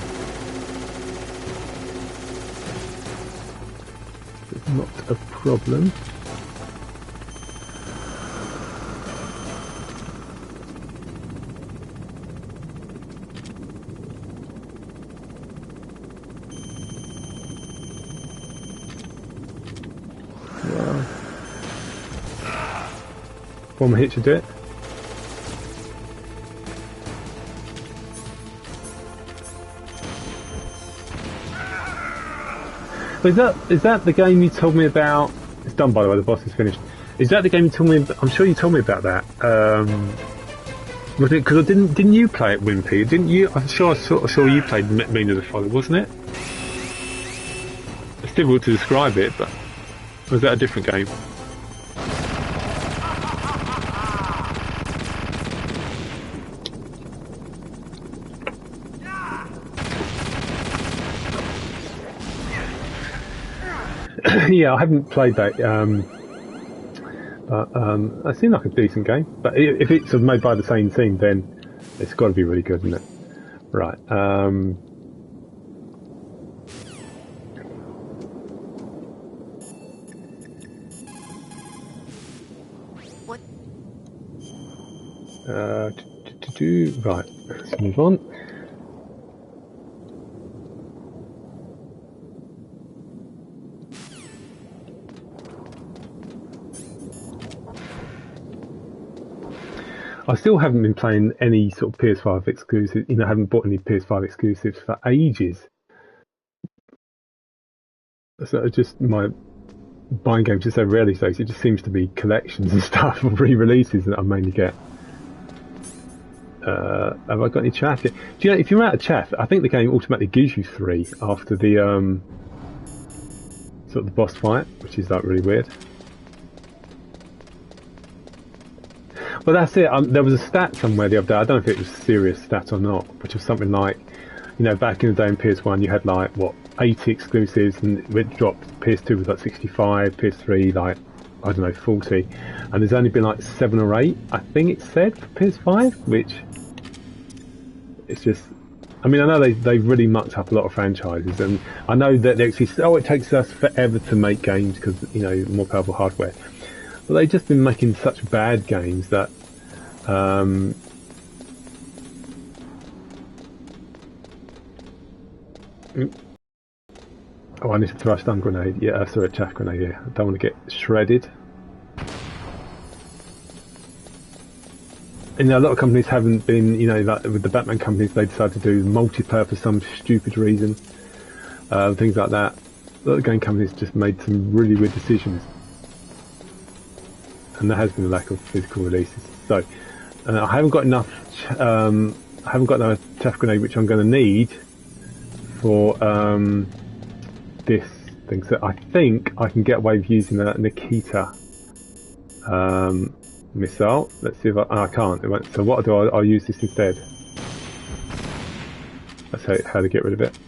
It's not a problem. Wow. One more hit should do it. Is that the game you told me about? It's done, by the way. The boss is finished. Is that the game you told me? I'm sure you told me about that. Was it because didn't you play it, Wimpy? Didn't you? I'm sure I saw you played Mean of the Folly, wasn't it? It's difficult to describe it, but was that a different game? Yeah, I haven't played that, but it seemed like a decent game. But if it's made by the same team, then it's got to be really good, isn't it? Right. What? Right. Let's move on. I still haven't been playing any sort of PS5 exclusive. I haven't bought any PS5 exclusives for ages. So just my buying games just so rarely so. It just seems to be collections and stuff or re-releases that I mainly get. Have I got any chaff yet? Do you know, if you're out of chaff, I think the game automatically gives you 3 after the sort of the boss fight, which is like really weird. Well, that's it. There was a stat somewhere the other day. I don't know if it was a serious stat or not, which was something like, back in the day in PS1, you had like 80 exclusives, and it dropped. PS2 was like 65, PS3 like 40, and there's only been like 7 or 8, I think it said, for PS5, which it's just. I mean, I know they've really mucked up a lot of franchises, and I know that they actually it takes us forever to make games because more powerful hardware. But they've just been making such bad games that oh, I need to throw a stun grenade. Yeah, sorry, a chaff grenade. Yeah, I don't want to get shredded. And a lot of companies haven't been, like with the Batman companies, they decided to do multiplayer for some stupid reason, things like that. A lot of game companies just made some really weird decisions. And there has been a lack of physical releases. So I haven't got enough. I haven't got enough chaff grenade, which I'm going to need for this thing. So I think I can get away with using a Nikita missile. Let's see if I can't. So what I'll do, I'll use this instead. That's how to get rid of it.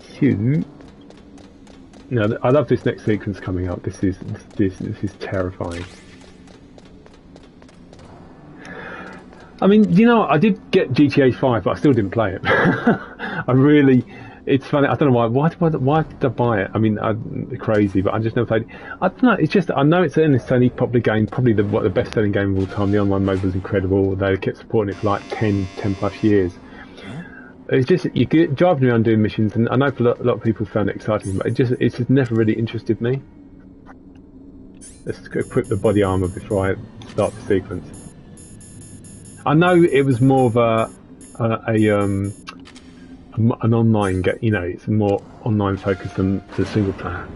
Q. Now, I love this next sequence coming up. This is terrifying. I mean, I did get GTA 5, but I still didn't play it. It's funny. I don't know why did I buy it? I mean, I'm crazy, but I just never played it. I don't know. It's just I know it's an insanely popular game, probably the best-selling game of all time. The online mode was incredible. They kept supporting it for like 10 plus years. It's just you get driving around doing missions, and I know a lot of people found it exciting, but it's just never really interested me. Let's equip the body armor before I start the sequence. I know it was more of an online game. You know, it's more online focused than the single player.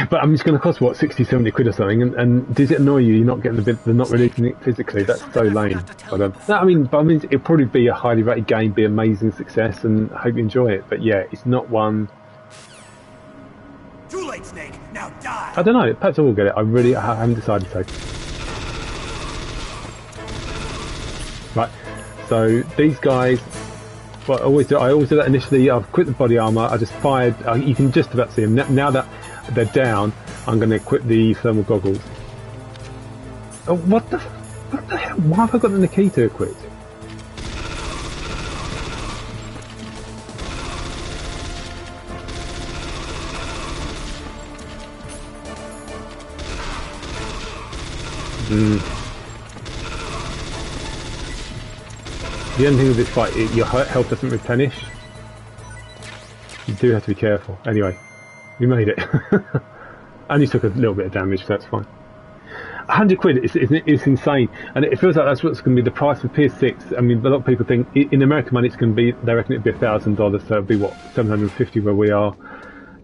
But it's going to cost what, 60, 70 quid or something, and does it annoy you? You're not getting the bit, they're not releasing it physically. That's so lame. But I mean, it'll probably be a highly rated game, be amazing success, and I hope you enjoy it. But yeah, it's not one. Too late, Snake. Now die. I don't know. Perhaps I will get it. I haven't decided so. Right. So these guys. Well, I always do that initially. I've quit the body armor. I just fired. You can just about see them now that they're down. I'm going to equip the thermal goggles. Oh, what the hell? Why have I got the Nikita equipped? The only thing with this fight, your health doesn't replenish. You do have to be careful. Anyway, we made it. Only took a little bit of damage, so that's fine. 100 quid, it's insane. And it feels like that's what's going to be the price for PS6. I mean, a lot of people think, in American money, it's going to be, they reckon it'd be $1,000, so it'd be what, 750 where we are.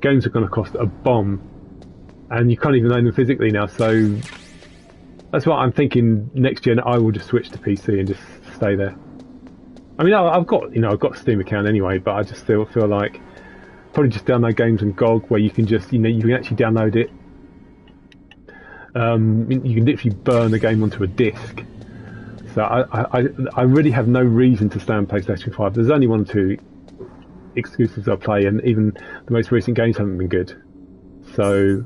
Games are going to cost a bomb. And you can't even own them physically now, so that's what I'm thinking next gen. I will just switch to PC and just stay there. I mean, I've got a Steam account anyway, but I just still feel like probably just download games on GOG where you can just, you can actually download it. You can literally burn the game onto a disc. So I really have no reason to stay on PlayStation 5. There's only 1 or 2 exclusives I play, and even the most recent games haven't been good. So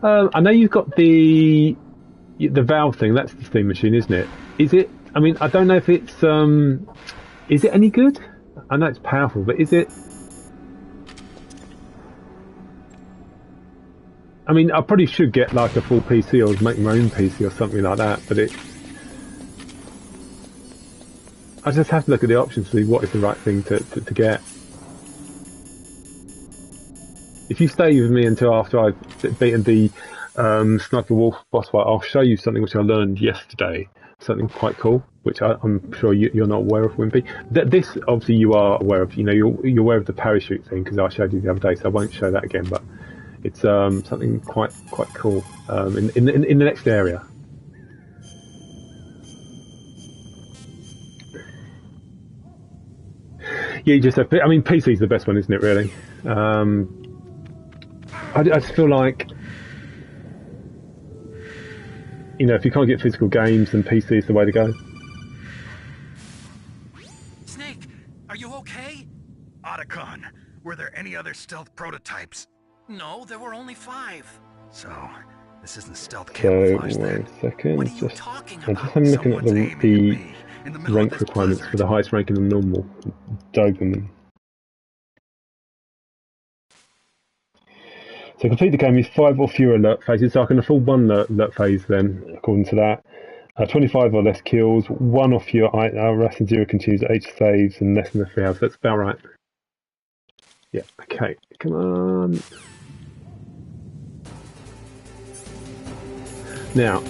I know you've got the Valve thing. That's the Steam machine, isn't it? Is it? I mean, I don't know if it's is it any good? I know it's powerful, but is it? I mean, I probably should get like a full PC or make my own PC or something like that, but I just have to look at the options to see what is the right thing to get. If you stay with me until after I've beaten the Sniper Wolf boss fight, I'll show you something which I learned yesterday. Something quite cool, which I'm sure you're not aware of, Wimpy. This, obviously, you are aware of. You're aware of the parachute thing because I showed you the other day, so I won't show that again. But it's something quite cool in the next area. Yeah, you just have. I mean, PC is the best one, isn't it? Really. I just feel like, if you can't get physical games, then PC is the way to go. Snake, are you okay? Otacon, were there any other stealth prototypes? No, there were only 5. So, this isn't stealth So, camouflage then? 1 second. What are you talking I'm about? just looking at Someone's aiming at me in the middle of rank this requirements blizzard. for the highest ranking and normal Doberman. So complete the game with 5 or fewer alert phases. So I can afford 1 alert phase then, according to that. 25 or less kills, 1 or fewer arrests, and 0 continues at 8 saves, and less than 3 hours. That's about right. Yeah, okay. Come on. Now.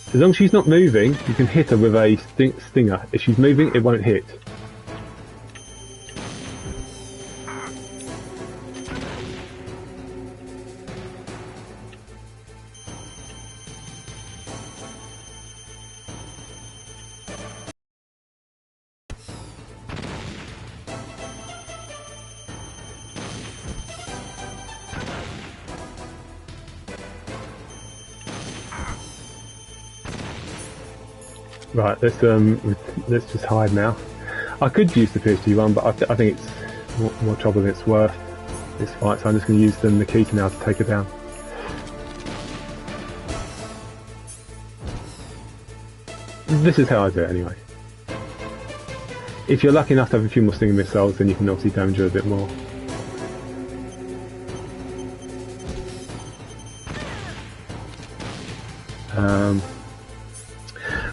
As long as she's not moving, you can hit her with a stinger. If she's moving, it won't hit. Right, let's just hide now. I could use the PSG one, but I think it's more trouble than it's worth this fight, so I'm just going to use the Nikita now to take her down. This is how I do it anyway. If you're lucky enough to have a few more stinger missiles, then you can obviously damage her a bit more.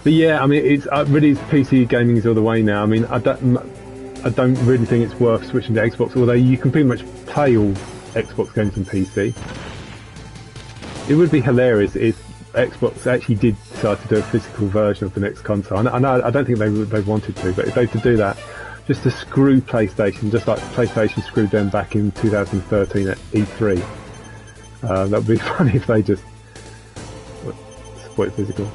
But yeah, I mean, it's really PC gaming is all the way now. I mean, I don't really think it's worth switching to Xbox, although you can pretty much play all Xbox games on PC. It would be hilarious if Xbox actually did decide to do a physical version of the next console. I know I don't think they wanted to, but if they could do that, just to screw PlayStation, just like PlayStation screwed them back in 2013 at E3. That would be funny if they just support physical.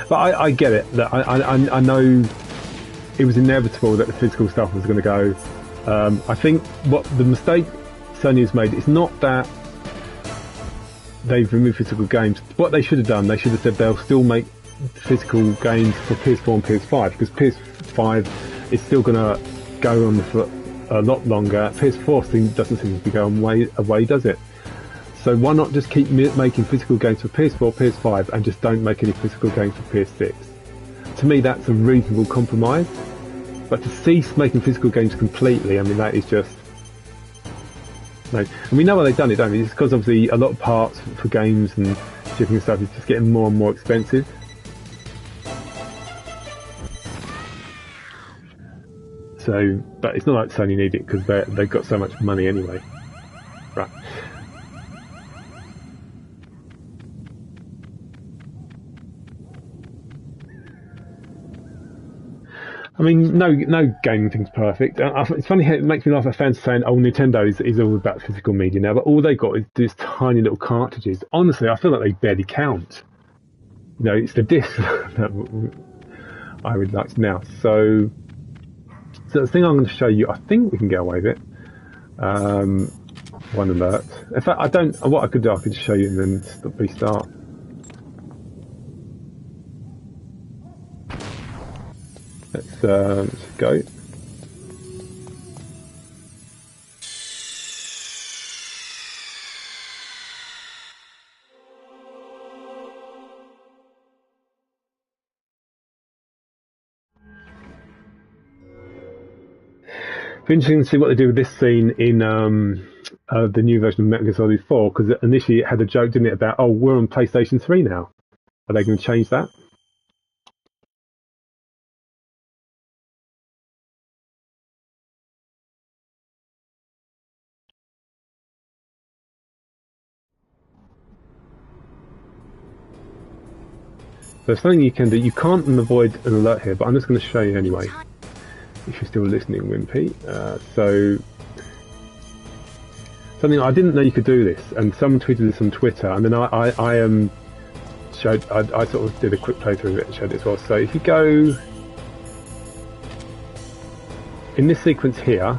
But I get it. That I know it was inevitable that the physical stuff was going to go. I think what the mistake Sony has made is not that they've removed physical games. What they should have done, they should have said they'll still make physical games for PS4 and PS5, because PS5 is still going to go on for a lot longer. PS4 doesn't seem to be going away, does it? So why not just keep making physical games for PS4, PS5, and just don't make any physical games for PS6? To me, that's a reasonable compromise. But to cease making physical games completely, I mean, that is just... No. And we know why they've done it, don't we? It's because obviously a lot of parts for games and shipping and stuff is just getting more and more expensive. So, but it's not like Sony need it because they've got so much money anyway. Right. I mean, no gaming thing's perfect. It's funny how it makes me laugh at fans saying, "Oh, Nintendo is all about physical media now," but all they got is these tiny little cartridges. Honestly, I feel like they barely count. You know, it's the disc that I would like now. So the thing I'm going to show you, I think we can get away with it. One alert. In fact, I don't. What I could do, I could just show you and then restart. Let's go. It's interesting to see what they do with this scene in the new version of Metal Gear Solid 4, because initially it had a joke, didn't it, about, oh, we're on PlayStation 3 now. Are they going to change that? There's something you can do. You can't avoid an alert here, but I'm just going to show you anyway. If you're still listening, Wimpy. So, something I didn't know you could do this, and someone tweeted this on Twitter, and then I sort of did a quick playthrough of it and showed it as well. So if you go in this sequence here,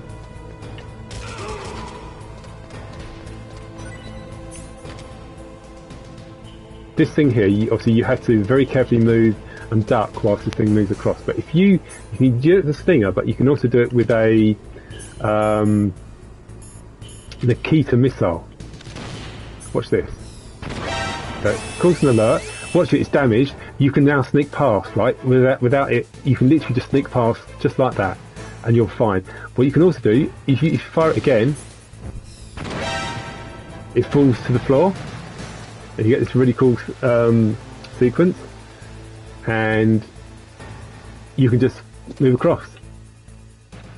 this thing here, obviously you have to very carefully move and duck whilst this thing moves across. But if you can do it with a stinger, but you can also do it with a Nikita missile. Watch this. So it causes an alert. Watch it, it's damaged. You can now sneak past, right? Without it, you can literally just sneak past just like that, and you're fine. What you can also do, if you fire it again, it falls to the floor. And you get this really cool sequence, and you can just move across,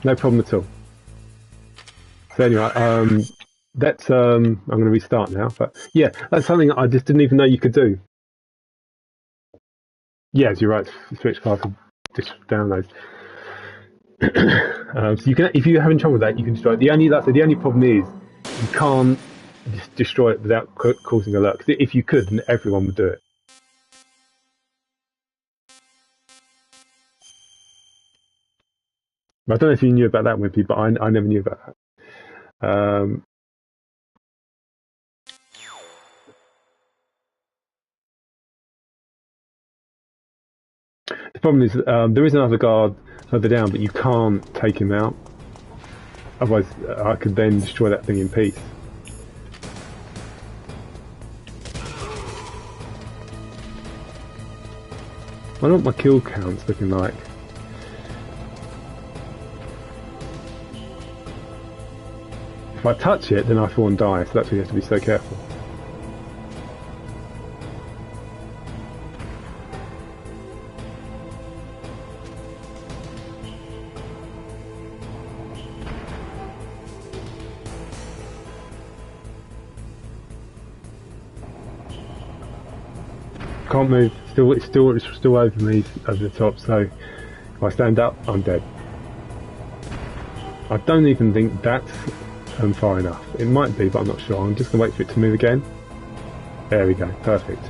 no problem at all. So anyway, that's I'm going to restart now, but yeah, that's something I just didn't even know you could do. Yes, you're right. Switch card to just download. So you can, if you're having trouble with that, you can destroy it. The only problem is you can't destroy it without causing an alert. Because if you could, then everyone would do it. I don't know if you knew about that, Wimpy, but I never knew about that. The problem is there is another guard further down, but you can't take him out. Otherwise, I could then destroy that thing in peace. I wonder what my kill count's looking like. If I touch it, then I fall and die, so that's why you have to be so careful. Can't move. It's still over me, over the top. So if I stand up, I'm dead. I don't even think that's far enough. It might be, but I'm not sure. I'm just gonna wait for it to move again. There we go. Perfect.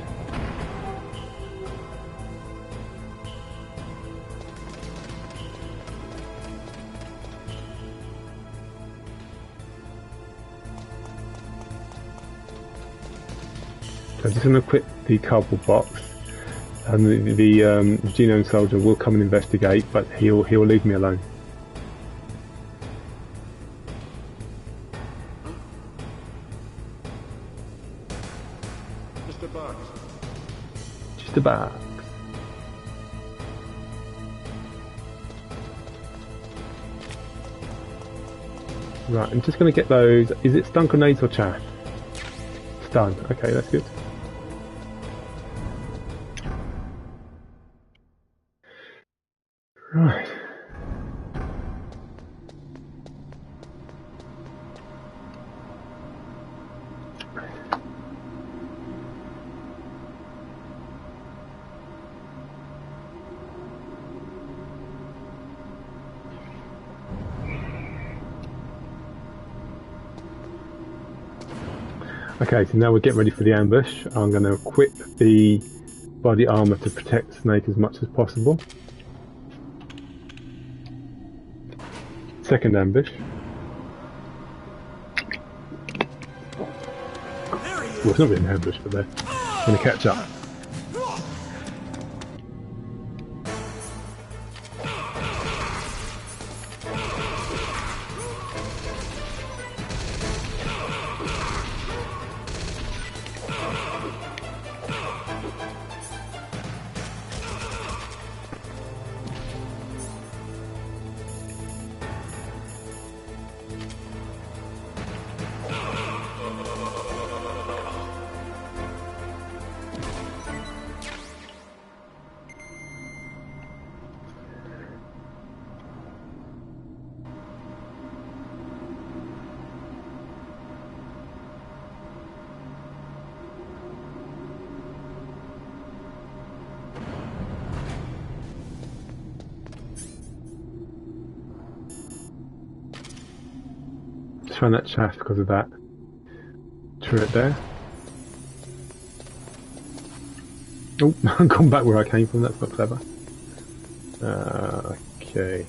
So I'm just going to equip the cardboard box, and the genome soldier will come and investigate, but he'll leave me alone. Mr. Box. Just a box. Right, I'm just going to get those. Is it stun grenades or chaff? Stun. Okay, that's good. Right. Okay, so now we're getting ready for the ambush. I'm going to equip the body armor to protect Snake as much as possible. Second ambush. Well, it's not really an ambush, but they're going to catch up. Trying that shaft because of that turret there. Oh, I've gone back where I came from, that's not clever. Okay.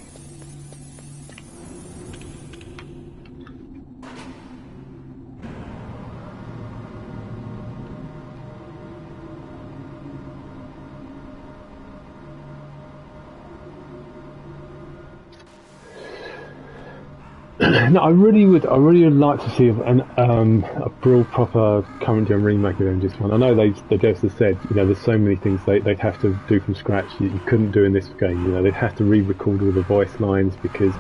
No, I really would like to see a real proper current gen remake of MGS1. I know they just said, you know, there's so many things they'd have to do from scratch you couldn't do in this game. You know, they'd have to re-record all the voice lines because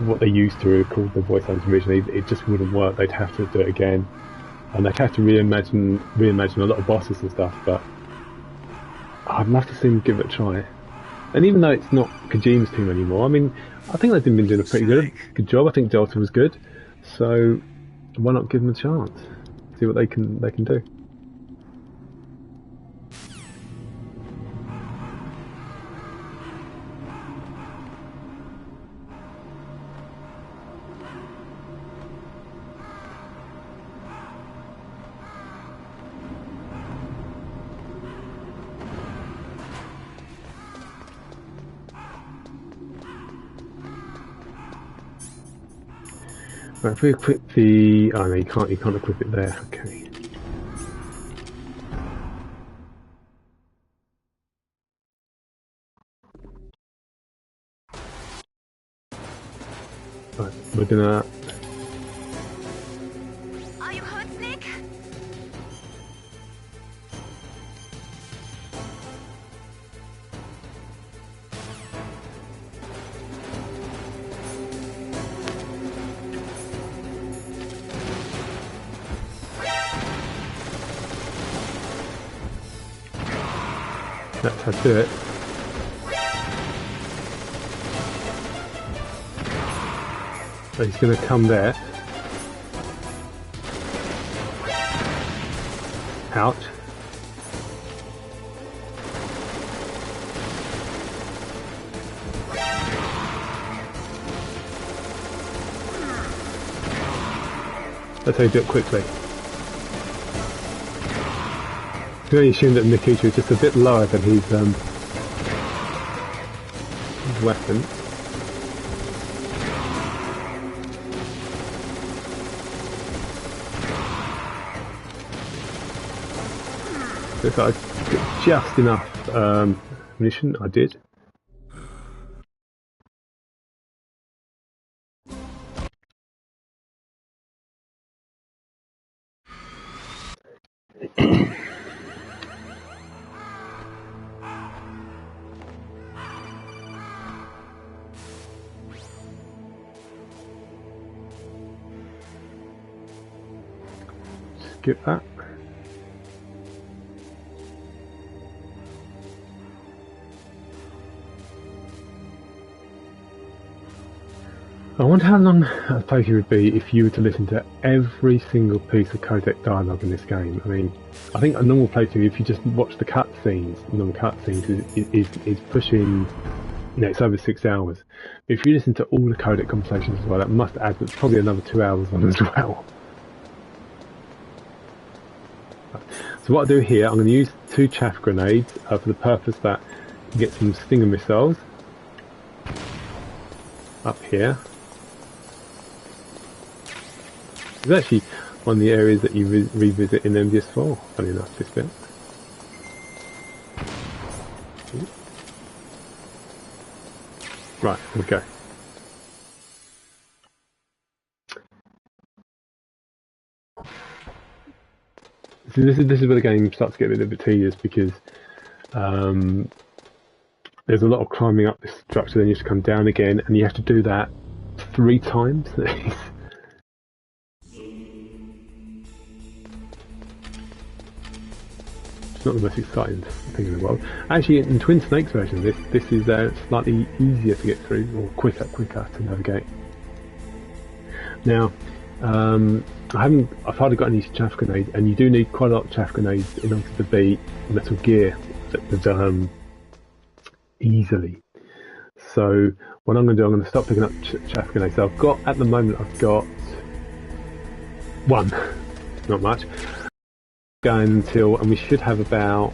what they used to record the voice lines originally, it just wouldn't work. They'd have to do it again, and they'd have to reimagine a lot of bosses and stuff. But I'd love to see them give it a try. And even though it's not Kojima's team anymore, I mean, I think they've been doing a pretty good job. I think Delta was good, so why not give them a chance? See what they can do. Right, if we equip the... oh no, you can't equip it there, okay. Right, we're gonna... Are you hurt, Snake? That's how to do it. So he's going to come there. Ouch. That's how you do it quickly. You can only assume that Mikuta is just a bit lower than his weapon. If I get just enough ammunition, I did. Skip that. I wonder how long a playthrough would be if you were to listen to every single piece of codec dialogue in this game. I mean, I think a normal playthrough, if you just watch the cutscenes, normal cutscenes, is pushing, you know, it's over 6 hours. If you listen to all the codec conversations as well, that must add probably another 2 hours on as well. So what I do here, I'm going to use 2 chaff grenades for the purpose that you get some stinger missiles up here. It's actually one of the areas that you revisit in MGS4, funny enough, this bit. Right, okay. So this is where the game starts to get a little bit tedious, because there's a lot of climbing up this structure, then you have to come down again, and you have to do that 3 times. It's not the most exciting thing in the world. Actually, in Twin Snake's version of this is slightly easier to get through, or quicker to navigate. Now, I've hardly got any chaff grenades, and you do need quite a lot of chaff grenades in order to beat Metal Gear easily. So what I'm going to do, I'm going to stop picking up chaff grenades. So at the moment I've got 1, not much. Going until, and we should have about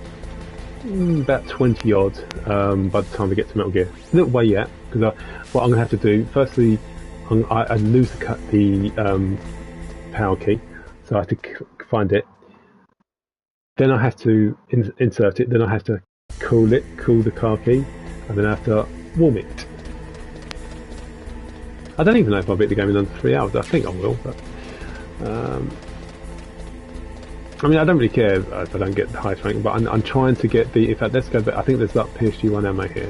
20 odd by the time we get to Metal Gear. It's a little way yet, because what I'm going to have to do, firstly, I lose the power key, so I have to find it. Then I have to insert it. Then I have to cool the car key, and then I have to warm it. I don't even know if I'll beat the game in under 3 hours. I think I will, but I mean, I don't really care if I don't get the highest rank, but I'm trying to get the. In fact, let's go. I think there's that PSG1 ammo here.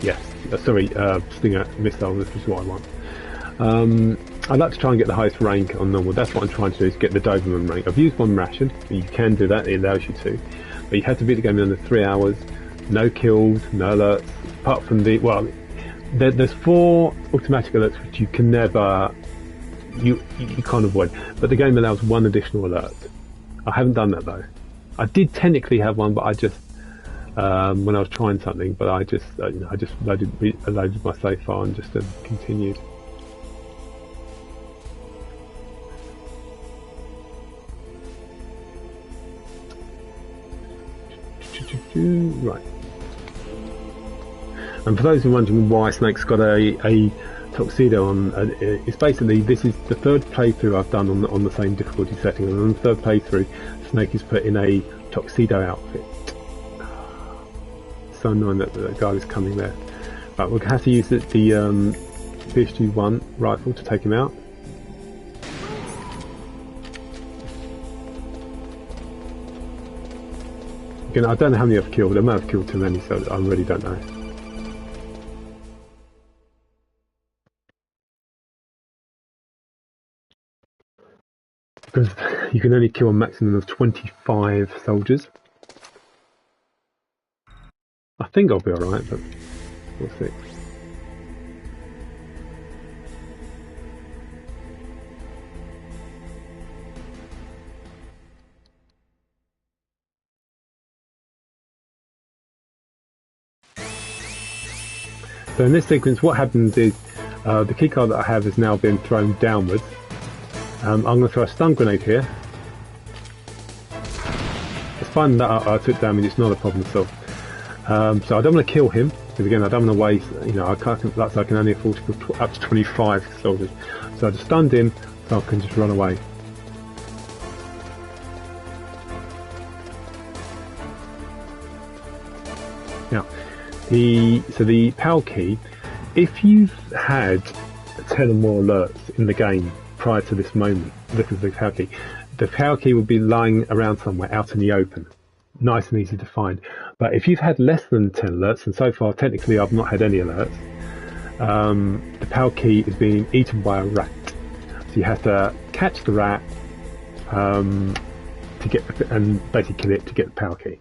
Yes, sorry, Stinger missile. This is what I want. I'd like to try and get the highest rank on normal. That's what I'm trying to do, is get the Doberman rank. I've used 1 ration. You can do that. It allows you to, but you have to beat the game in under 3 hours. No kills, no alerts. Apart from the there's 4 automatic alerts which you can never. You can't avoid, but the game allows 1 additional alert. I haven't done that though. I did technically have 1, but I just when I was trying something, but I just I just loaded my save file and just continued. Right. And for those who are wondering why Snake's got a tuxedo on, it's basically, this is the 3rd playthrough I've done on the same difficulty setting, and on the 3rd playthrough Snake is put in a tuxedo outfit. So annoying that the guy is coming there. But we'll have to use the PSG1 rifle to take him out. Again, I don't know how many I've killed. I may have killed too many, so I really don't know. Because you can only kill a maximum of 25 soldiers. I think I'll be alright, but we'll see. So in this sequence, what happens is the keycard that I have has now been thrown downwards, I'm going to throw a stun grenade here. It's fine that I took damage, it's not a problem at all. So I don't want to kill him, because again I don't want to waste, you know, I can only afford to put up to 25 soldiers. So I just stunned him, so I can just run away. Now, the PAL key, if you've had 10 or more alerts in the game prior to this moment, this is the PAL key will be lying around somewhere out in the open. Nice and easy to find. But if you've had less than 10 alerts, and so far technically I've not had any alerts, the PAL key is being eaten by a rat. So you have to catch the rat to get and basically kill it to get the PAL key.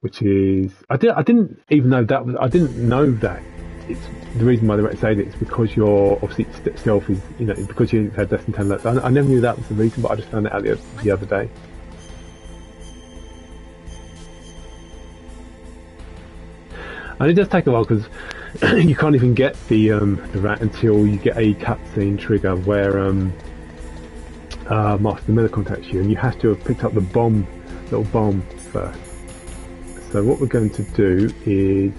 Which is, I didn't even know that was, I didn't know that. It's the reason why the rat said it is because your obviously stealth is, you know, because you've had less than 10 alerts. I never knew that was the reason, but I just found it out the other day. And it does take a while because you can't even get the rat until you get a cutscene trigger where Master Miller contacts you, and you have to have picked up the little bomb first. So what we're going to do is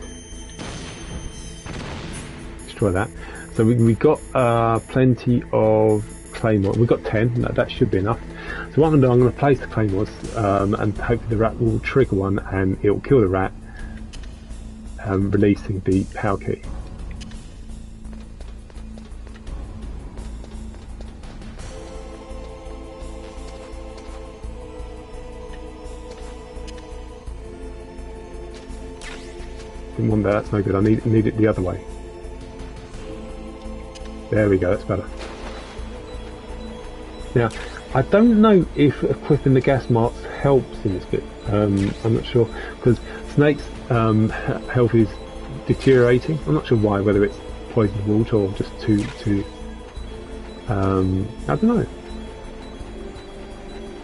destroy that. So we got plenty of claymore. We've got 10. That should be enough. So what I'm going to do, I'm going to place the claymores, and hopefully the rat will trigger one, and it will kill the rat. Releasing the PAL key. Didn't want that, that's no good. I need it the other way. There we go, that's better. Now, I don't know if equipping the gas marks helps in this bit. I'm not sure, because Snake's health is deteriorating. I'm not sure why, whether it's poisoned water or just too I don't know.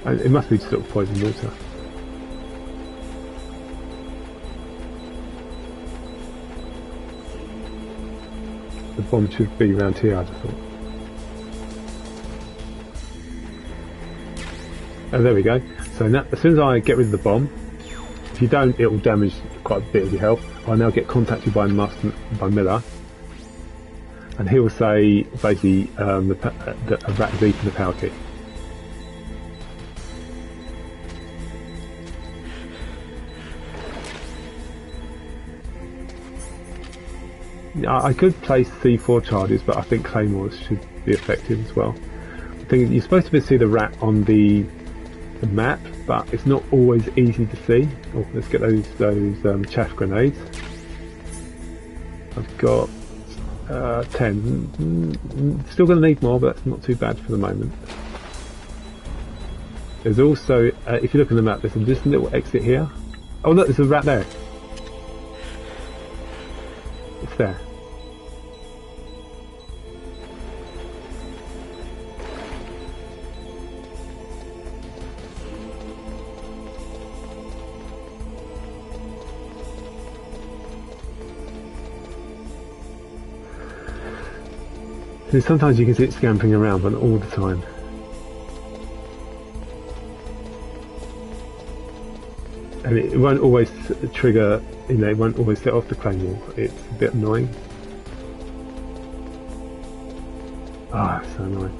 It must be sort of poisoned water. The bomb should be around here, I just thought. Oh, there we go. So now, as soon as I get rid of the bomb, if you don't, it will damage quite a bit of your health. I'll now get contacted by Miller, and he will say basically that a rat has eaten the PAL key. I could place C4 charges, but I think claymores should be effective as well. I think you're supposed to be able to see the rat on the map, but it's not always easy to see. Oh, let's get those chaff grenades. I've got 10. Still going to need more, but that's not too bad for the moment. There's also, if you look on the map, there's this little exit here. Oh look, there's a rat there. It's there. So sometimes you can see it scampering around, but not all the time. And it won't always trigger, you know, it won't always set off the claymore. It's a bit annoying. Ah, so annoying.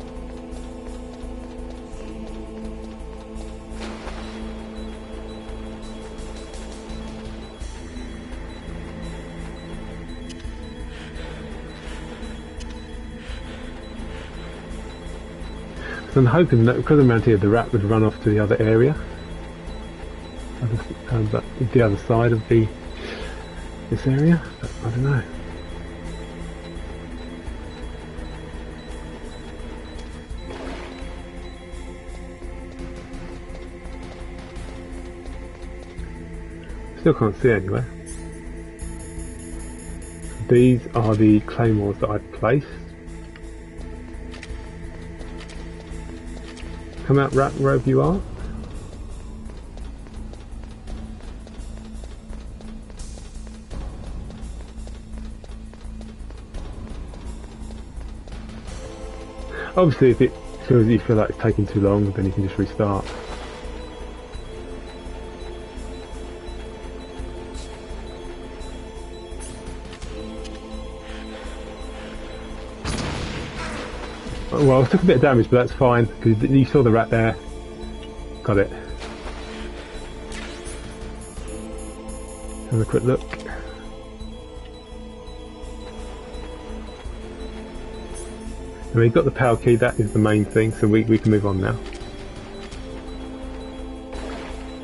So I'm hoping that because I'm around here, the rat would run off to the other area. But the other side of this area, but I don't know. Still can't see anywhere. These are the claymores that I've placed. Come out, rat, wherever you are. Obviously, if it feels you feel like it's taking too long, then you can just restart. Well, I took a bit of damage, but that's fine, because you saw the rat there. Got it. Have a quick look. And we've got the power key, that is the main thing, so we can move on now.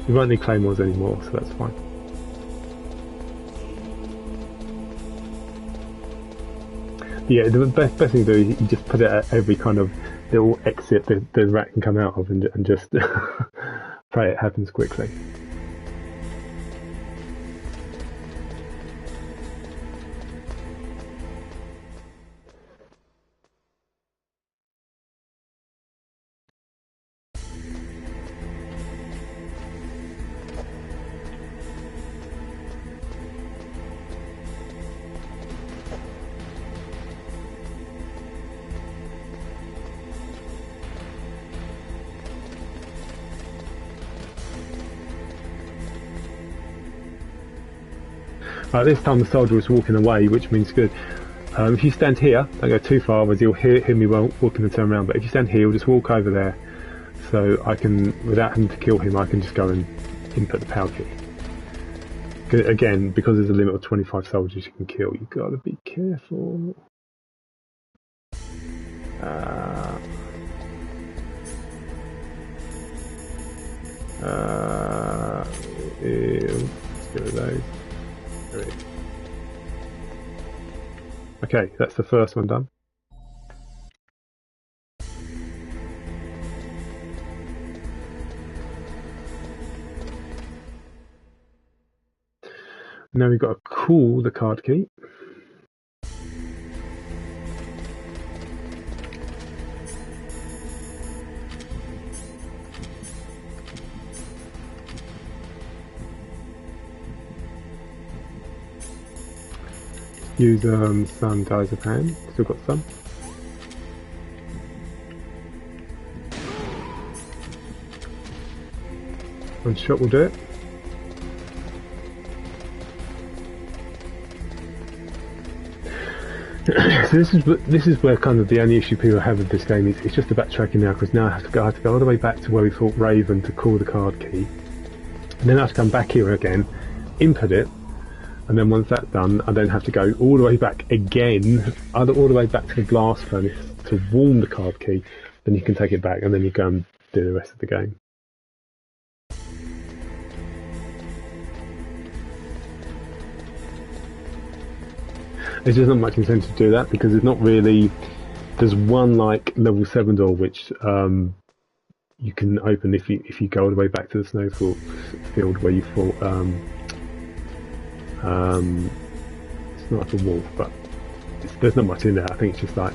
We won't need claymores anymore, so that's fine. Yeah, the best thing to do is you just put it at every kind of little exit the rat can come out of, and just pray it happens quickly. This time the soldier was walking away, which means good. If you stand here, don't go too far, as you'll hear me walking and turn around, but if you stand here, you'll just walk over there, so I can, without having to kill him, I can just go and input the power key. Again, because there's a limit of 25 soldiers you can kill, you've got to be careful. Let's get rid of those. Okay, that's the first one done. Now we've got to cool the card key. Use some diazepam, still got some. One shot will do it. So this is where kind of the only issue people have with this game is it's just the backtracking now, because now I have to go all the way back to where we fought Raven to call the card key, and then I have to come back here again, input it. And then once that's done, I then have to go all the way back again, all the way back to the blast furnace to warm the card key. Then you can take it back, and then you go and do the rest of the game. There's just not much incentive to do that, because there's not really. There's one like level 7 door which you can open if you go all the way back to the snowfield field where you fought. It's not like a wolf, but there's not much in there. I think it's just like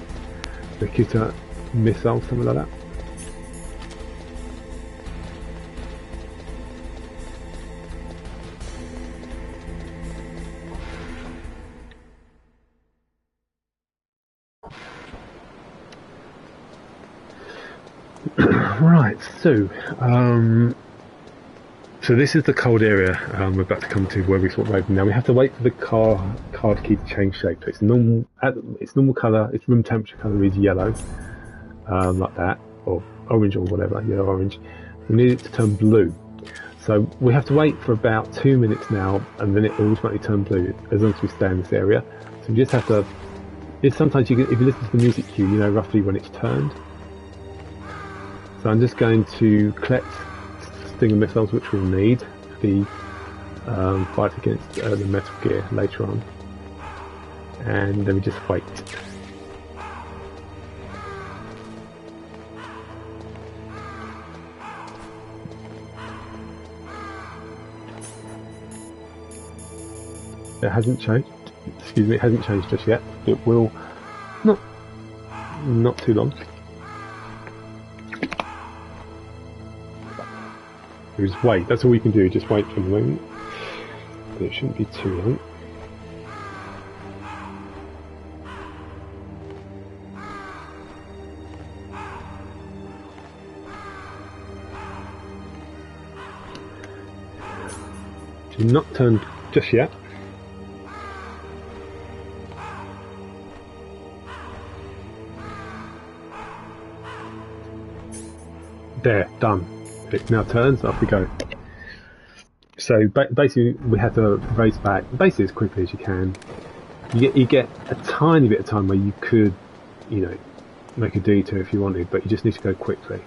the Kita missile, something like that. Right, so this is the cold area we're about to come to where we fought Raven. Now we have to wait for the card key to change shape. So it's normal colour, its room temperature colour is yellow, like that, or orange or whatever, yellow orange. We need it to turn blue. So we have to wait for about 2 minutes now, and then it will automatically turn blue as long as we stay in this area. So we just have to. Sometimes if you listen to the music cue, you know roughly when it's turned. So I'm just going to collect Stinger missiles, which we'll need for the fight against the Metal Gear later on, and then we just wait. It hasn't changed. Excuse me, it hasn't changed just yet. It will. Not too long. Just wait, that's all we can do, just wait for the moment. But it shouldn't be too long. You're not turned just yet. There, done. It now turns, off we go. So basically we have to race back basically as quickly as you can. You get a tiny bit of time where you could, you know, make a detour if you wanted, but you just need to go quickly.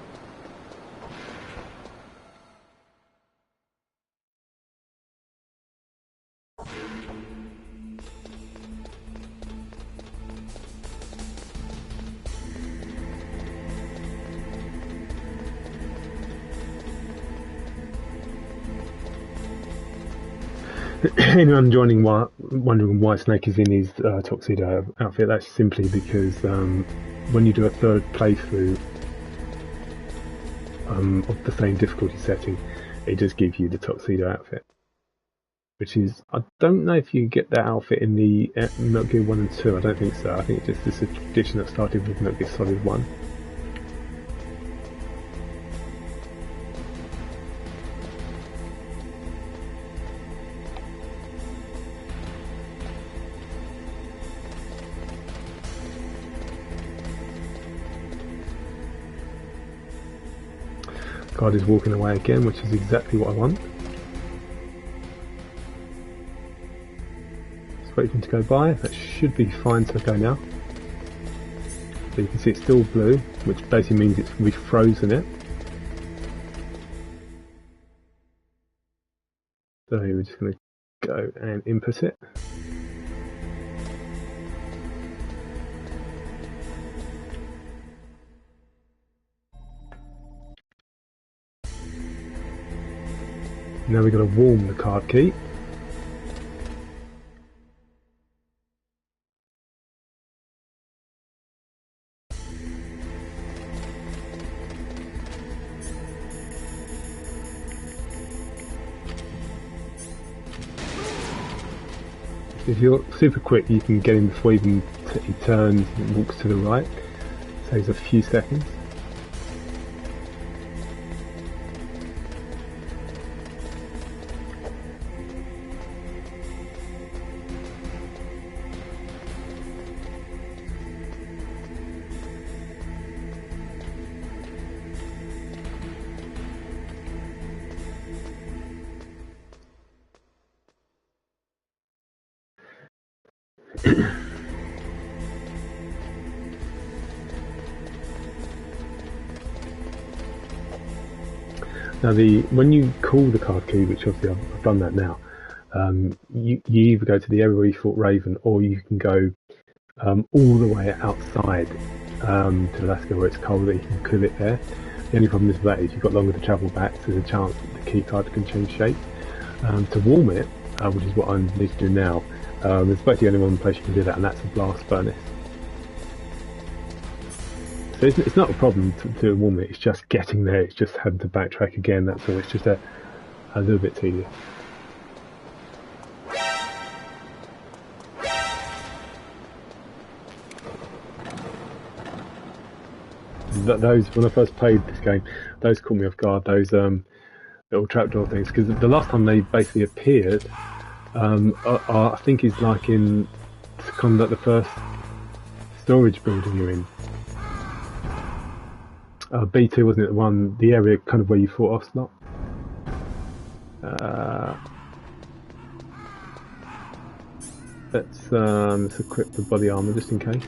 Anyone wondering why Snake is in his tuxedo outfit, that's simply because when you do a third playthrough of the same difficulty setting, it does give you the tuxedo outfit. Which is, I don't know if you get that outfit in the Metal Gear 1 and 2, I don't think so. I think it's just a tradition that started with Metal Gear Solid 1. Guard is walking away again, which is exactly what I want. Just wait for him to go by. That should be fine to go now. So you can see it's still blue, which basically means it's refrozen it. So we're just going to go and input it. Now we've got to warm the card key. If you're super quick, you can get him before he turns and walks to the right. Saves a few seconds. Now, when you call the card key, which obviously I've done that now, you either go to the area where you fought Raven, or you can go all the way outside to Alaska where it's cold, that you can kill it there. The only problem with that is you've got longer to travel back, so there's a chance that the key card can change shape. To warm it, which is what I need to do now, there's basically only one place you can do that, and that's a blast furnace. So it's not a problem to warm it, it's just getting there, it's just having to backtrack again, that's all. It's just a little bit tedious. Those, when I first played this game, those caught me off guard, those little trapdoor things, because the last time they basically appeared, I think is like in kind of like the first storage building you're in. B2, wasn't it, the area kind of where you fought Ocelot? Let's equip the body armor just in case.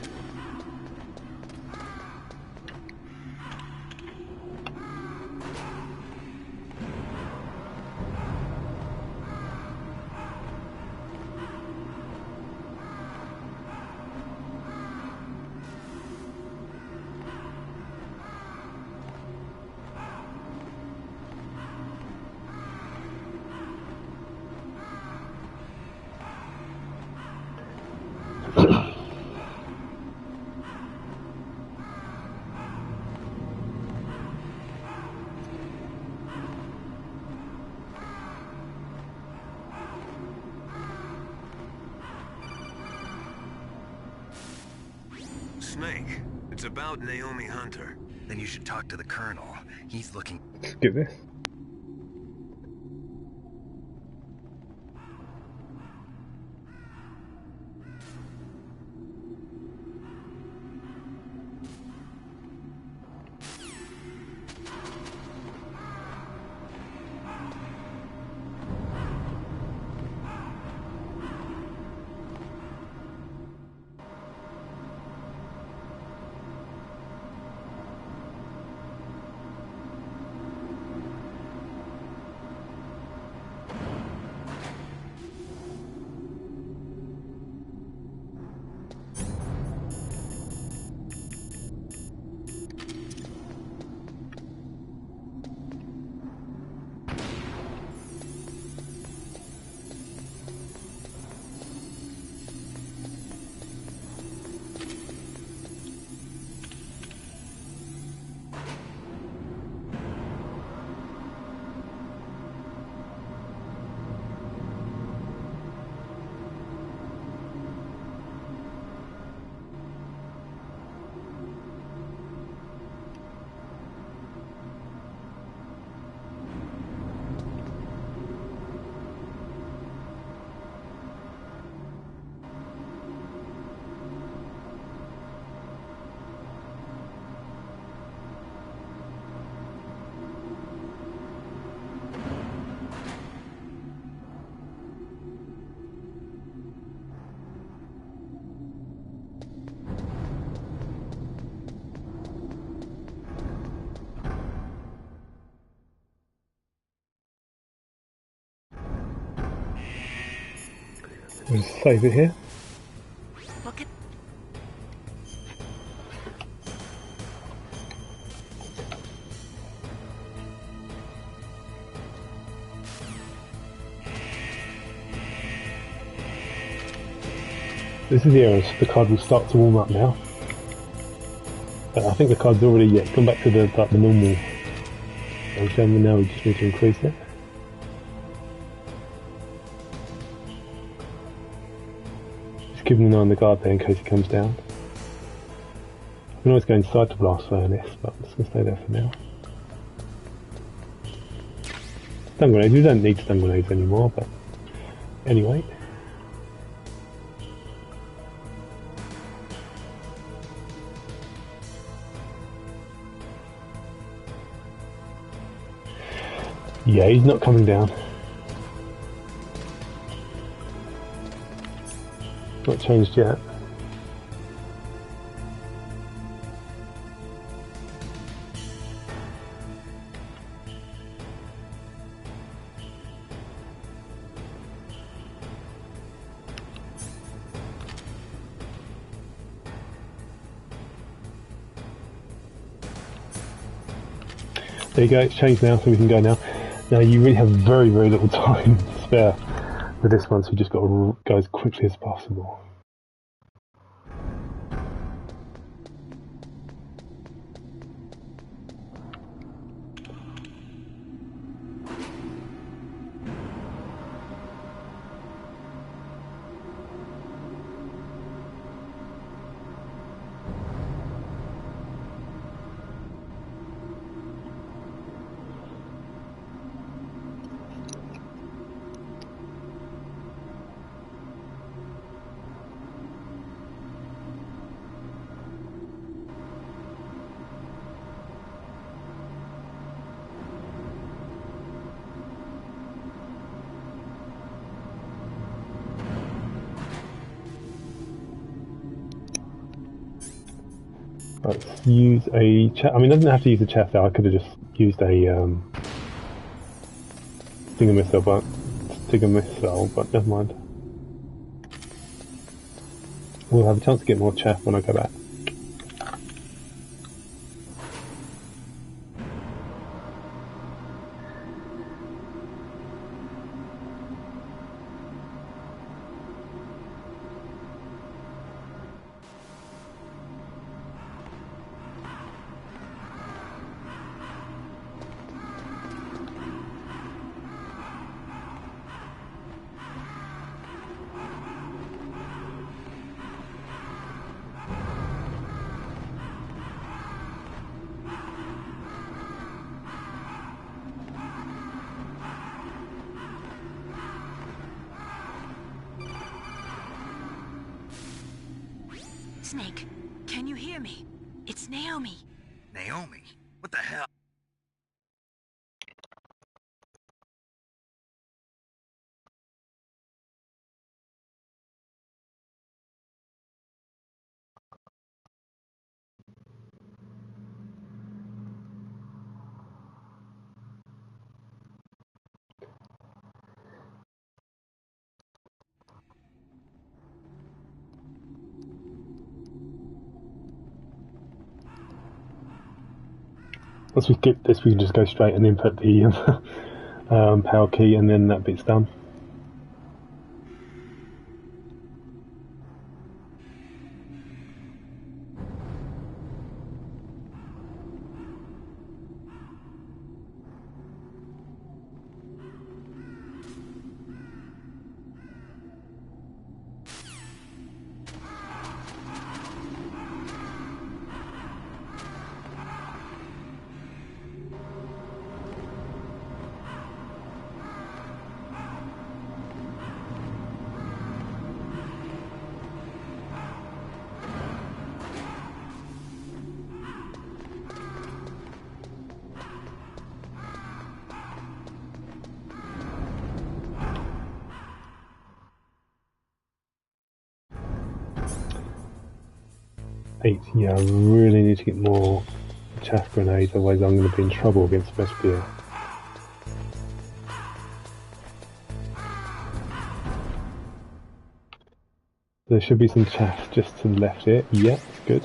Snake, it's about Naomi Hunter. Then you should talk to the Colonel. He's looking... Get this. Let's save it here. What can... This is the area the card will start to warm up now. But I think the card's already gone back to the normal function. Now we just need to increase it. Just keeping an eye on the guard there in case he comes down. I can always go inside the blast furnace, but I'm just going to stay there for now. Stun grenades, we don't need stun grenades anymore, but anyway. Yeah, he's not coming down. Not changed yet. There you go, it's changed now, so we can go now. Now you really have very, very little time to spare with this one, so you just got to go as quickly as possible. Let's use a chat. I mean, I didn't have to use a chat there. I could have just used a stinger missile, but never mind. We'll have a chance to get more chaff when I go back. Snake, can you hear me? It's Naomi. Naomi? What the hell? Once we skip this, we can just go straight and input the power key, and then that bit's done. Yeah, I really need to get more chaff grenades, otherwise I'm going to be in trouble against Vesperia. There should be some chaff just to the left here. Yeah, it's good.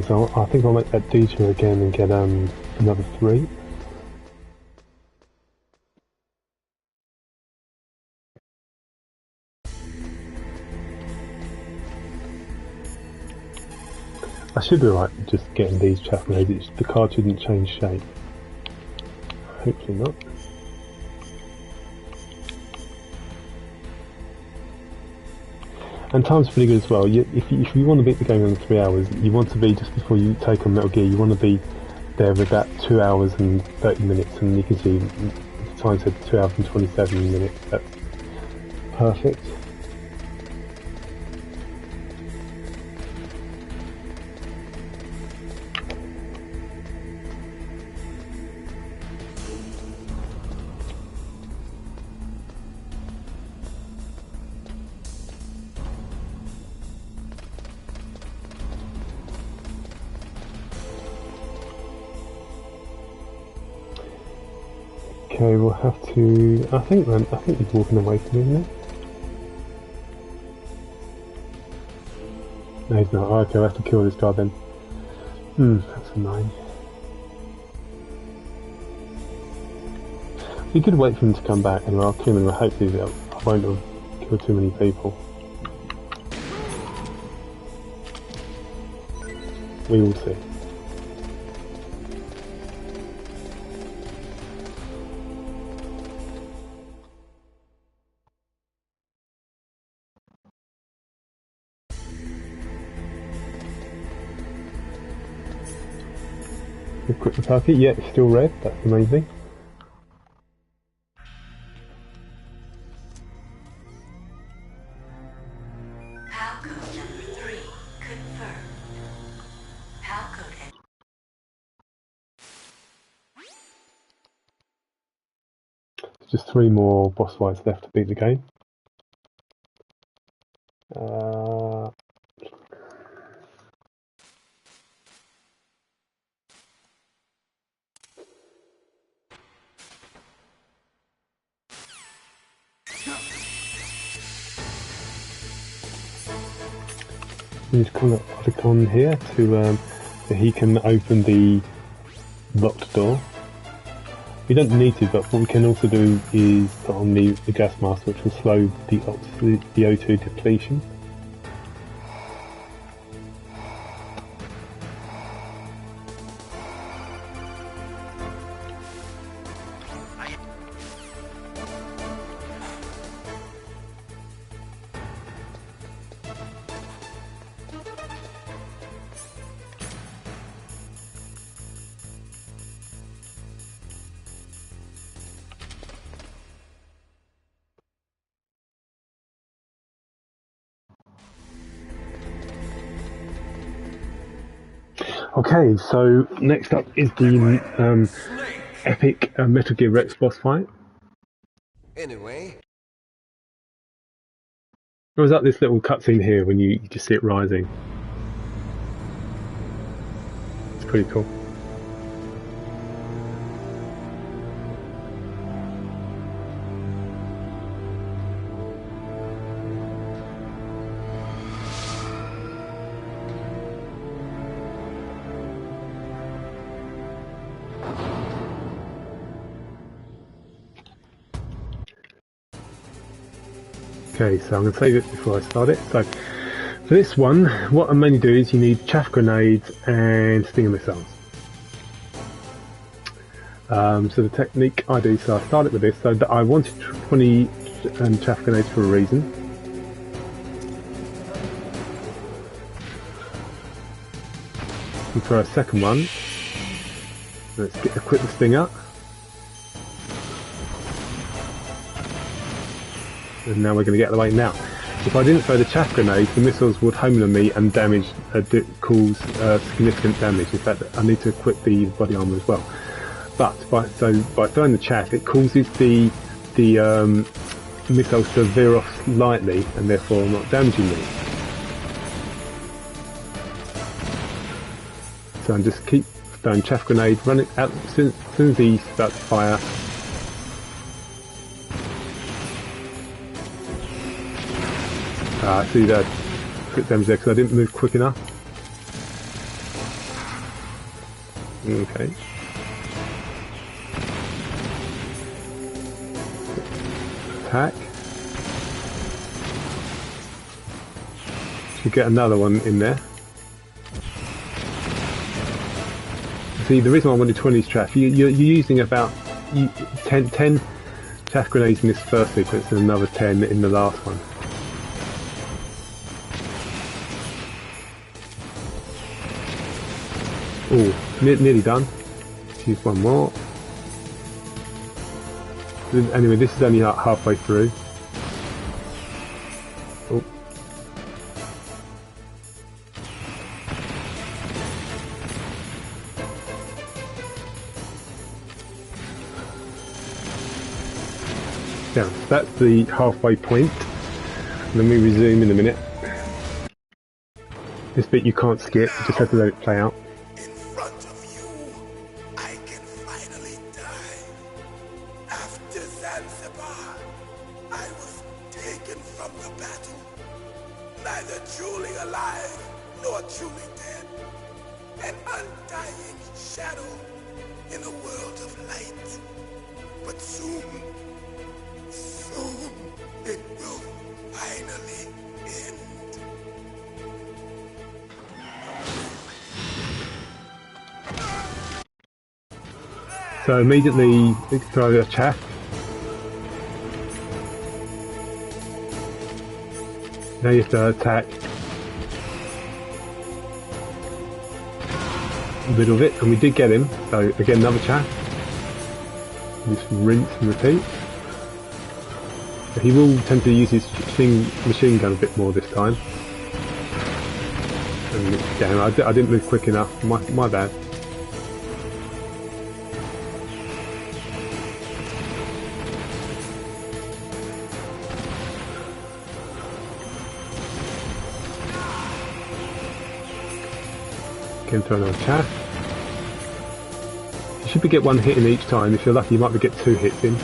So I think I'll make that detour again and get another 3. I should be right with just getting these chaff grenades. The card shouldn't change shape. Hopefully not. And time's pretty good as well. If you want to beat the game in 3 hours, you want to be, just before you take on Metal Gear, you want to be there with about 2 hours and 30 minutes, and you can see the time said 2 hours and 27 minutes. That's perfect. Okay, we'll have to. I think he's walking away from me, isn't he? No, he's not. Okay, we'll have to kill this guy then. That's annoying. We could wait for him to come back, and I'll kill him, and hopefully I won't have killed too many people. We will see. Equip the target, yeah, it's still red, that's the main thing. PAL code number 3 confirmed. PAL code. Just 3 more boss fights left to beat the game. We need to call up Icon here to so he can open the locked door. We don't need to, but what we can also do is put on the gas mask, which will slow the O2 depletion. Okay, so next up is the epic Metal Gear Rex boss fight. Anyway. Or was that this little cutscene here when you just see it rising? It's pretty cool. Okay, so I'm going to save it before I start it. So, for this one, what I mainly do is you need chaff grenades and stinger missiles. So the technique I do, so I started with this, so that I wanted 20 chaff grenades for a reason. and throw a second one. Let's equip this thing up. And now we're going to get out of the way. Now, if I didn't throw the chaff grenade, the missiles would home on me and damage, cause significant damage. In fact, I need to equip the body armor as well. But by throwing the chaff, it causes the missiles to veer off slightly and therefore not damaging me. So I'm just keep throwing chaff grenade, run it out as soon as he starts to fire. I see that crit damage there because I didn't move quick enough. Okay. Attack. Should get another one in there. See, the reason why I wanted 20 chaff, you're using about 10 chaff grenades in this first sequence and another 10 in the last one. Oh, nearly done. Let's use one more. Anyway, this is only halfway through. Oh. Yeah, that's the halfway point. Let me resume in a minute. This bit you can't skip, you just have to let it play out. In front of you, I can finally die. After Zanzibar, I was taken from the battle, neither truly alive nor truly dead. An undying shadow in a world of light. But soon it will finally end. So immediately throw a chaff. Now you have to attack the middle of it, and we did get him. So again, another chaff. Just rinse and repeat. He will tend to use his machine gun a bit more this time. And damn, I didn't move quick enough. My bad. Again, throw another chaff. You should be get one hit in each time. If you're lucky, you might be get 2 hits in.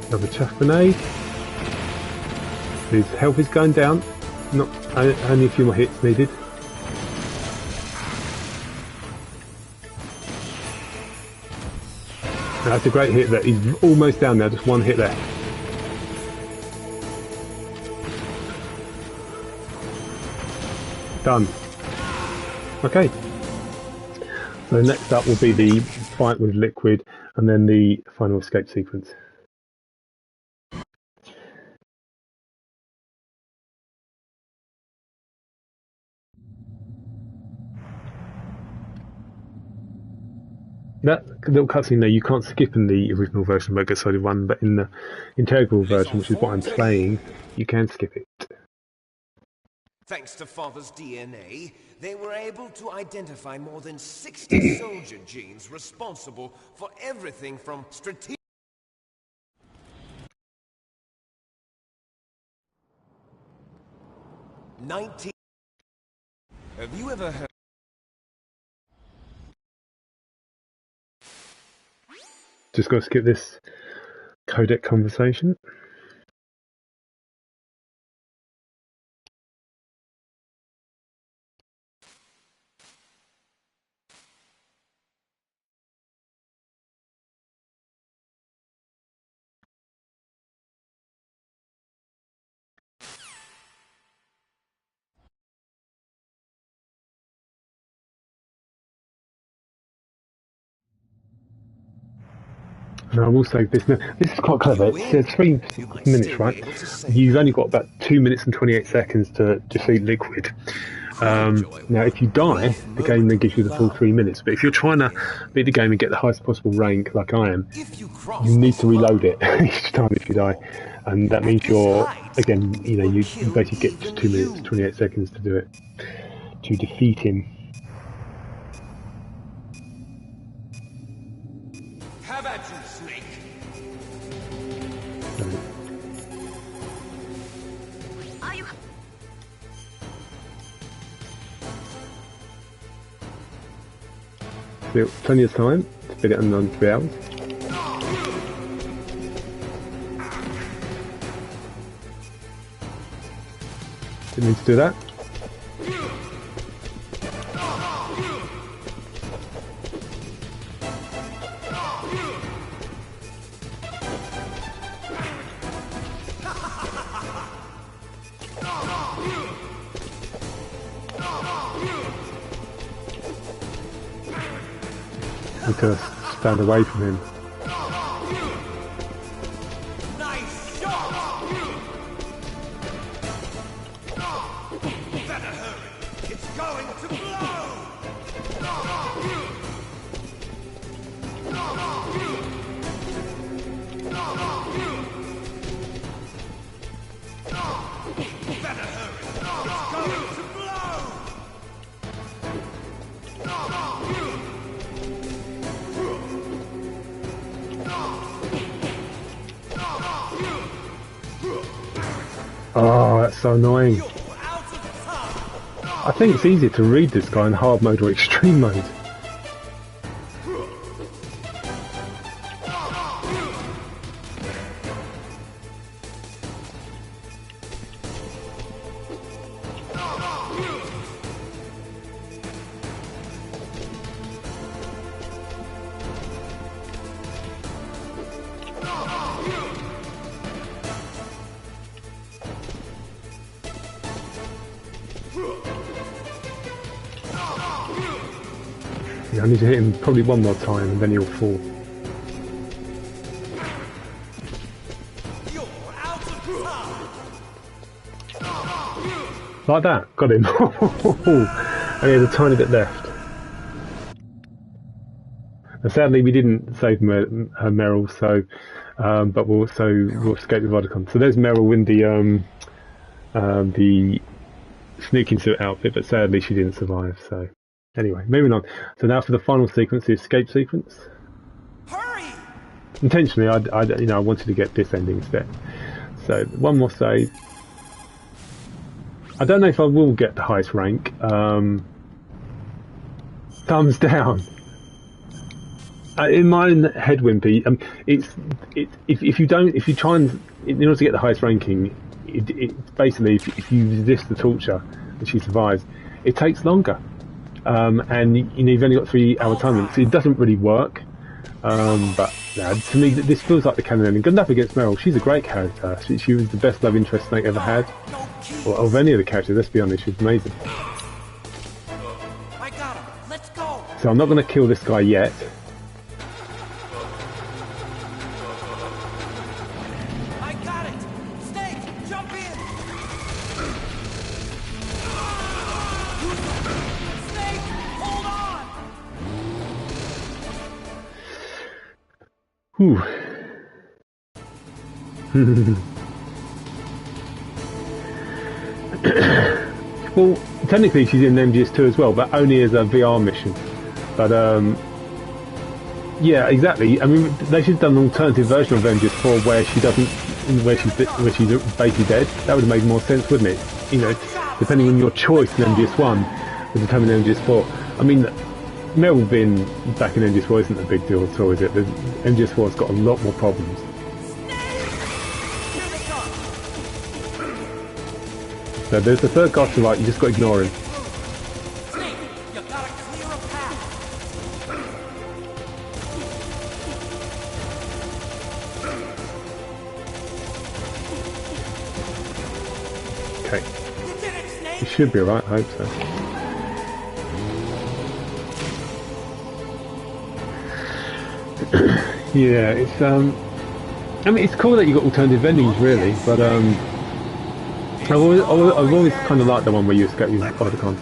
Another chaff grenade. His health is going down. Not only a few more hits needed. That's a great hit there. He's almost down now, just one hit left. Done. Okay. So next up will be the fight with Liquid and then the final escape sequence. That little cutscene there, you can't skip in the original version of Metal Gear Solid 1, but in the integral version, which is what I'm playing, you can skip it. Thanks to Father's DNA, they were able to identify more than 60 soldier genes responsible for everything from strategic... 19... Have you ever heard... Just got to skip this codec conversation. And I will say this. Now, this is quite clever. It says 3 minutes, right? You've only got about 2 minutes and 28 seconds to defeat Liquid. Now, if you die, the game then gives you the full 3 minutes. But if you're trying to beat the game and get the highest possible rank, like I am, you need to reload it each time if you die. And that means you're, again, you basically get just 2 minutes, 28 seconds to do it, to defeat him. How about you, Snake? Are you... So, plenty of time to beat it under 3 hours. Didn't need to do that. Need to stand away from him. Nice shot! Better hurry. It's going to blow! Better hurry. It's going to blow! Oh, that's so annoying. I think it's easier to read this guy in hard mode or extreme mode. Yeah, I need to hit him probably one more time and then he'll fall. Like that, got him. And he had a tiny bit left. And sadly we didn't save Meryl, so but we'll escape the Vodacon. So there's Meryl in the sneaking suit outfit, but sadly she didn't survive. So anyway, moving on. So now for the final sequence, the escape sequence. Hurry! Intentionally, I wanted to get this ending instead. So one more save. I don't know if I will get the highest rank. Thumbs down. In my head, Wimpy, if you try and in order to get the highest ranking, it's basically if you resist the torture and she survives, it takes longer. And you've only got 3 hour time limit, so it doesn't really work. But to me, this feels like the canon ending. Good enough against Meryl. She's a great character. She was the best love interest Snake ever had, or of any of the characters. Let's be honest, she's amazing. I got him. Let's go. So I'm not going to kill this guy yet. I got it. Snake, jump in. Snake, hold on. Whew. Well, technically she's in MGS2 as well, but only as a VR mission. But yeah, exactly. I mean, they should have done an alternative version of MGS4 where she's basically dead. That would have made more sense, wouldn't it? Depending on your choice in MGS1 would determine MGS4. I mean, Meryl being back in MGS4 isn't a big deal at all, is it? MGS4's got a lot more problems. So there's the third guy to the right, you just got to ignore him. Snake, you gotta clear a path. Okay. You did it, Snake. You should be alright, I hope so. Yeah, it's I mean, it's cool that you got alternative endings, really, but I've always kind of liked the one where you escape with Otacon.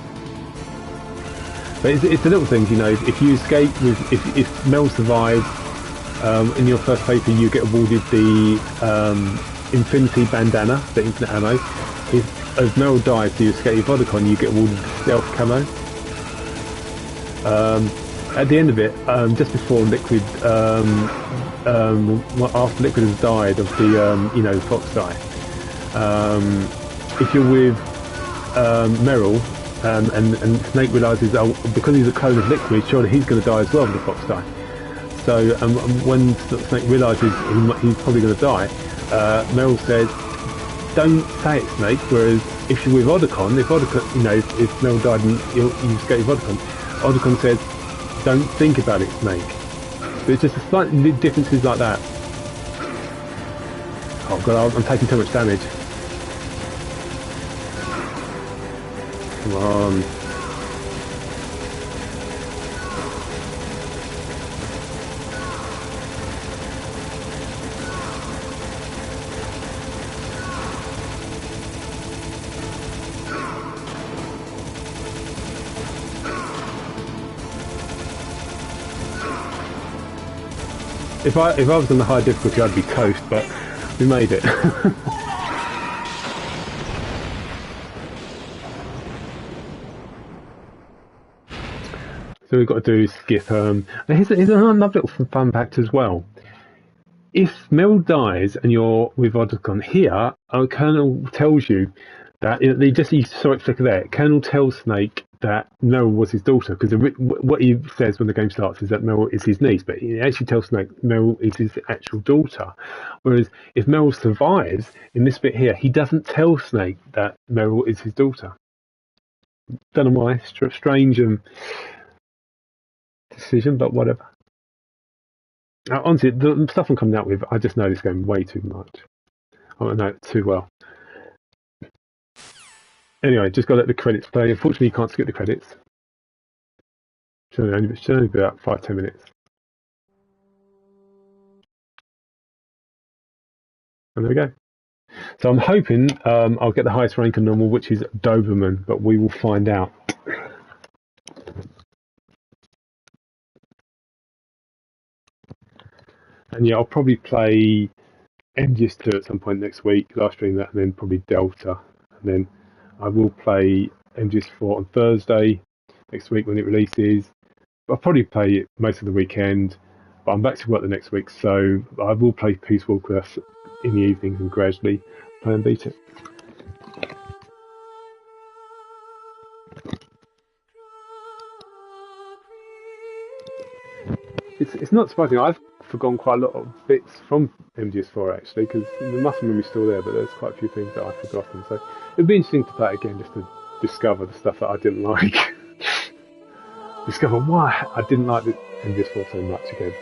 But it's the little things, you know. If you escape with, if Mel survives in your first paper, you get awarded the Infinity Bandana, the infinite ammo. If Mel dies, so you escape with Otacon, you get awarded the Stealth Camo. At the end of it, just before Liquid, after Liquid has died of the, you know, the Fox die, if you're with Meryl, and Snake realises, oh, because he's a clone of Liquid, surely he's going to die as well with the Fox die. So when Snake realises he's probably going to die, Meryl says, "Don't say it, Snake." Whereas if you're with Otacon, you know, if Meryl died and you escape with Otacon says, "Don't think about it, Snake." But it's just slightly differences like that. Oh god, I'm taking too much damage. Come on. If I was on the high difficulty, I'd be toast, but we made it. So we've got to do is skip. Here's another little fun fact as well. If Mel dies and you're with Otacon here, Colonel tells you that you saw it flicker there. Colonel tells Snake that Mel was his daughter, because what he says when the game starts is that Mel is his niece, but he actually tells Snake Mel is his actual daughter. Whereas if Mel survives in this bit here, he doesn't tell Snake that Mel is his daughter. Don't know why. Strange decision, but whatever. Honestly, the stuff I'm coming out with, I just know this game way too much. I don't know it too well. Anyway, just got to let the credits play. Unfortunately, you can't skip the credits. Should only be about 5-10 minutes. And there we go. So I'm hoping I'll get the highest rank in normal, which is Doberman, but we will find out. And yeah, I'll probably play MGS 2 at some point next week, live stream that, and then probably Delta. And then I will play MGS 4 on Thursday next week when it releases. I'll probably play it most of the weekend, but I'm back to work the next week, so I will play Peace Walker in the evenings and gradually play and beat it. It's not surprising. I've forgotten quite a lot of bits from MGS4 actually, because the muscle memory's still there, but there's quite a few things that I've forgotten. So it'd be interesting to play it again just to discover the stuff that I didn't like. Discover why I didn't like the MGS4 so much again.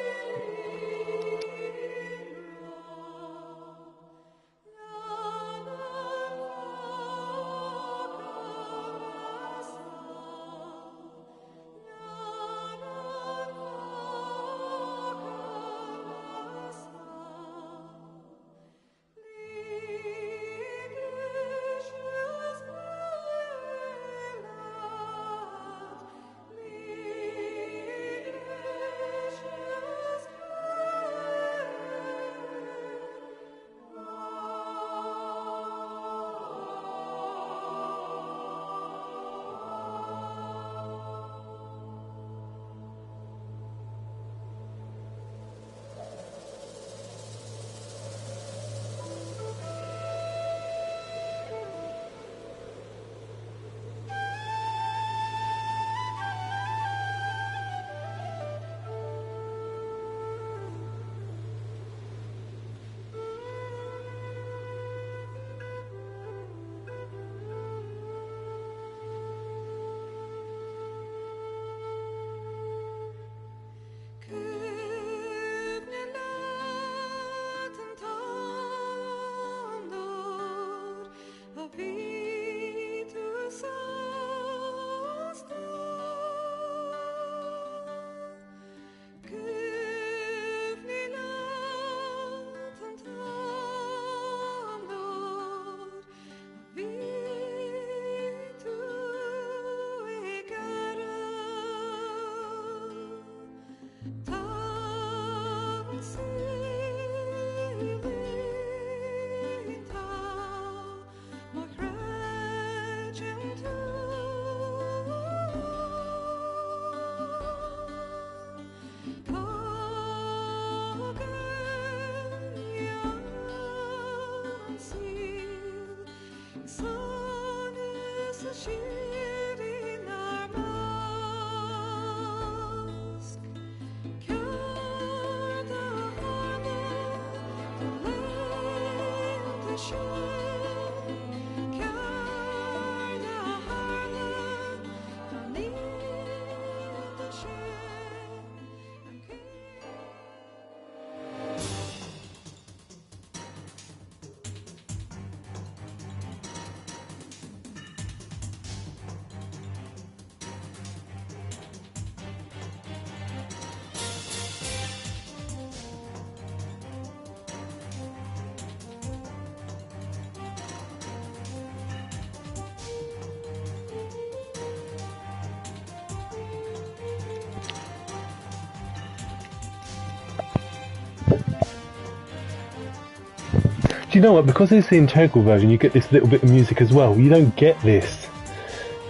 Do you know what? Because it's the integral version, you get this little bit of music as well. You don't get this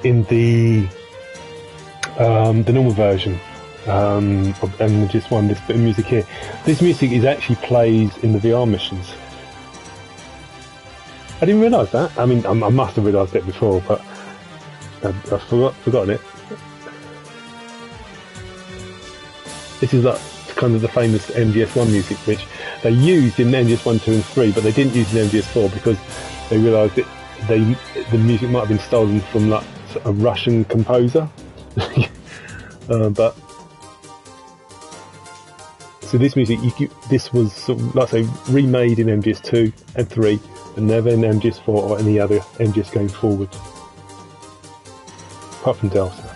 in the normal version of MGS1. This bit of music here. This music is actually plays in the VR missions. I didn't realise that. I mean, I must have realised it before, but I've forgotten it. This is like kind of the famous MGS1 music, which they used in MGS1, 2 and 3, but they didn't use in MGS4 because they realised that the music might have been stolen from like a Russian composer. But so this music, this was sort of, like I say, remade in MGS2 and 3, and never in MGS4 or any other MGS going forward, apart from Delta.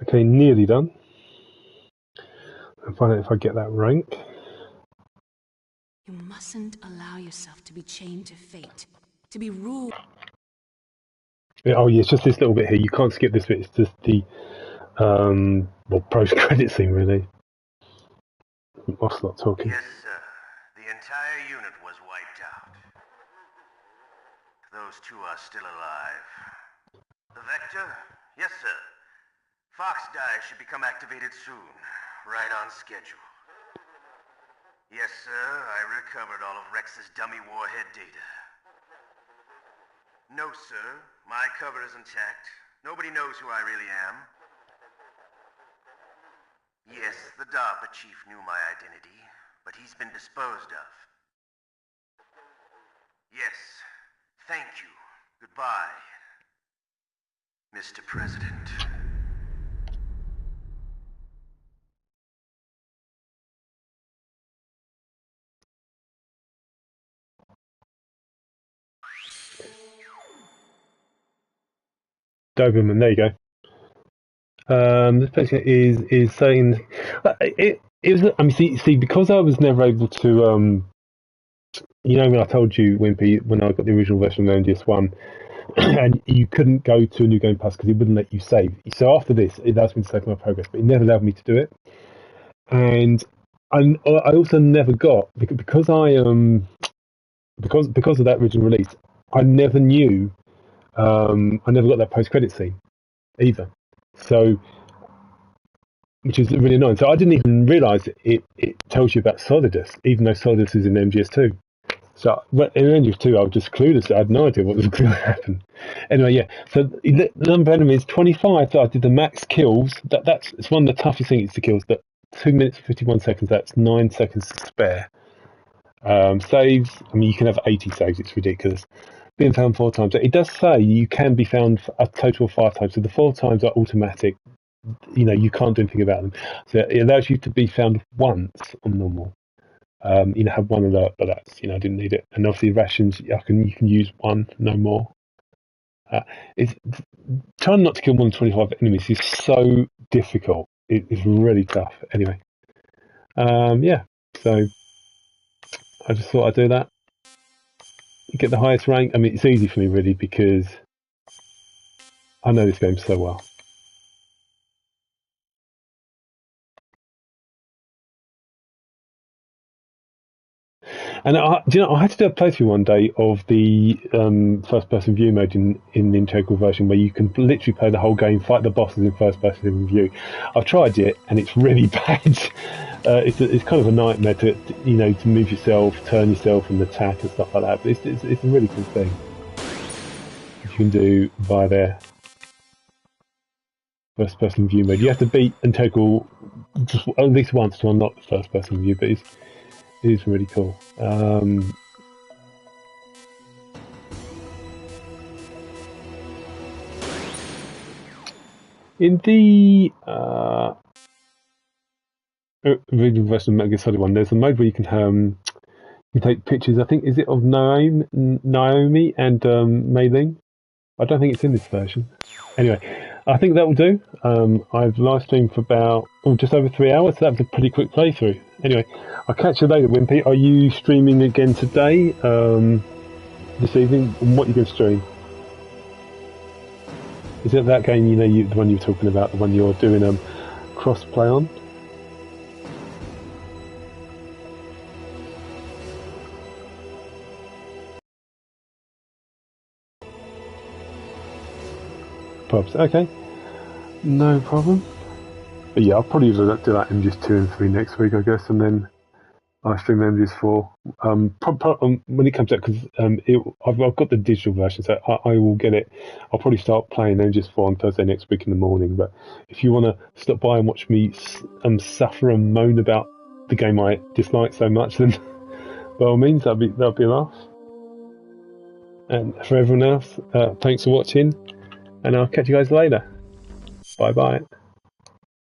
Okay, nearly done. I'll find out if I get that rank. You mustn't allow yourself to be chained to fate, to be ruled. Yeah, oh yeah, it's just this little bit here. You can't skip this bit. It's just the post-credit scene, really. Ocelot talking. Yes, sir. The entire unit was wiped out. Those two are still alive. The Vector? Yes, sir. Fox Die should become activated soon. Right on schedule. Yes, sir. I recovered all of Rex's dummy warhead data. No, sir. My cover is intact. Nobody knows who I really am. Yes, the DARPA chief knew my identity, but he's been disposed of. Yes. Thank you. Goodbye, Mr. President. Doberman, there you go. This person is saying it was. I mean, see, because I was never able to. You know, when I told you, Wimpy, when I got the original version of MGS1, and you couldn't go to a new game pass because it wouldn't let you save. So after this, it allows me to save my progress, but it never allowed me to do it. And I also never got because because of that original release, I never knew. I never got that post-credit scene either. So, which is really annoying. So I didn't even realise it tells you about Solidus, even though Solidus is in MGS2. So in MGS2, I was just clueless. I had no idea what was going to happen. Anyway, yeah. So the number of enemies 25. So I did the max kills. It's one of the toughest things to kills. But 2 minutes 51 seconds. That's 9 seconds to spare. Saves. I mean, you can have 80 saves. It's ridiculous. being found 4 times. It does say you can be found a total of 5 times. So the 4 times are automatic. You know, you can't do anything about them. So it allows you to be found once on normal. You know, have 1 alert, but that's, you know, I didn't need it. And obviously rations, you can use 1, no more. It's trying not to kill more than 25 enemies is so difficult. It's really tough. Anyway, yeah. So I just thought I'd do that. Get the highest rank. I mean, it's easy for me really because I know this game so well. And do you know, I had to do a playthrough one day of the first-person view mode in the integral version, where you can literally play the whole game, fight the bosses in first-person view. I've tried it, and it's really bad. It's kind of a nightmare to move yourself, turn yourself, and attack and stuff like that. But it's a really cool thing you can do via their first-person view mode. You have to beat integral just at least once to unlock the first-person view, but it is really cool. In the original version of Metal Gear Solid 1, there's a mode where you can take pictures. I think, is it of Naomi and Mei Ling? I don't think it's in this version. Anyway, I think that will do. I've live streamed for about just over 3 hours, so that was a pretty quick playthrough. Anyway, I'll catch you later, Wimpy. Are you streaming again today, this evening? And what are you going to stream? Is it that game, the one you were talking about, the one you're doing cross-play on? Probs. Okay, no problem. But yeah, I'll probably do that MGS 2 and 3 next week, I guess, and then I stream MGS 4. When it comes out, because I've got the digital version, so I will get it. I'll probably start playing MGS 4 on Thursday next week in the morning. But if you want to stop by and watch me suffer and moan about the game I dislike so much, then by all means, that'll be a laugh. And for everyone else, thanks for watching, and I'll catch you guys later. Bye bye.